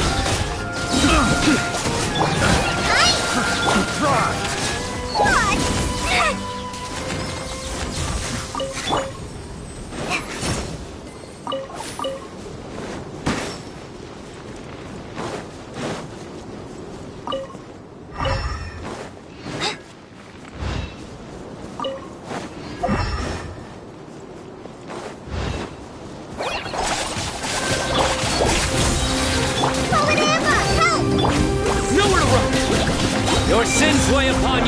Try! Your sins weigh upon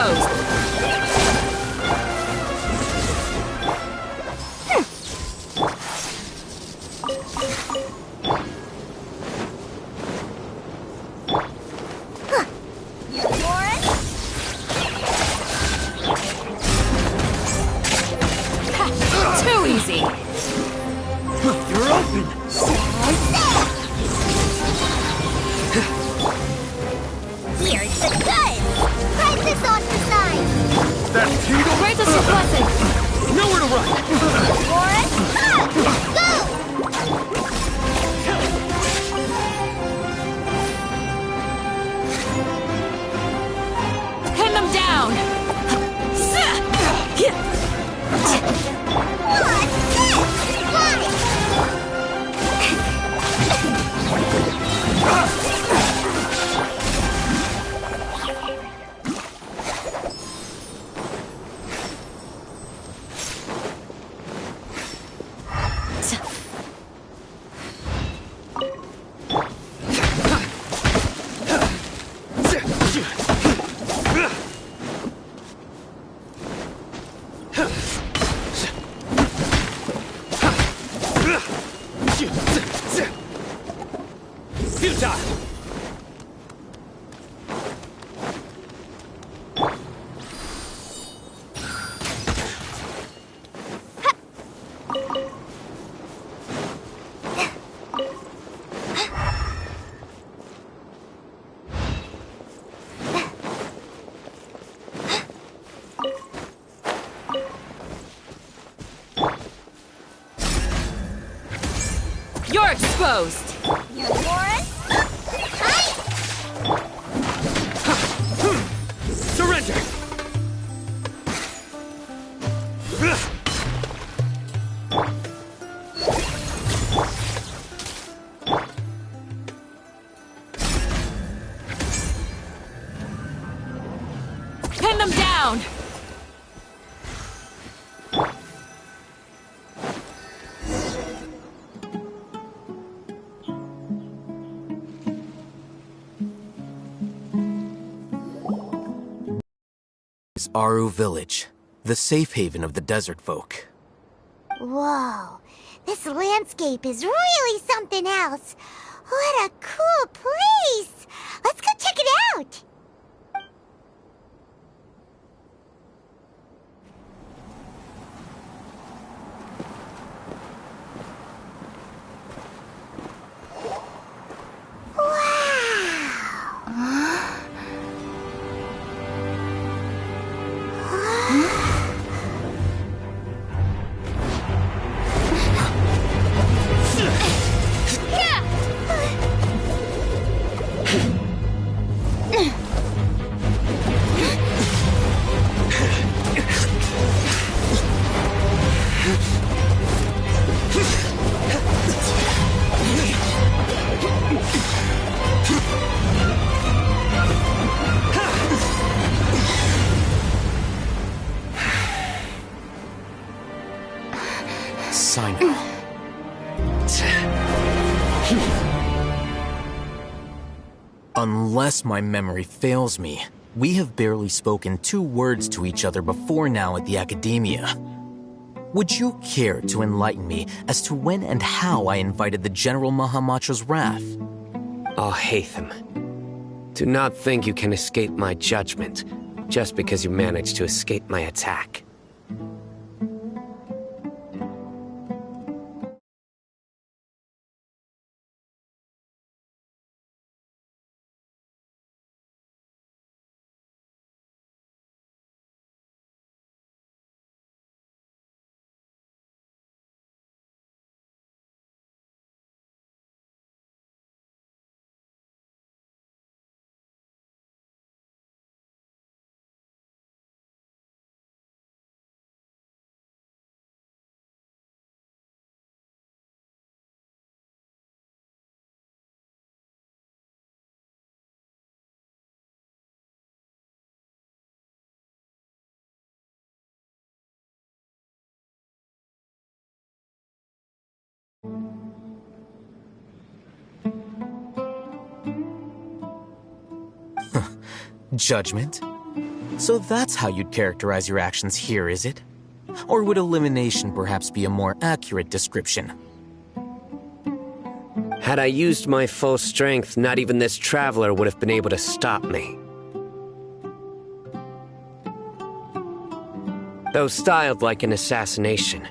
exposed! Too easy! You're open! Here's the goods! Price this on the side! That tingle! Grant us your blessing! Nowhere to run! Warren, up! Go! Pin them down! You're exposed! You're Warren? Surrender! Pin them down! Aru Village, the safe haven of the desert folk. Whoa, this landscape is really something else. What a cool place! Let's go check it out! Unless my memory fails me, we have barely spoken 2 words to each other before now at the Academia. Would you care to enlighten me as to when and how I invited the General Mahamacho's wrath? Oh, Hatham. Do not think you can escape my judgment just because you managed to escape my attack. Judgment? So that's how you'd characterize your actions here, is it? Or would elimination perhaps be a more accurate description? Had I used my full strength, not even this traveler would have been able to stop me. Though styled like an assassination,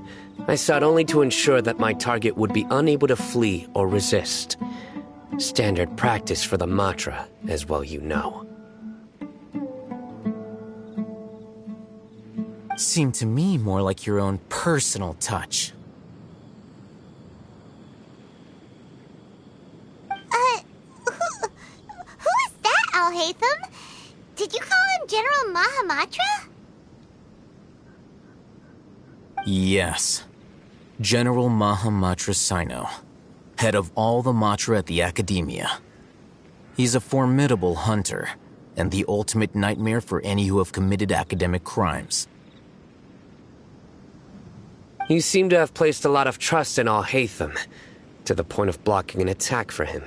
I sought only to ensure that my target would be unable to flee or resist. Standard practice for the Matra, as well you know. Seemed to me more like your own personal touch. Who is that, Alhaitham? Did you call him General Mahamatra? Yes. General Mahamatra Sino, head of all the Matra at the Academia. He's a formidable hunter, and the ultimate nightmare for any who have committed academic crimes. You seem to have placed a lot of trust in Alhaitham, to the point of blocking an attack for him.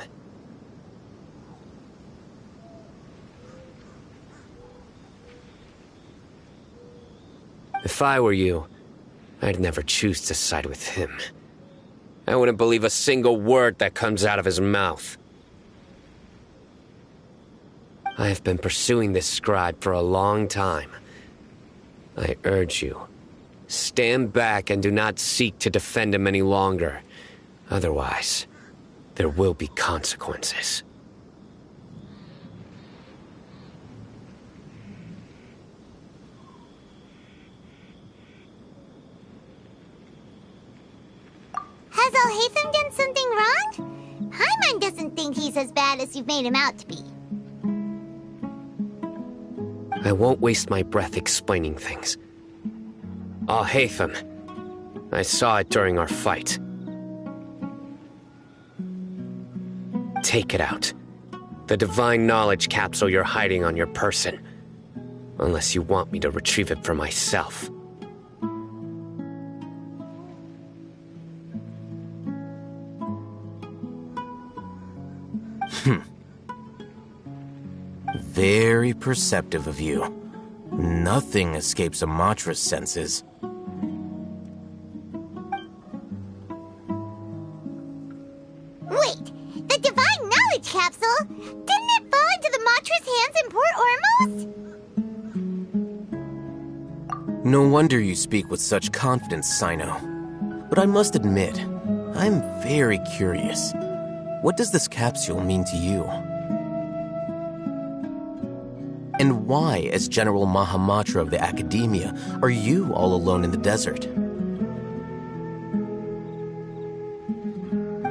If I were you, I'd never choose to side with him. I wouldn't believe a single word that comes out of his mouth. I have been pursuing this scribe for a long time. I urge you, stand back and do not seek to defend him any longer. Otherwise, there will be consequences. Has Alhaitham done something wrong? Paimon doesn't think he's as bad as you've made him out to be. I won't waste my breath explaining things. Alhaitham, I saw it during our fight. Take it out. The divine knowledge capsule you're hiding on your person. Unless you want me to retrieve it for myself. Very perceptive of you. Nothing escapes a Matra's senses. Wait, the divine knowledge capsule? Didn't it fall into the Matra's hands in Port Ormos? No wonder you speak with such confidence, Sino. But I must admit, I'm very curious. What does this capsule mean to you? And why, as General Mahamatra of the Academia, are you all alone in the desert?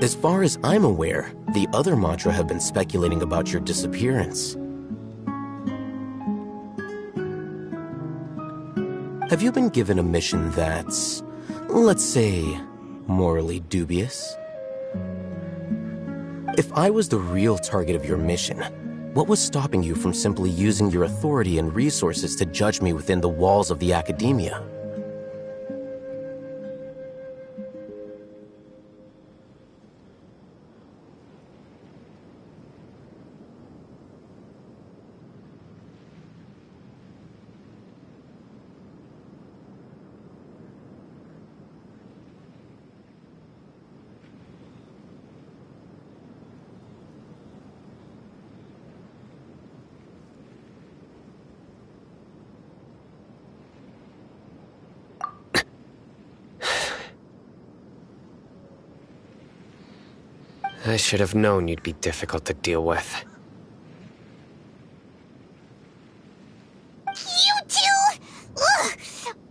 As far as I'm aware, the other Matra have been speculating about your disappearance. Have you been given a mission that's, let's say, morally dubious? If I was the real target of your mission, what was stopping you from simply using your authority and resources to judge me within the walls of the Academia? I should have known you'd be difficult to deal with. You two! Ugh!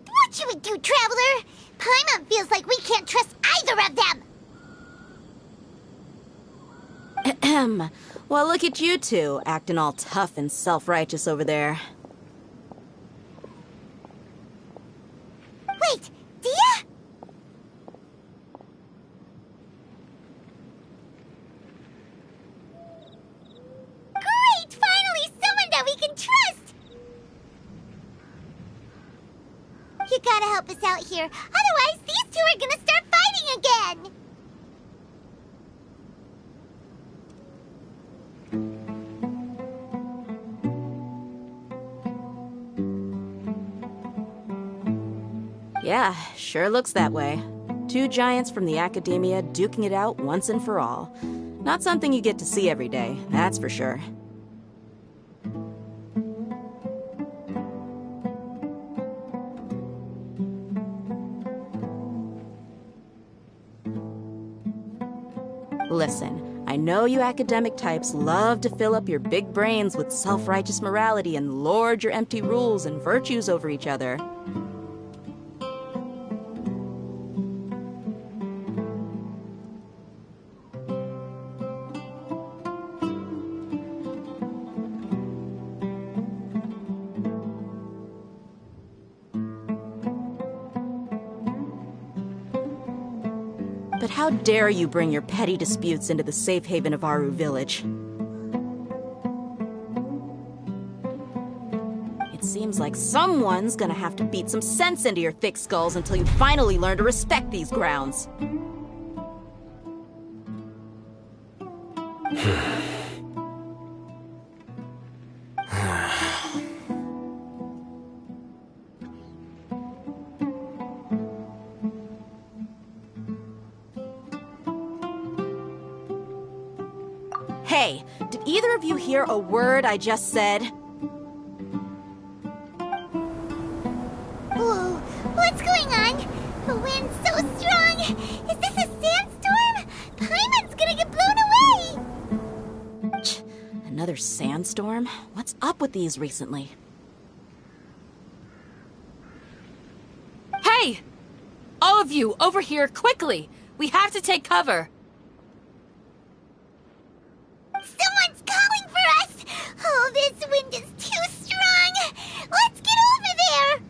What you would do, Traveler? Paimon feels like we can't trust either of them! Ahem. Well, look at you two, acting all tough and self-righteous over there. Wait, Dia? Great! Finally, someone that we can trust! You gotta help us out here, otherwise these two are gonna start fighting again! Yeah, sure looks that way. Two giants from the academia duking it out once and for all. Not something you get to see every day, that's for sure. Listen, I know you academic types love to fill up your big brains with self-righteous morality and lord your empty rules and virtues over each other. But how dare you bring your petty disputes into the safe haven of Aru Village? It seems like someone's gonna have to beat some sense into your thick skulls until you finally learn to respect these grounds. Hey, did either of you hear a word I just said? Whoa, what's going on? The wind's so strong! Is this a sandstorm? Paimon's gonna get blown away! Another sandstorm? What's up with these recently? Hey! All of you, over here, quickly! We have to take cover! Someone's calling for us! Oh, this wind is too strong! Let's get over there!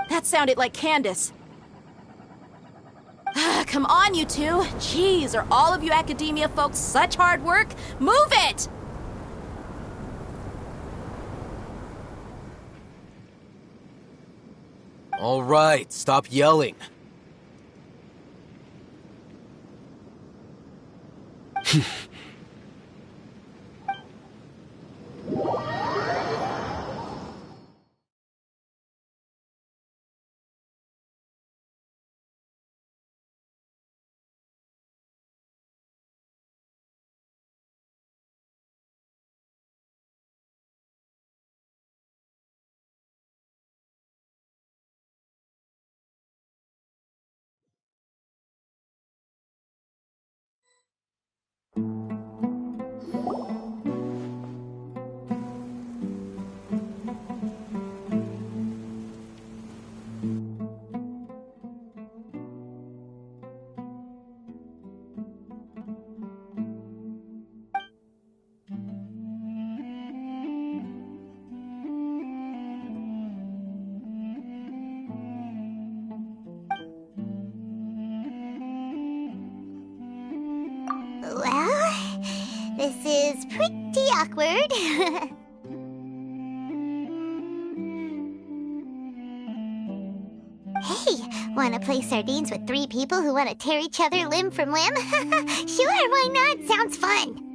That sounded like Candace. Come on, you two. Jeez, are all of you academia folks such hard work? Move it! All right, stop yelling. Well, this is pretty awkward. Hey, wanna play sardines with 3 people who wanna tear each other limb from limb? Sure, why not? Sounds fun.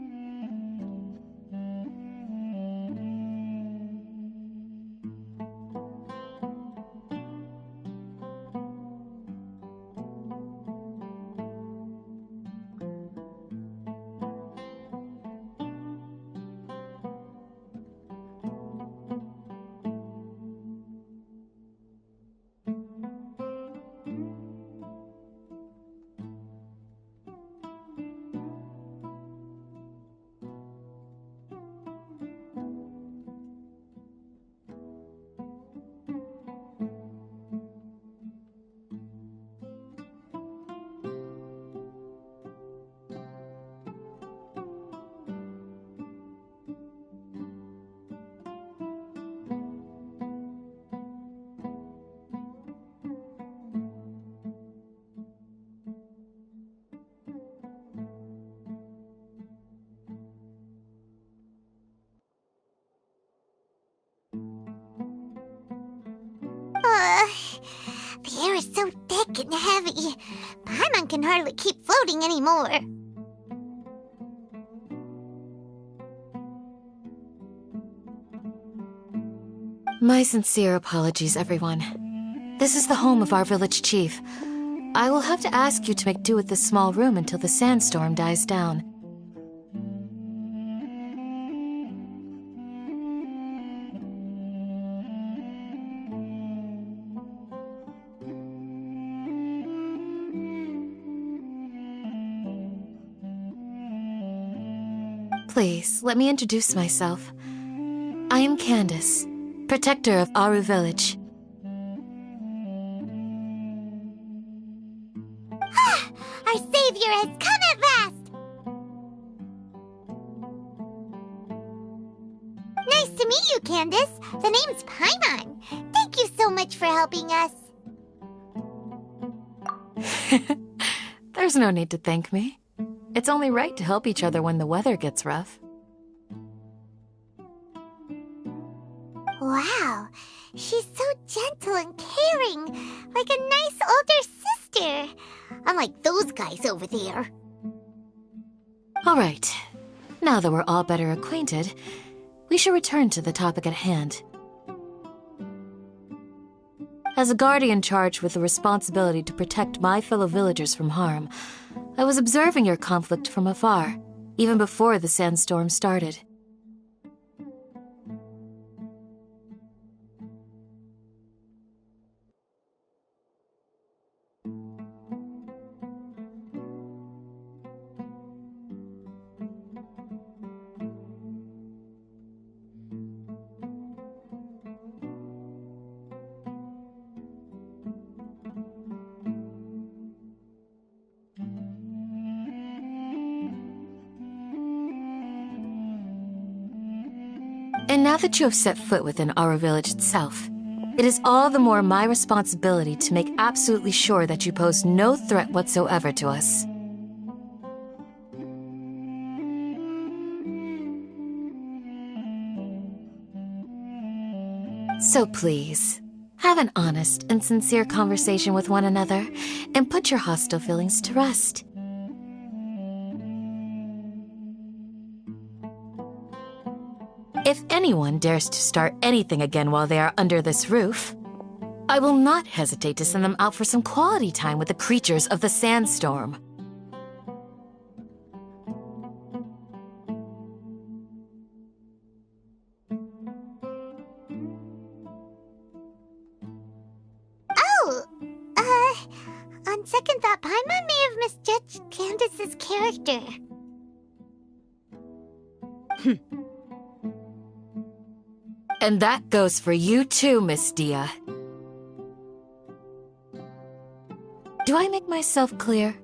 The air is so thick and heavy. Paimon can hardly keep floating anymore. My sincere apologies, everyone. This is the home of our village chief. I will have to ask you to make do with this small room until the sandstorm dies down. Please, let me introduce myself. I am Candace, protector of Aru Village. Our savior has come at last! Nice to meet you, Candace. The name's Paimon. Thank you so much for helping us. There's no need to thank me. It's only right to help each other when the weather gets rough. Wow, she's so gentle and caring, like a nice older sister. Unlike those guys over there. All right. Now that we're all better acquainted, we should return to the topic at hand. As a guardian charged with the responsibility to protect my fellow villagers from harm, I was observing your conflict from afar, even before the sandstorm started. And now that you have set foot within our village itself, it is all the more my responsibility to make absolutely sure that you pose no threat whatsoever to us. So please, have an honest and sincere conversation with one another and put your hostile feelings to rest. If anyone dares to start anything again while they are under this roof, I will not hesitate to send them out for some quality time with the creatures of the sandstorm. On second thought, Paimon may have misjudged Candace's character. And that goes for you too, Miss Dia. Do I make myself clear?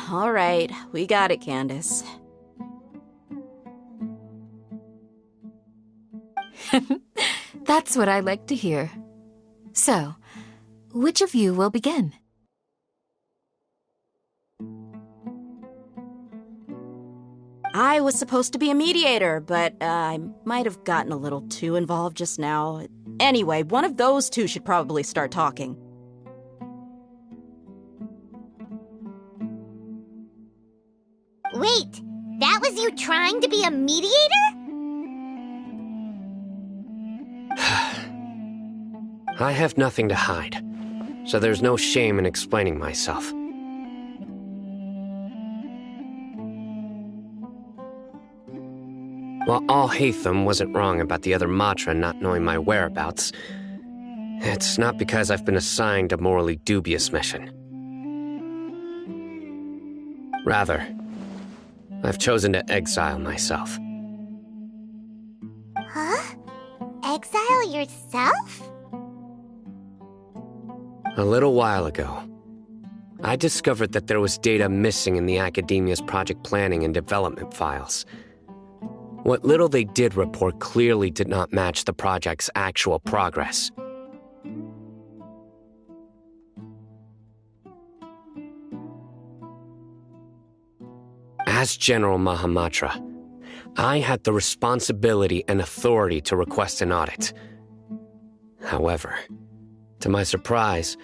All right, we got it, Candace. That's what I like to hear. So, which of you will begin? I was supposed to be a mediator, but I might have gotten a little too involved just now. Anyway, one of those two should probably start talking. Wait, that was you trying to be a mediator? I have nothing to hide, so there's no shame in explaining myself. While Al-Haytham wasn't wrong about the other Matra not knowing my whereabouts, it's not because I've been assigned a morally dubious mission. Rather, I've chosen to exile myself. Huh? Exile yourself? A little while ago, I discovered that there was data missing in the Academia's project planning and development files. What little they did report clearly did not match the project's actual progress. As General Mahamatra, I had the responsibility and authority to request an audit. However, to my surprise,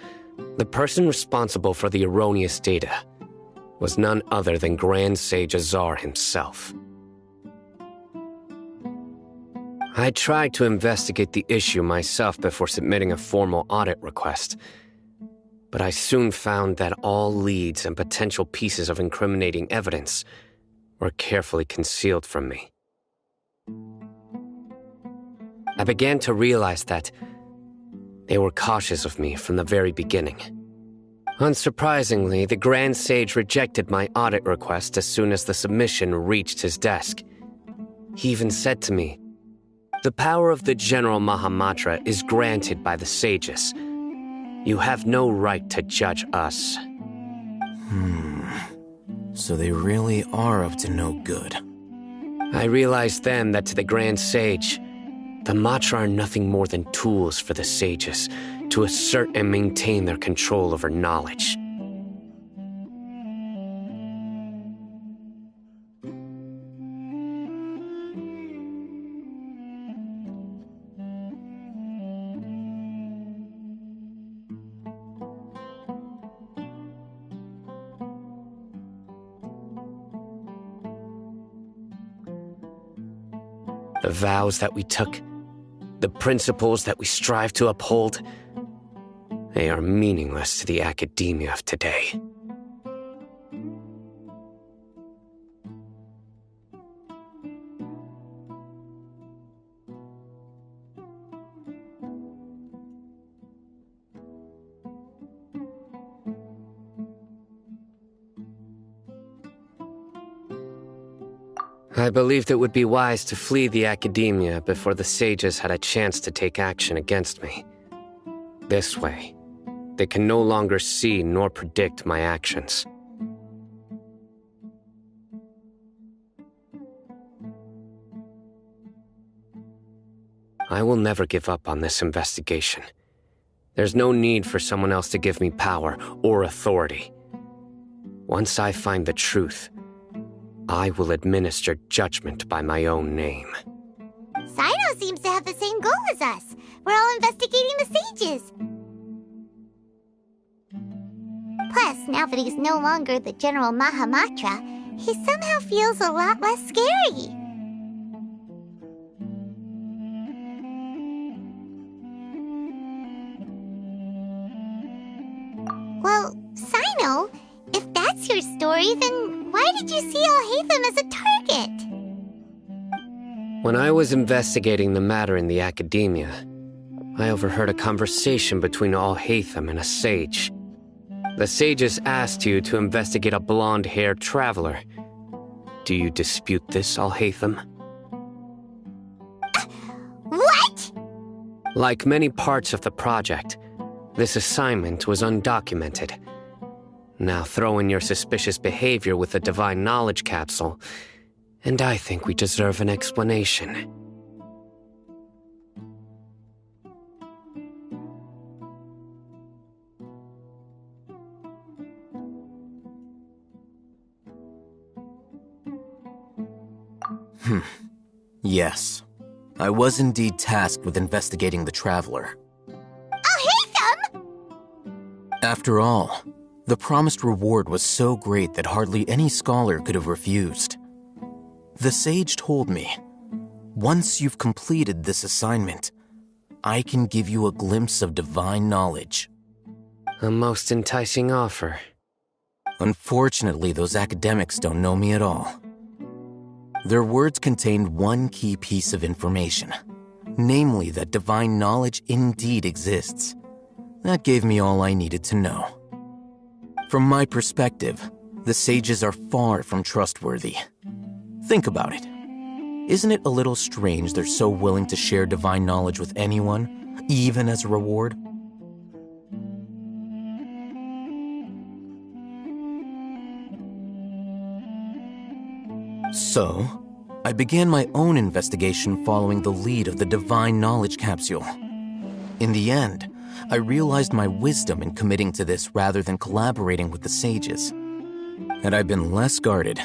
the person responsible for the erroneous data was none other than Grand Sage Azar himself. I tried to investigate the issue myself before submitting a formal audit request, but I soon found that all leads and potential pieces of incriminating evidence were carefully concealed from me. I began to realize that they were cautious of me from the very beginning. Unsurprisingly, the Grand Sage rejected my audit request as soon as the submission reached his desk. He even said to me, "The power of the General Mahamatra is granted by the sages. You have no right to judge us." So they really are up to no good. I realized then that to the Grand Sage, the Matra are nothing more than tools for the sages to assert and maintain their control over knowledge. The vows that we took, the principles that we strive to uphold, they are meaningless to the academia of today. I believed it would be wise to flee the academia before the sages had a chance to take action against me. This way, they can no longer see nor predict my actions. I will never give up on this investigation. There's no need for someone else to give me power or authority. Once I find the truth, I will administer judgment by my own name. Sino seems to have the same goal as us. We're all investigating the sages. Plus, now that he's no longer the General Mahamatra, he somehow feels a lot less scary. Well, Sino, if that's your story, then why did you see Alhaitham as a target? When I was investigating the matter in the academia, I overheard a conversation between Alhaitham and a sage. The sages asked you to investigate a blonde-haired traveler. Do you dispute this, Alhaitham? What? Like many parts of the project, this assignment was undocumented. Now throw in your suspicious behavior with the Divine Knowledge Capsule, and I think we deserve an explanation. Yes. I was indeed tasked with investigating the Traveler. Alhaitham! After all, the promised reward was so great that hardly any scholar could have refused. The sage told me, once you've completed this assignment, I can give you a glimpse of divine knowledge. A most enticing offer. Unfortunately, those academics don't know me at all. Their words contained one key piece of information, namely that divine knowledge indeed exists. That gave me all I needed to know. From my perspective, the sages are far from trustworthy. Think about it. Isn't it a little strange they're so willing to share divine knowledge with anyone, even as a reward? So, I began my own investigation following the lead of the Divine Knowledge Capsule. In the end, I realized my wisdom in committing to this rather than collaborating with the sages. Had I been less guarded,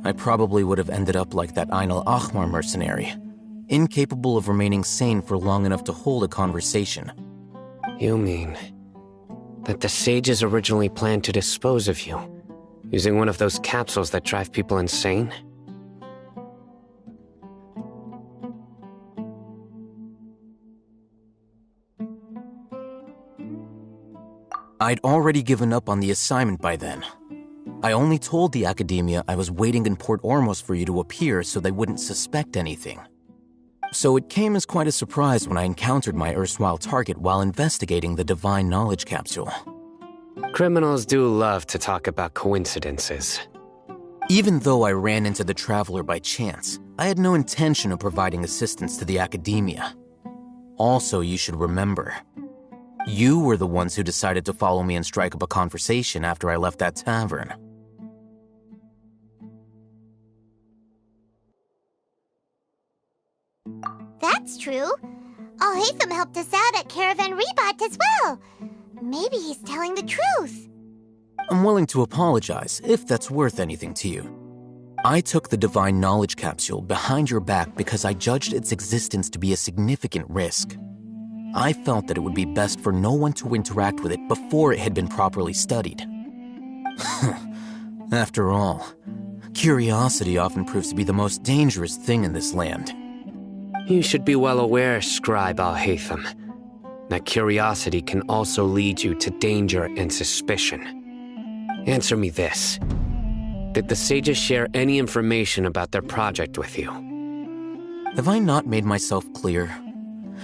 I probably would have ended up like that Ain al-Ahmar mercenary, incapable of remaining sane for long enough to hold a conversation. You mean that the sages originally planned to dispose of you, using one of those capsules that drive people insane? I'd already given up on the assignment by then. I only told the Academia I was waiting in Port Ormos for you to appear so they wouldn't suspect anything. So it came as quite a surprise when I encountered my erstwhile target while investigating the Divine Knowledge Capsule. Criminals do love to talk about coincidences. Even though I ran into the Traveler by chance, I had no intention of providing assistance to the Academia. Also, you should remember, you were the ones who decided to follow me and strike up a conversation after I left that tavern. That's true. Al-Haytham helped us out at Caravan Rebat as well. Maybe he's telling the truth. I'm willing to apologize if that's worth anything to you. I took the Divine Knowledge Capsule behind your back because I judged its existence to be a significant risk. I felt that it would be best for no one to interact with it before it had been properly studied. After all, curiosity often proves to be the most dangerous thing in this land. You should be well aware, Scribe Al-Haytham, that curiosity can also lead you to danger and suspicion. Answer me this. Did the sages share any information about their project with you? Have I not made myself clear?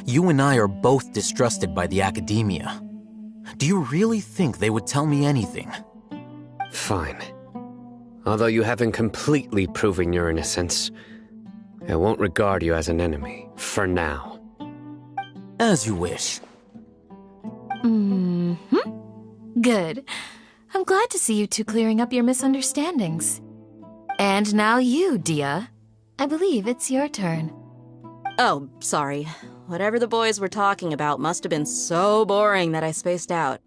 You and I are both distrusted by the Academia. Do you really think they would tell me anything? Fine. Although you haven't completely proven your innocence, I won't regard you as an enemy, for now. As you wish. Good. I'm glad to see you two clearing up your misunderstandings. And now you, Dia. I believe it's your turn. Oh, sorry. Whatever the boys were talking about must have been so boring that I spaced out.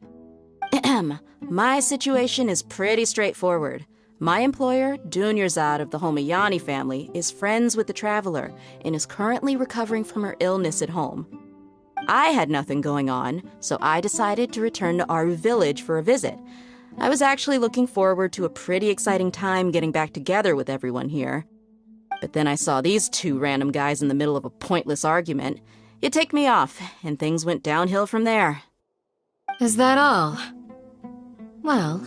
My situation is pretty straightforward. My employer, Dunyarzad of the Homayani family, is friends with the Traveler and is currently recovering from her illness at home. I had nothing going on, so I decided to return to Aru village for a visit. I was actually looking forward to a pretty exciting time getting back together with everyone here. But then I saw these two random guys in the middle of a pointless argument. It ticked me off, and things went downhill from there. Is that all? Well,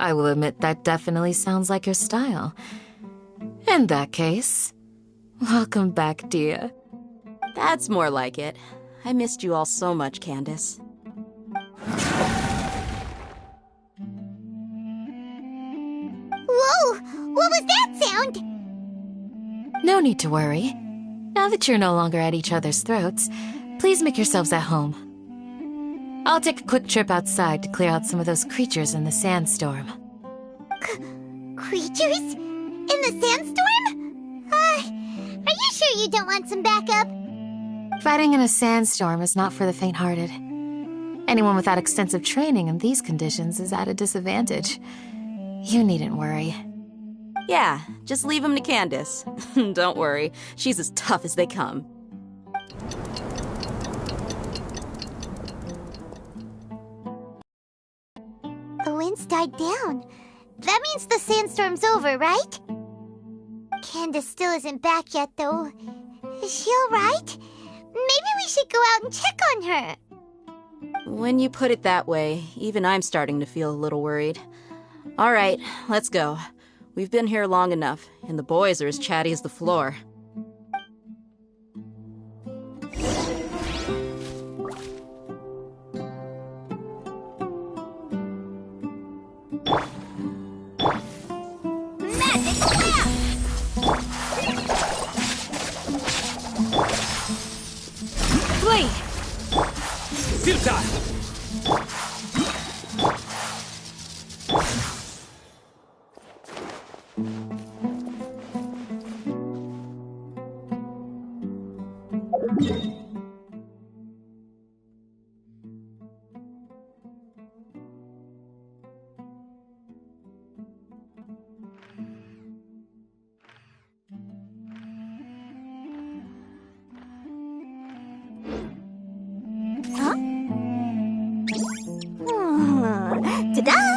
I will admit that definitely sounds like your style. In that case, welcome back, Dia. That's more like it. I missed you all so much, Candace. Whoa! What was that sound? No need to worry. Now that you're no longer at each other's throats, please make yourselves at home. I'll take a quick trip outside to clear out some of those creatures in the sandstorm. Creatures? In the sandstorm? Are you sure you don't want some backup? Fighting in a sandstorm is not for the faint-hearted. Anyone without extensive training in these conditions is at a disadvantage. You needn't worry. Yeah, just leave him to Candace. Don't worry, she's as tough as they come. The wind's died down. That means the sandstorm's over, right? Candace still isn't back yet, though. Is she alright? Maybe we should go out and check on her. When you put it that way, even I'm starting to feel a little worried. All right, let's go. We've been here long enough, and the boys are as chatty as the floor. Flee! Futile! Ta-da!